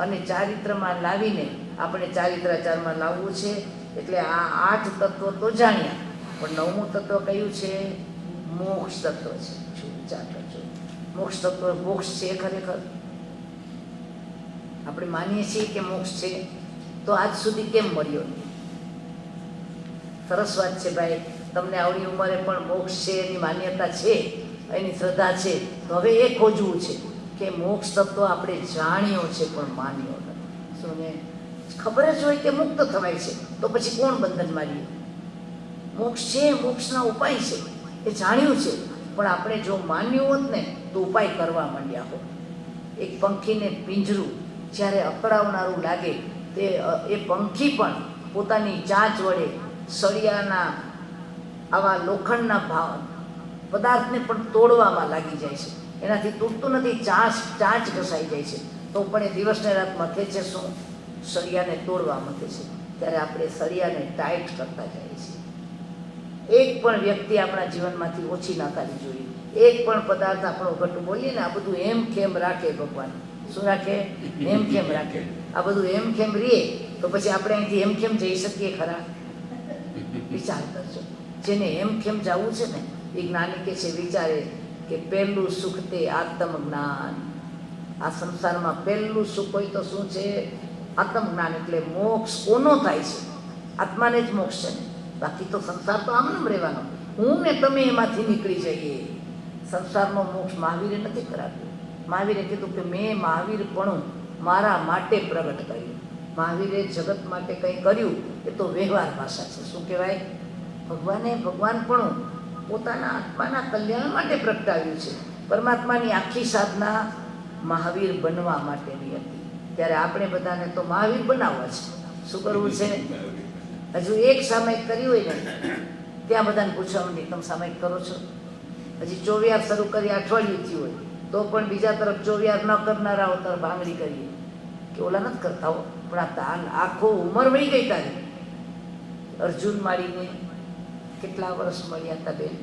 અને ચારિત્રમાં લાવીને આપણે ચારિત્રાચારમાં લાવવું છે. એટલે આ 8 તત્વો તો જાણ્યા, પણ 9મું તત્વ કયું છે? મોક્ષ તત્વ છે. શું વિચાર કરજો? મોક્ષ તત્વ મોક્ષ છે ખરેખર? આપણે માનીએ છીએ કે મોક્ષ છે, તો આજ સુધી કેમ મળ્યો નહીં? સરસ વાત છે ભાઈ, તમને આવડી ઉંમરે પણ મોક્ષ છે એની માન્યતા છે, એની શ્રદ્ધા છે. તો હવે એ ખોજવું છે કે મોક્ષ તત્વ આપણે જાણ્યો છે પણ માન્યો નથી. શું ને ખબર જ હોય કે મુક્ત થવાય છે, તો પછી કોણ બંધનમાં રહીએ? મોક્ષ છે, મોક્ષના ઉપાય છે, એ જાણ્યું છે, પણ આપણે જો માન્યું હોત ને તો ઉપાય કરવા માંડ્યા હોત. એક પંખીને પિંજરું જ્યારે અકળાવનારું લાગે તે એ પંખી પણ પોતાની ચાંચ વડે સળિયાના આવા લોખંડના પદાર્થને પણ તોડવામાં લાગી જાય છે. એનાથી તૂટતું નથી, ચાંચ ઘસાઈ જાય છે, તો પણ એ દિવસને રાત મથે છે. શું? સળિયાને તોડવા મથે છે. ત્યારે આપણે સળિયાને ટાઈટ કરતા જઈએ છીએ. એક પણ વ્યક્તિ આપણા જીવનમાંથી ઓછી ના થવી જોઈએ. એક પણ પદાર્થ આપણો ઘટ બોલીએ ને આ બધું એમ ખેમ રાખે ભગવાન. શું રાખે? એમ કેમ રાખે. આ બધું એમ કેમ રીએ તો પછી આપણે અહીંથી એમ કેમ જઈ શકીએ ખરા? વિચાર કરજો. જેને એમ કેમ જવું છે ને એ જ્ઞાની કે છે વિચારે કે પહેલું સુખ તે આત્મજ્ઞાન. આ સંસારમાં પહેલું સુખ હોય તો શું છે? આત્મજ્ઞાન. એટલે મોક્ષ કોનો થાય છે? આત્માને જ મોક્ષ છે ને. બાકી તો સંસાર તો આમ ન રહેવાનો. હું ને તમે એમાંથી નીકળી જઈએ. સંસારનો મોક્ષ મહાવીરે નથી કરાવ્યો. મહાવીરે કીધું કે મેં મહાવીરપણું મારા માટે પ્રગટ કર્યું. મહાવીરે જગત માટે કંઈ કર્યું એ તો વ્યવહાર ભાષા છે. શું કહેવાય? ભગવાને ભગવાનપણું પોતાના આત્માના કલ્યાણ માટે પ્રગટાવ્યું છે. પરમાત્માની આખી સાધના મહાવીર બનવા માટેની હતી. ત્યારે આપણે બધાને તો મહાવીર બનાવવા છે. શું કરવું છે? હજુ એક સામાયિક કર્યું હોય ને ત્યાં બધાને પૂછવાનું નહીં તમે સામાયિક કરો છો? હજી ચોવિયાર શરૂ કરી અઠવાડિયું થયું હોય તો પણ બીજા તરફ ચોવિયાર ન કરનારાઓ તરફ ભાંગડી કરીએ કે ઓલા નથી કરતા હો. પણ આખો ઉંમર વહી ગઈ તારી. અર્જુન મારીને કેટલા વર્ષ મળ્યા હતા બેન?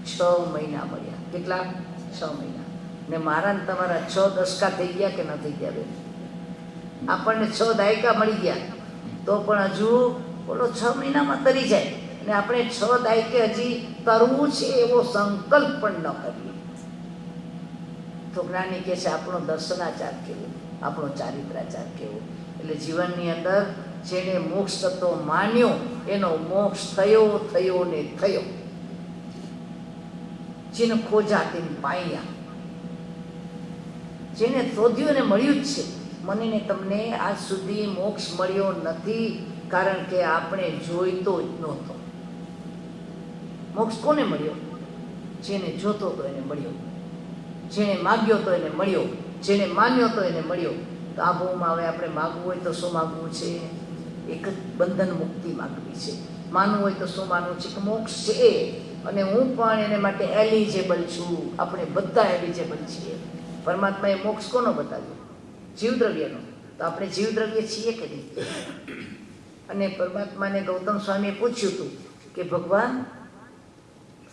6 મહિના મળ્યા. કેટલા? 6 મહિના. ને મારા ને તમારા 6 દશકા થઈ ગયા કે ન થઈ ગયા બેન? આપણને 6 દાયકા મળી ગયા તો પણ હજુ બોલો 6 મહિનામાં તરી જાય. ને આપણે 6 દાયકે હજી તરવું છે એવો સંકલ્પ પણ ન કરીએ. તો જ્ઞાની કહે છે આપણો દર્શનાચાર કેવો, આપણો ચારિત્રાચાર કેવો. એટલે જીવનની અંદર જેને મોક્ષ તત્વ માન્યો એનો મોક્ષ થયો ને થયો. જેને ખોજા તેને પાયા. જેને શોધ્યું એને મળ્યું જ છે. મને ને તમને આજ સુધી મોક્ષ મળ્યો નથી, કારણ કે આપણે જોઈતો જ નહોતો. મોક્ષ કોને મળ્યો? જેને જોતો તો એને મળ્યો, જેને માગ્યો તો એને મળ્યો, જેને માન્યો તો એને મળ્યો. તો આ ભૂમાં હવે આપણે માગવું હોય તો શું માગવું છે? એક જ બંધન મુક્તિ માગવી છે. માનવું હોય તો શું માનવું છે? કે મોક્ષ છે અને હું પણ એને માટે એલિજેબલ છું. આપણે બધા એલિજેબલ છીએ. પરમાત્માએ મોક્ષ કોનો બતાવ્યો? જીવદ્રવ્યનો. તો આપણે જીવદ્રવ્ય છીએ કે નહીં? અને પરમાત્માને ગૌતમ સ્વામીએ પૂછ્યું હતું કે ભગવાન,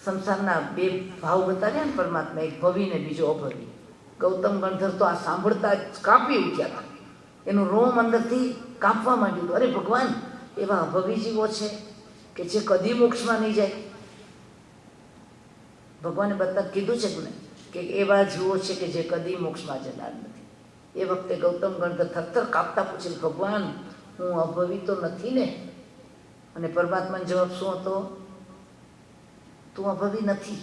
સંસારના બે ભાવ બતાવ્યા ને પરમાત્મા, એક ભવી ને બીજો અભવી. ગૌતમ ગણધર તો આ સાંભળતા જ કાપી ઉઠ્યા હતા. એનું રોમ અંદરથી કાપવા માંડ્યું હતું. અરે ભગવાન, એવા અભવી જીવો છે કે જે કદી મોક્ષમાં નહીં જાય. ભગવાને બધા કીધું છે કે એવા જીવો છે કે જે કદી મોક્ષમાં જનાર નથી. એ વખતે ગૌતમ ગણધર થરથર કાપતા પૂછે, ભગવાન હું અભવી તો નથી ને? અને પરમાત્માનો જવાબ શું હતો? તું અભવી નથી.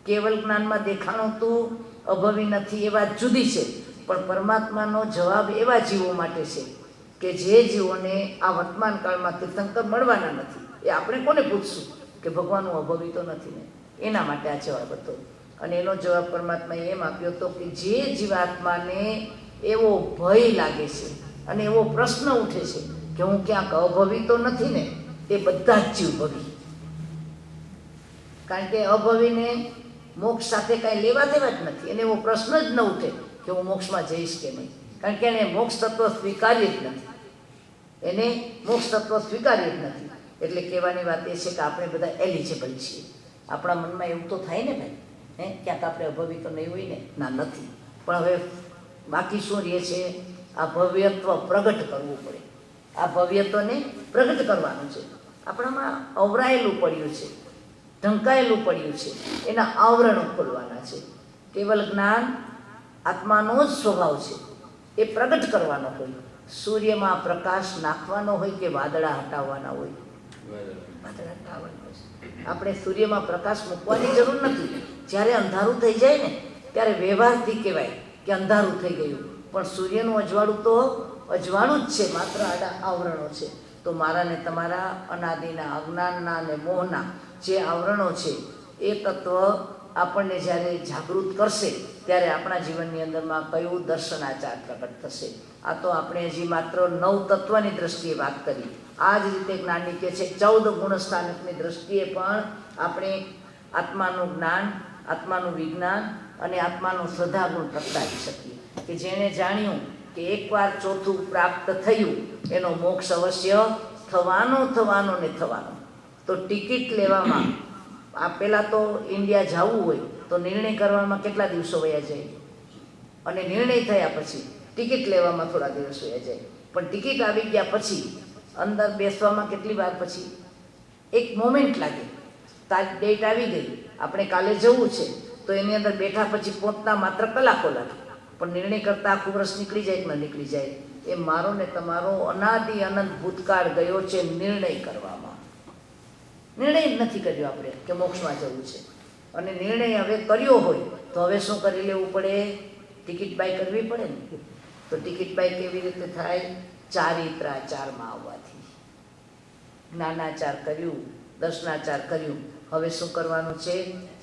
કેવલ જ્ઞાનમાં દેખાણો તું અભવી નથી એ વાત જુદી છે, પણ પરમાત્માનો જવાબ એવા જીવો માટે છે કે જે જીવોને આ વર્તમાન કાળમાં તીર્થંકર મળવાના નથી. એ આપણે કોને પૂછશું કે ભગવાન હું અભવી તો નથી ને? એના માટે આ જવાબ હતો. અને એનો જવાબ પરમાત્માએ એમ આપ્યો હતો કે જે જીવાત્માને એવો ભય લાગે છે અને એવો પ્રશ્ન ઉઠે છે કે હું ક્યાંક અભવી તો નથી ને, તે બધા જ જીવ ભવી. કારણ કે અભવીને મોક્ષ સાથે કાંઈ લેવા દેવા જ નથી. એને એવો પ્રશ્ન જ ન ઉઠે કે હું મોક્ષમાં જઈશ કે નહીં, કારણ કે એને મોક્ષ તત્વ સ્વીકાર્ય જ નથી. એને મોક્ષ તત્વ સ્વીકાર્ય જ નથી. એટલે કહેવાની વાત એ છે કે આપણે બધા એલિજેબલ છીએ. આપણા મનમાં એવું તો થાય ને ભાઈ, ક્યાંક આપણે અભવી તો નહીં હોય ને? ના, નથી. પણ હવે બાકી શું રહે છે? આ ભવ્યત્વ પ્રગટ કરવું પડે. આ ભવ્યત્વને પ્રગટ કરવાનું છે. આપણામાં અવરાયેલું પડ્યું છે, ઢંકાયેલું પડ્યું છે, એના આવરણો ખોલવાના છે. કેવલ જ્ઞાન આત્માનો જ સ્વભાવ છે, એ પ્રગટ કરવાનો હોય. સૂર્યમાં પ્રકાશ નાખવાનો હોય કે વાદળા હટાવવાના હોય? વાદળા હટાવવાના હોય. આપણે સૂર્યમાં પ્રકાશ મૂકવાની જરૂર નથી. જ્યારે અંધારું થઈ જાય ને ત્યારે વ્યવહારથી કહેવાય કે અંધારું થઈ ગયું, પણ સૂર્યનું અજવાળું તો અજવાળું જ છે, માત્ર આડા આવરણો છે. તો મારા ને તમારા અનાદિના અજ્ઞાનના અને મોહના જે આવરણો છે એ તત્વ આપણને જ્યારે જાગૃત કરશે ત્યારે આપણા જીવનની અંદરમાં કયું દર્શનાચાર પ્રગટ થશે. આ તો આપણે હજી માત્ર 9 તત્વની દ્રષ્ટિએ વાત કરી. આ જ રીતે જ્ઞાની કહે છે 14 ગુણસ્થાનકની દ્રષ્ટિએ પણ આપણે આત્માનું જ્ઞાન, આત્માનું વિજ્ઞાન અને આત્માનું શ્રદ્ધાગુણ પ્રગટાવી શકીએ. કે જેણે જાણ્યું કે એકવાર ચોથું પ્રાપ્ત થયું એનો મોક્ષ અવશ્ય થવાનો ને થવાનો. તો ટિકિટ લેવામાં આ પહેલાં તો ઇન્ડિયા જવું હોય તો નિર્ણય કરવામાં કેટલા દિવસો વયા જાય, અને નિર્ણય થયા પછી ટિકિટ લેવામાં થોડા દિવસ વયા જાય. પણ ટિકિટ આવી ગયા પછી અંદર બેસવામાં કેટલી વાર પછી? એક મોમેન્ટ લાગે. ડેટ આવી ગઈ, આપણે કાલે જવું છે, તો એની અંદર બેઠા પછી પહોંચતા માત્ર કલાકો લાગે. પણ નિર્ણય કરતાં આખું વર્ષ નીકળી જાય કે ન નીકળી જાય? એ મારો ને તમારો અનાદિ અનંત ભૂતકાળ ગયો છે નિર્ણય કરવામાં. નિર્ણય જ નથી કર્યો આપણે કે મોક્ષમાં જવું છે. અને નિર્ણય હવે કર્યો હોય તો હવે શું કરી લેવું પડે? ટિકિટ બાય કરવી પડે ને. તો ટિકિટ બાય કેવી રીતે થાય? ચારિત્રાચારમાં આવવાથી. જ્ઞાનાચાર કર્યું, દર્શનાચાર કર્યું, હવે શું કરવાનું છે?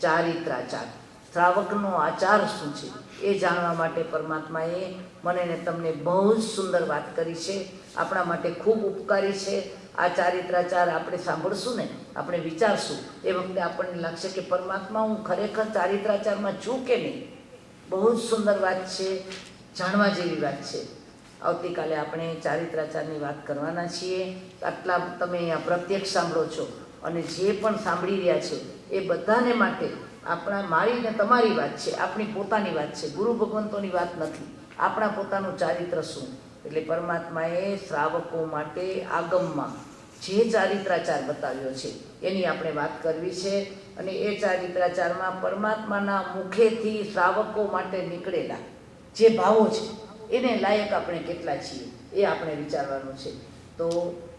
ચારિત્રાચાર. શ્રાવકનો આચાર શું છે એ જાણવા માટે પરમાત્માએ મને ને તમને બહુ જ સુંદર વાત કરી છે. આપણા માટે ખૂબ ઉપકારી છે. આ ચારિત્રાચાર આપણે સાંભળશું ને, આપણે વિચારશું, એ વખતે આપણને લાગશે કે પરમાત્મા હું ખરેખર ચારિત્રાચારમાં છું કે નહીં. બહુ જ સુંદર વાત છે, જાણવા જેવી વાત છે. આવતીકાલે આપણે ચારિત્રાચારની વાત કરવાના છીએ. આટલા તમે અહીંયા પ્રત્યક્ષ સાંભળો છો અને જે પણ સાંભળી રહ્યા છે એ બધાને માટે આપણા, મારી ને તમારી વાત છે, આપણી પોતાની વાત છે, ગુરુ ભગવંતોની વાત નથી. આપણા પોતાનું ચારિત્ર શું? એટલે પરમાત્માએ શ્રાવકો માટે આગમમાં જે ચારિત્રાચાર બતાવ્યો છે એની આપણે વાત કરવી છે. અને એ ચારિત્રાચારમાં પરમાત્માના મુખેથી શ્રાવકો માટે નીકળેલા જે ભાવો છે એને લાયક આપણે કેટલા છીએ એ આપણે વિચારવાનું છે. તો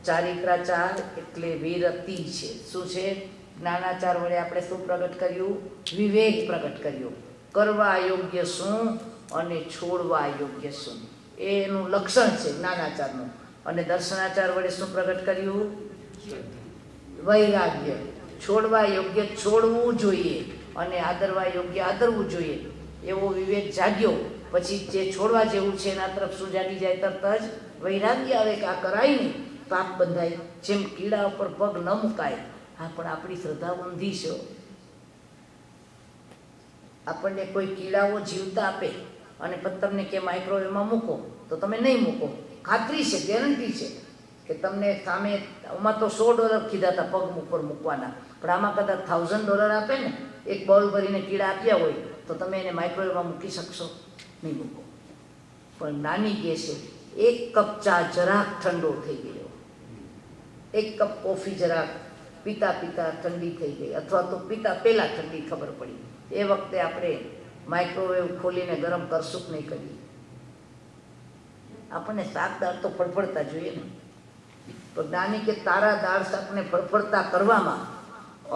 ચારિત્રાચાર એટલે વિરતિ છે. શું છે? જ્ઞાનાચાર વડે આપણે શું પ્રગટ કર્યું? વિવેક પ્રગટ કર્યો. કરવા યોગ્ય શું અને છોડવા યોગ્ય શું. એનું લક્ષણ છે જ્ઞાનાચારનું. અને દર્શનાચાર વડે શું પ્રગટ કર્યું? વૈરાગ્ય. છોડવા યોગ્ય છોડવું જોઈએ અને આદરવા યોગ્ય આદરવું જોઈએ એવો વિવેક જાગ્યો. પછી જે છોડવા જેવું છે એના તરફ શું જાગી જાય? તરત જ વૈરાગ્ય આવે કે આ કરાય નહીં, પાપ બંધાય. જેમ કીડા ઉપર પગ ન મુકાય. હા, પણ આપણી શ્રદ્ધા ઊંધી છે. આપણને કોઈ કીડાઓ જીવતા આપે અને પછી તમને કે માઇક્રોવેવમાં મૂકો તો તમે નહીં મૂકો. ખાતરી છે, ગેરંટી છે કે તમને સામે આમાં તો $100 કીધા હતા પગ ઉપર મૂકવાના, પણ આમાં કદાચ $1000 આપે ને, એક બોલ ભરીને કીડા આપ્યા હોય તો તમે એને માઇક્રોવેવમાં મૂકી શકશો? નહીં મૂકો. પણ નાની કહે છે 1 કપ ચા જરાક ઠંડો થઈ ગયો, 1 કપ કોફી જરાક પીતા પીતા ઠંડી થઈ ગઈ, અથવા તો પીતા પહેલાં ઠંડી ખબર પડી, એ વખતે આપણે માઇક્રોવેવ ખોલીને ગરમ કરશું કે નહીં કરીએ? આપણને શાક દાળ તો ફળફળતા જોઈએ ને. પણ જ્ઞાની કે તારા દાળ શાકને ફળફળતા કરવામાં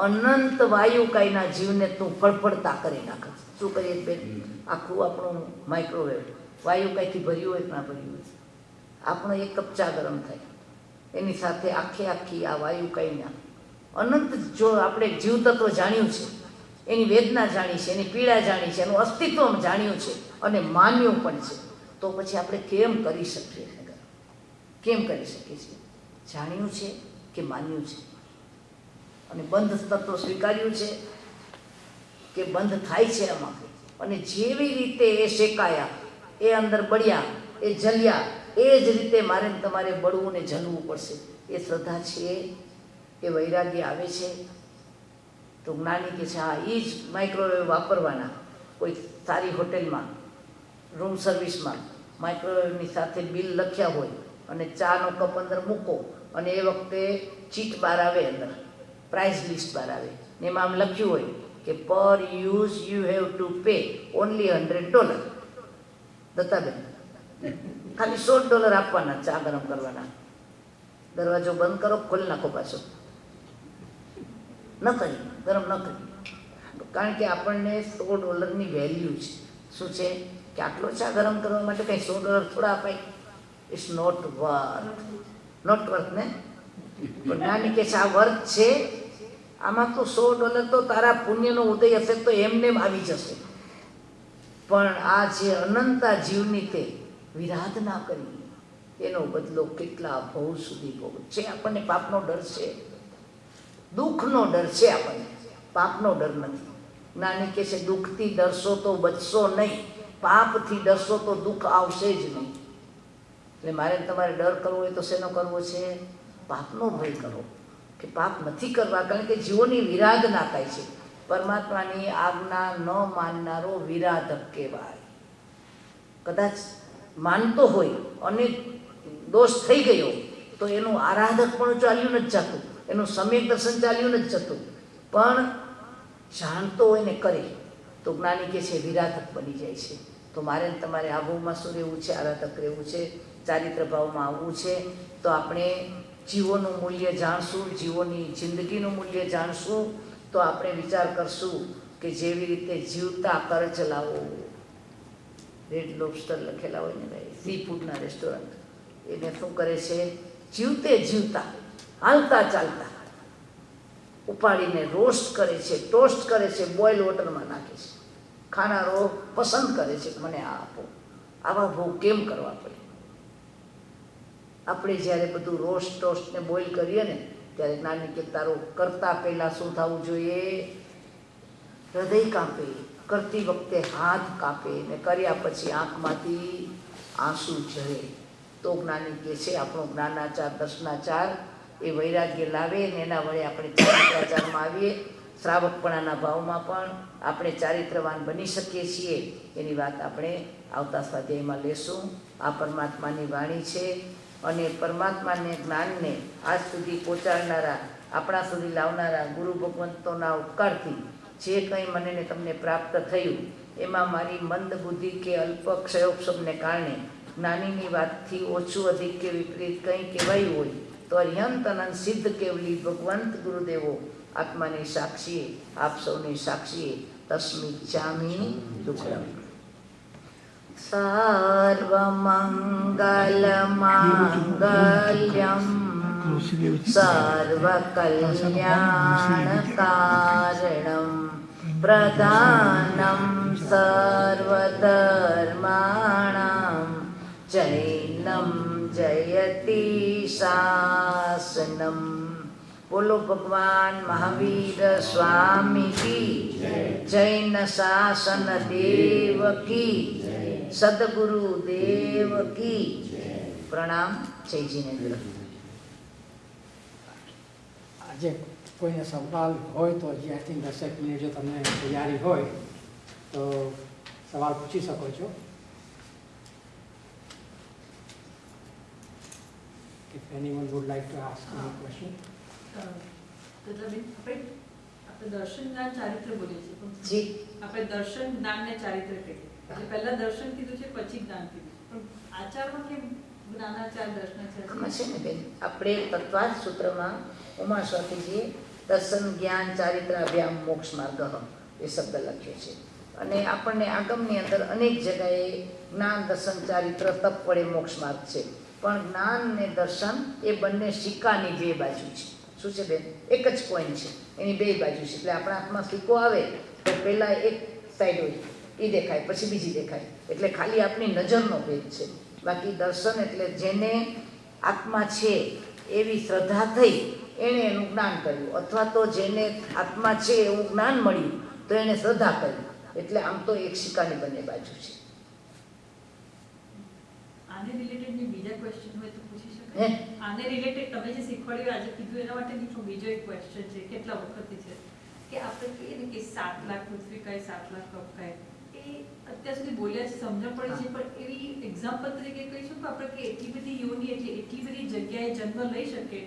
અનંત વાયુકાયના જીવને તું ફળફળતા કરી નાખ. શું કરીએ બેન? આખું આપણું માઇક્રોવેવ વાયુકાયથી ભર્યું હોય કે ના ભર્યું હોય, આપણો 1 કપ ચા ગરમ થાય, એની સાથે આખી આ વાયુકાયના અનંત, જો આપણે જીવતત્વ જાણ્યું છે, એની વેદના જાણી છે, એની પીડા જાણી છે, એનું અસ્તિત્વ જાણ્યું છે અને માન્યું પણ છે, તો પછી આપણે કેમ કરી શકીએ? કેમ કરી શકીએ છીએ? જાણ્યું છે કે માન્યું છે? અને બંધ તત્વ સ્વીકાર્યું છે કે બંધ થાય છે આમાં? અને જેવી રીતે એ શેકાયા, એ અંદર બળ્યા, એ જલ્યા, એ જ રીતે મારે તમારે બળવું ને જલવું પડશે. એ શ્રદ્ધા છે, એ વૈરાગ્ય આવે છે. તો જ્ઞાની કે છે હા, એ જ માઇક્રોવેવ વાપરવાના. કોઈ સારી હોટેલમાં રૂમ સર્વિસમાં માઇક્રોવેવની સાથે બિલ લખ્યા હોય અને ચાનો કપ અંદર મૂકો અને એ વખતે ચીટ બાર આવે, અંદર પ્રાઇસ લિસ્ટ બાર આવે ને એમાં આમ લખ્યું હોય કે પર use you have to pay only $100. દત્તાબેન, ખાલી $100 આપવાના ચા ગરમ કરવાના. દરવાજો બંધ કરો, ખોલી નાખો પાછો. ન કરી, ગરમ ન કરી. કારણ કે આપણને $100ની વેલ્યુ છે. શું છે કે આટલો ચા ગરમ કરવા માટે કંઈ $100 થોડા અપાય? ઇટ્સ નોટ વર્થ ને. પણ નાની કે છે આ વર્થ છે. આમાં તો $100 તો તારા પુણ્યનો ઉદય હશે તો એમને આવી જશે, પણ આ જે અનંતા જીવની તે વિરાધના કરી એનો બદલો કેટલા ભવ સુધી ભોગ છે. આપણને પાપનો ડર છે, દુઃખનો ડર છે, આપણને પાપનો ડર નથી. નાની કે છે દુઃખથી ડરશો તો બચશો નહીં, પાપથી ડરશો તો દુઃખ આવશે જ નહીં. એટલે મારે તમારે ડર કરવો હોય તો શેનો કરવો છે? પાપનો ભય કરો કે પાપ નથી કરવા. કારણ કે જીવોની વિરાધના થાય છે. પરમાત્માની આજ્ઞા ન માનનારો વિરાધક કહેવાય. કદાચ માનતો હોય અને દોષ થઈ ગયો તો એનું આરાધક પણ ચાલ્યું નથી જતું, એનું સમ્યક દર્શન ચાલ્યું નથી જતું, પણ જાણતો હોય ને કરે તો જ્ઞાની કે છે વિરાધક બની જાય છે. તો મારે તમારે આ ભાવમાં શું રહેવું છે? આરાધક રહેવું છે, ચારિત્ર ભાવમાં આવવું છે. તો આપણે જીવોનું મૂલ્ય જાણશું, જીવોની જિંદગીનું મૂલ્ય જાણશું, તો આપણે વિચાર કરશું કે જેવી રીતે જીવતા કર ચલાવો. રેડ લોબસ્ટર લખેલા હોય ને ભાઈ, સી ફૂડના રેસ્ટોરન્ટ, એને શું કરે છે? જીવતે જીવતા હાલતા ચાલતા ઉપાડીને રોસ્ટ કરે છે, ટોસ્ટ કરે છે, બોઇલ વોટરમાં નાખે છે. ખાનારો પસંદ કરે છે કે મને આ આપો. આવા ભાવ કેમ કરવા પડે? આપણે જ્યારે બધું રોસ્ટ ટોસ્ટ ને બોઇલ કરીએ ને ત્યારે નાની કે તારું કરતા પહેલાં શું થવું જોઈએ? હૃદય કાપે, કરતી વખતે હાથ કાપે ને કર્યા પછી આંખમાંથી આંસુ ઝરે. તો જ્ઞાની કે છે આપણો જ્ઞાનાચાર, દર્શનાચાર એ વૈરાગ્ય લાવે ને એના વડે આપણે ચારિત્રાચારમાં આવીએ. શ્રાવકપણાના ભાવમાં પણ આપણે ચારિત્રવાન બની શકીએ છીએ. એની વાત આપણે આવતા સ્વાધ્યાયમાં લેશું. આ પરમાત્માની વાણી છે અને પરમાત્માને જ્ઞાનને આજ સુધી પહોંચાડનારા, આપણા સુધી લાવનારા ગુરુ ભગવંતોના ઉપકારથી જે કંઈ મને ને તમને પ્રાપ્ત થયું એમાં મારી મંદ બુદ્ધિ કે અલ્પ ક્ષયોક્ષમને કારણે જ્ઞાનીની વાતથી ઓછું અધિક કે વિપરીત કંઈ કહેવાયું હોય તો અર્યંત અનંત સિદ્ધ કેવલી ભગવંત ગુરુદેવો આત્માની સાક્ષીએ, આપ સૌની સાક્ષીએ તસ્મિ ચામી દુઃખમ. સર્વમંગલમાંગલ્યમ સર્વકલ્યાણકારણમ પ્રધાનમ સર્વધર્માણામ જૈનમ જયતિ શાસનમ. બોલો ભગવાન મહાવીર સ્વામી કી, જૈન શાસન દેવ કી, સદગુરુ દેવ કી. પ્રણામ. જય જીનેન્દ્ર. આજે કોઈને સવાલ હોય તો હજી આઈ થિંક 10 મિનિટ જો તમને તૈયારી હોય તો સવાલ પૂછી શકો છો. If anyone would like to ask any question. આપણે દર્શન જ્ઞાન ચારિત્ર બોલીએ છીએ, જી આપણે દર્શન જ્ઞાન ને ચારિત્ર કહીએ. એટલે પહેલા દર્શન કીધું છે, પછી જ્ઞાન કીધું છે, પણ આચારમાં કેમ જ્ઞાનાચાર દર્શનાચાર? આમાં છે ને બેન, આપણે તત્વાદ સૂત્રમાં ઉમા સ્વામીજીએ દર્શન જ્ઞાન ચારિત્ર અભ્યામ મોક્ષ માર્ગ એ શબ્દ લખ્યો છે. અને આપણને આગમની અંદર અનેક જગાએ જ્ઞાન દર્શન ચારિત્ર તપ વડે મોક્ષ માર્ગ છે. પણ જ્ઞાન ને દર્શન એ બંને સિક્કાની બે બાજુ છે. શું છે બેન? એક જ કોઈન છે, એની બે બાજુ છે. એટલે આપણા હાથમાં સિક્કો આવે તો પહેલાં એક સાઈડ હોય એ દેખાય, પછી બીજી દેખાય. એટલે ખાલી આપણી નજરનો ભેદ છે. બાકી દર્શન એટલે જેને આત્મા છે એવી શ્રદ્ધા થઈ એણે એનું જ્ઞાન કર્યું, અથવા તો જેને આત્મા છે એવું જ્ઞાન મળ્યું તો એણે શ્રદ્ધા કરી. એટલે આમ તો એક સિક્કાની બંને બાજુ છે. આને રિલેટેડ ની બીજા ક્વેશ્ચન હોય તો પૂછી શકાય? આને રિલેટેડ તમે જે શીખવાડ્યું આજે કીધું એના માટે બીજો એક ક્વેશ્ચન છે, કેટલા વખતથી છે કે આપણે કહીએ ને કે 7 લાખ પૃથ્વી કાય 7 લાખ કપ કાય, એ અત્યાર સુધી બોલ્યા છે, સમજણ પડી છે, પણ એવી એક્ઝામ્પલ તરીકે કહીશું કે આપણે કે એટલી બધી યોની એટલે એટલી બધી જગ્યાએ જન્મ લઈ શકે,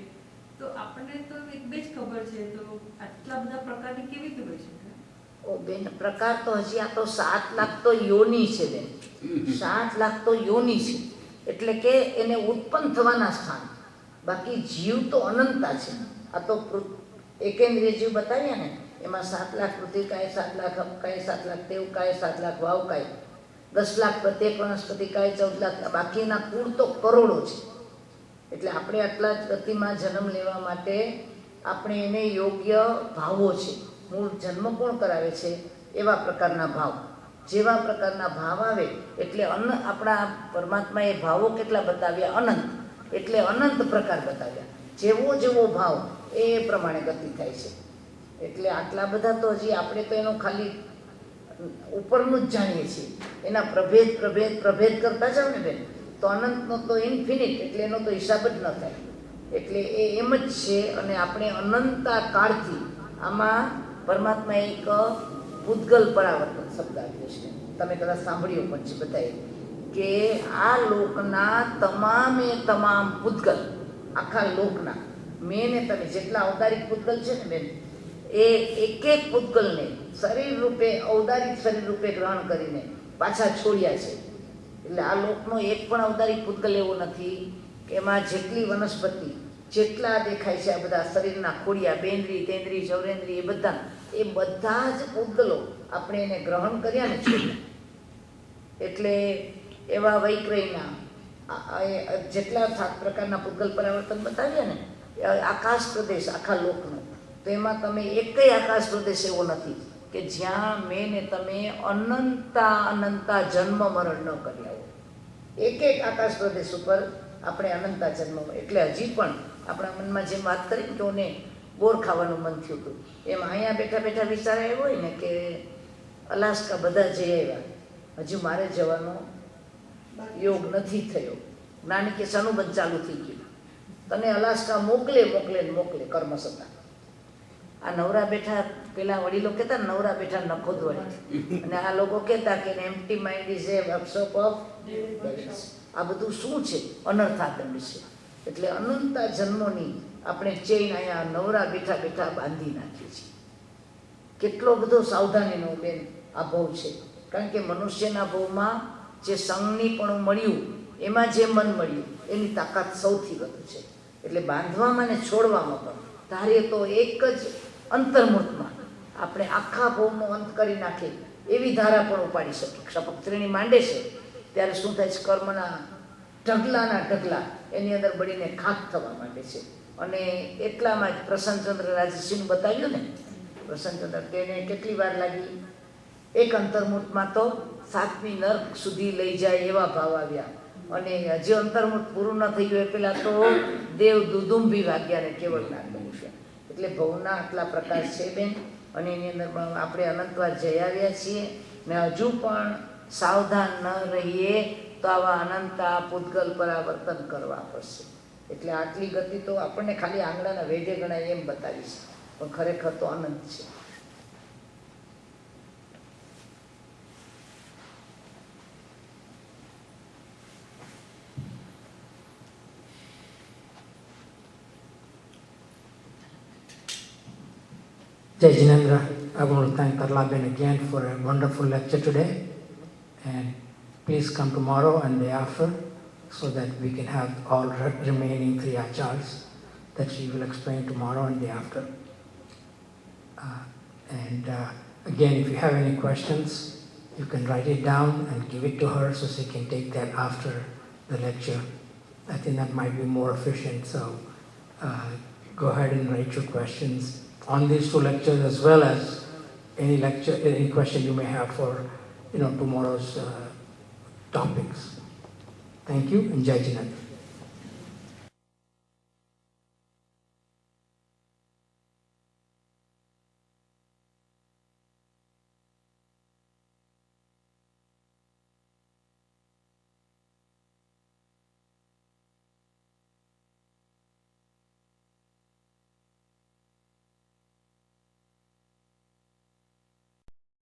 તો આપણને તો એક બે જ ખબર છે, તો આટલા બધા પ્રકારની કેવી રીતે હોઈ શકે? ઓ બેન, પ્રકાર તો હજી આ તો 7 લાખ તો યોની છે બેન, 7 લાખ તો યોની છે. એટલે કે એને ઉત્પન્ન થવાના સ્થાન. બાકી જીવ તો અનંતા છે. આ તો એકેન્દ્રિય જીવ બતાવ્યા ને, એમાં 7 લાખ પૃથ્વી કાય, 7 લાખ અપ કાય, 7 લાખ તેવ કાય, 7 લાખ વાવ કાય, 10 લાખ પ્રત્યેક વનસ્પતિ કાય, 14 લાખ, બાકીના કુળ તો કરોડો છે. એટલે આપણે આટલા જ ગતિમાં જન્મ લેવા માટે આપણે એને યોગ્ય ભાવો છે. મૂળ જન્મ કોણ કરાવે છે? એવા પ્રકારના ભાવ. જેવા પ્રકારના ભાવ આવે એટલે આપણા પરમાત્માએ ભાવો કેટલા બતાવ્યા? અનંત. એટલે અનંત પ્રકાર બતાવ્યા. જેવો જેવો ભાવ એ પ્રમાણે ગતિ થાય છે. એટલે આટલા બધા તો હજી આપણે તો એનો ખાલી ઉપરનું જ જાણીએ છીએ. એના પ્રભેદ પ્રભેદ પ્રભેદ કરતા જાવ ને બેન, તો અનંતનો તો ઇન્ફિનિટ, એટલે એનો તો હિસાબ જ ન થાય. એટલે એ એમ જ છે. અને આપણે અનંતા કાળથી આમાં પરમાત્મા એક પૂતગલ પરાવર્તન શબ્દ આવ્યો છે. તમે કદાચ સાંભળ્યો પણ છે બધાએ, કે આ લોકના તમામે તમામ પૂતગલ, આખા લોકના મેં ને તમે જેટલા ઔદારિક પૂતગલ છે ને બેન, એ એક એક પૂતગલને શરીર રૂપે ઔદારિક શરીર રૂપે ગ્રહણ કરીને પાછા છોડ્યા છે. એટલે આ લોકનો એક પણ ઔદારિક પૂતગલ એવો નથી કે એમાં જેટલી વનસ્પતિ જેટલા દેખાય છે આ બધા શરીરના ખોડિયા, બેન્દ્રી, તેન્દ્રી, ચૌરેન્દ્રી, એ બધા જ પૂતગલો આપણે એને ગ્રહણ કર્યા ને છોડ્યા. એટલે એવા વૈક્રયના જેટલા 7 પ્રકારના પૂતગલ પરાવર્તન બતાવ્યા ને, આકાશ પ્રદેશ આખા લોકનો, તો એમાં તમે એકેય આકાશ પ્રદેશ એવો નથી કે જ્યાં મેં ને તમે અનંતા જન્મ મરણ ન કર્યા હોય. એક એક આકાશ પ્રદેશ ઉપર આપણે અનંતા જન્મ. એટલે હજી પણ આપણા મનમાં જેમ વાત કરી કે ઓને બોર ખાવાનું મન થયું હતું, એમ અહીંયા બેઠા બેઠા વિચાર આવ્યો હોય ને કે અલાસ્કા બધા જઈ આવ્યા, હજુ મારે જવાનો યોગ નથી થયો. જ્ઞાની કે સનુબંધ ચાલુ થઈ ગયું, તને અલાસ્કા મોકલે મોકલે ને મોકલે કર્મ સત્તા. આ નવરા બેઠા, પેલા વડીલો કહેતા નવરા બેઠા નખો વળી, અને આ લોકો કહેતા કે empty mind is A workshop of devils. આ બધું શું છે? અનર્થાદંડ છે. એટલે અનંતા જન્મોની આપણે ચેઇન અહીંયા નવરા બેઠા બેઠા બાંધી નાખીએ છીએ. કેટલો બધો સાવધાનીનો બેન આ ભવ છે. કારણ કે મનુષ્યના ભવમાં જે સંજ્ઞીપણું મળ્યું, એમાં જે મન મળ્યું, એની તાકાત સૌથી વધુ છે. એટલે બાંધવામાં ને છોડવામાં પણ ધારીએ તો એક જ અંતર્મુહૂર્તમાં આપણે આખા ભવનો અંત કરી નાખીએ એવી ધારા પણ ઉપાડી શકીએ. ક્ષપક ત્રીણી માંડે છે ત્યારે શું થાય છે, કર્મના ઢગલાના ઢગલા એની અંદર બળીને ખાખ થવા માંડે છે. અને એટલામાં જ પ્રસન્નચંદ્ર રાજર્ષિનું બતાવ્યું ને, પ્રસન્નચંદ્ર તેને કેટલી વાર લાગી, એક અંતર્મુખમાં તો 7મી નર્ક સુધી લઈ જાય એવા ભાવ આવ્યા. અને હજી અંતર્મુખ પૂરું ન થઈ ગયું એ પહેલાં તો દેવ દુદુંભી વાગ્યા ને કેવળ નાગ બની ગયા. એટલે ભવના આટલા પ્રકાર છે બેન. અને એની અંદર પણ આપણે અનંતવાર જઈ આવ્યા છીએ ને હજુ પણ સાવધાન ન રહીએ તો આવા અનંતા પૂતગલ પરાવર્તન કરવા પડશે. એટલે આટલી ગતિ તો આપણને ખાલી આંગળાના વેઢે ગણાય એમ બતાવીશ, પણ ખરેખર તો અનંત છે. Jai Jinendra, I want to thank Tarlaben again for a wonderful lecture today. And please come tomorrow and day after so that we can have all remaining 3 achars that she will explain tomorrow and day after. Again, if you have any questions, you can write it down and give it to her so she can take that after the lecture. I think that might be more efficient. So go ahead and write your questions on these 2 lectures as well as any lecture, any question you may have for tomorrow's topics. Thank you and Jai Jinendra.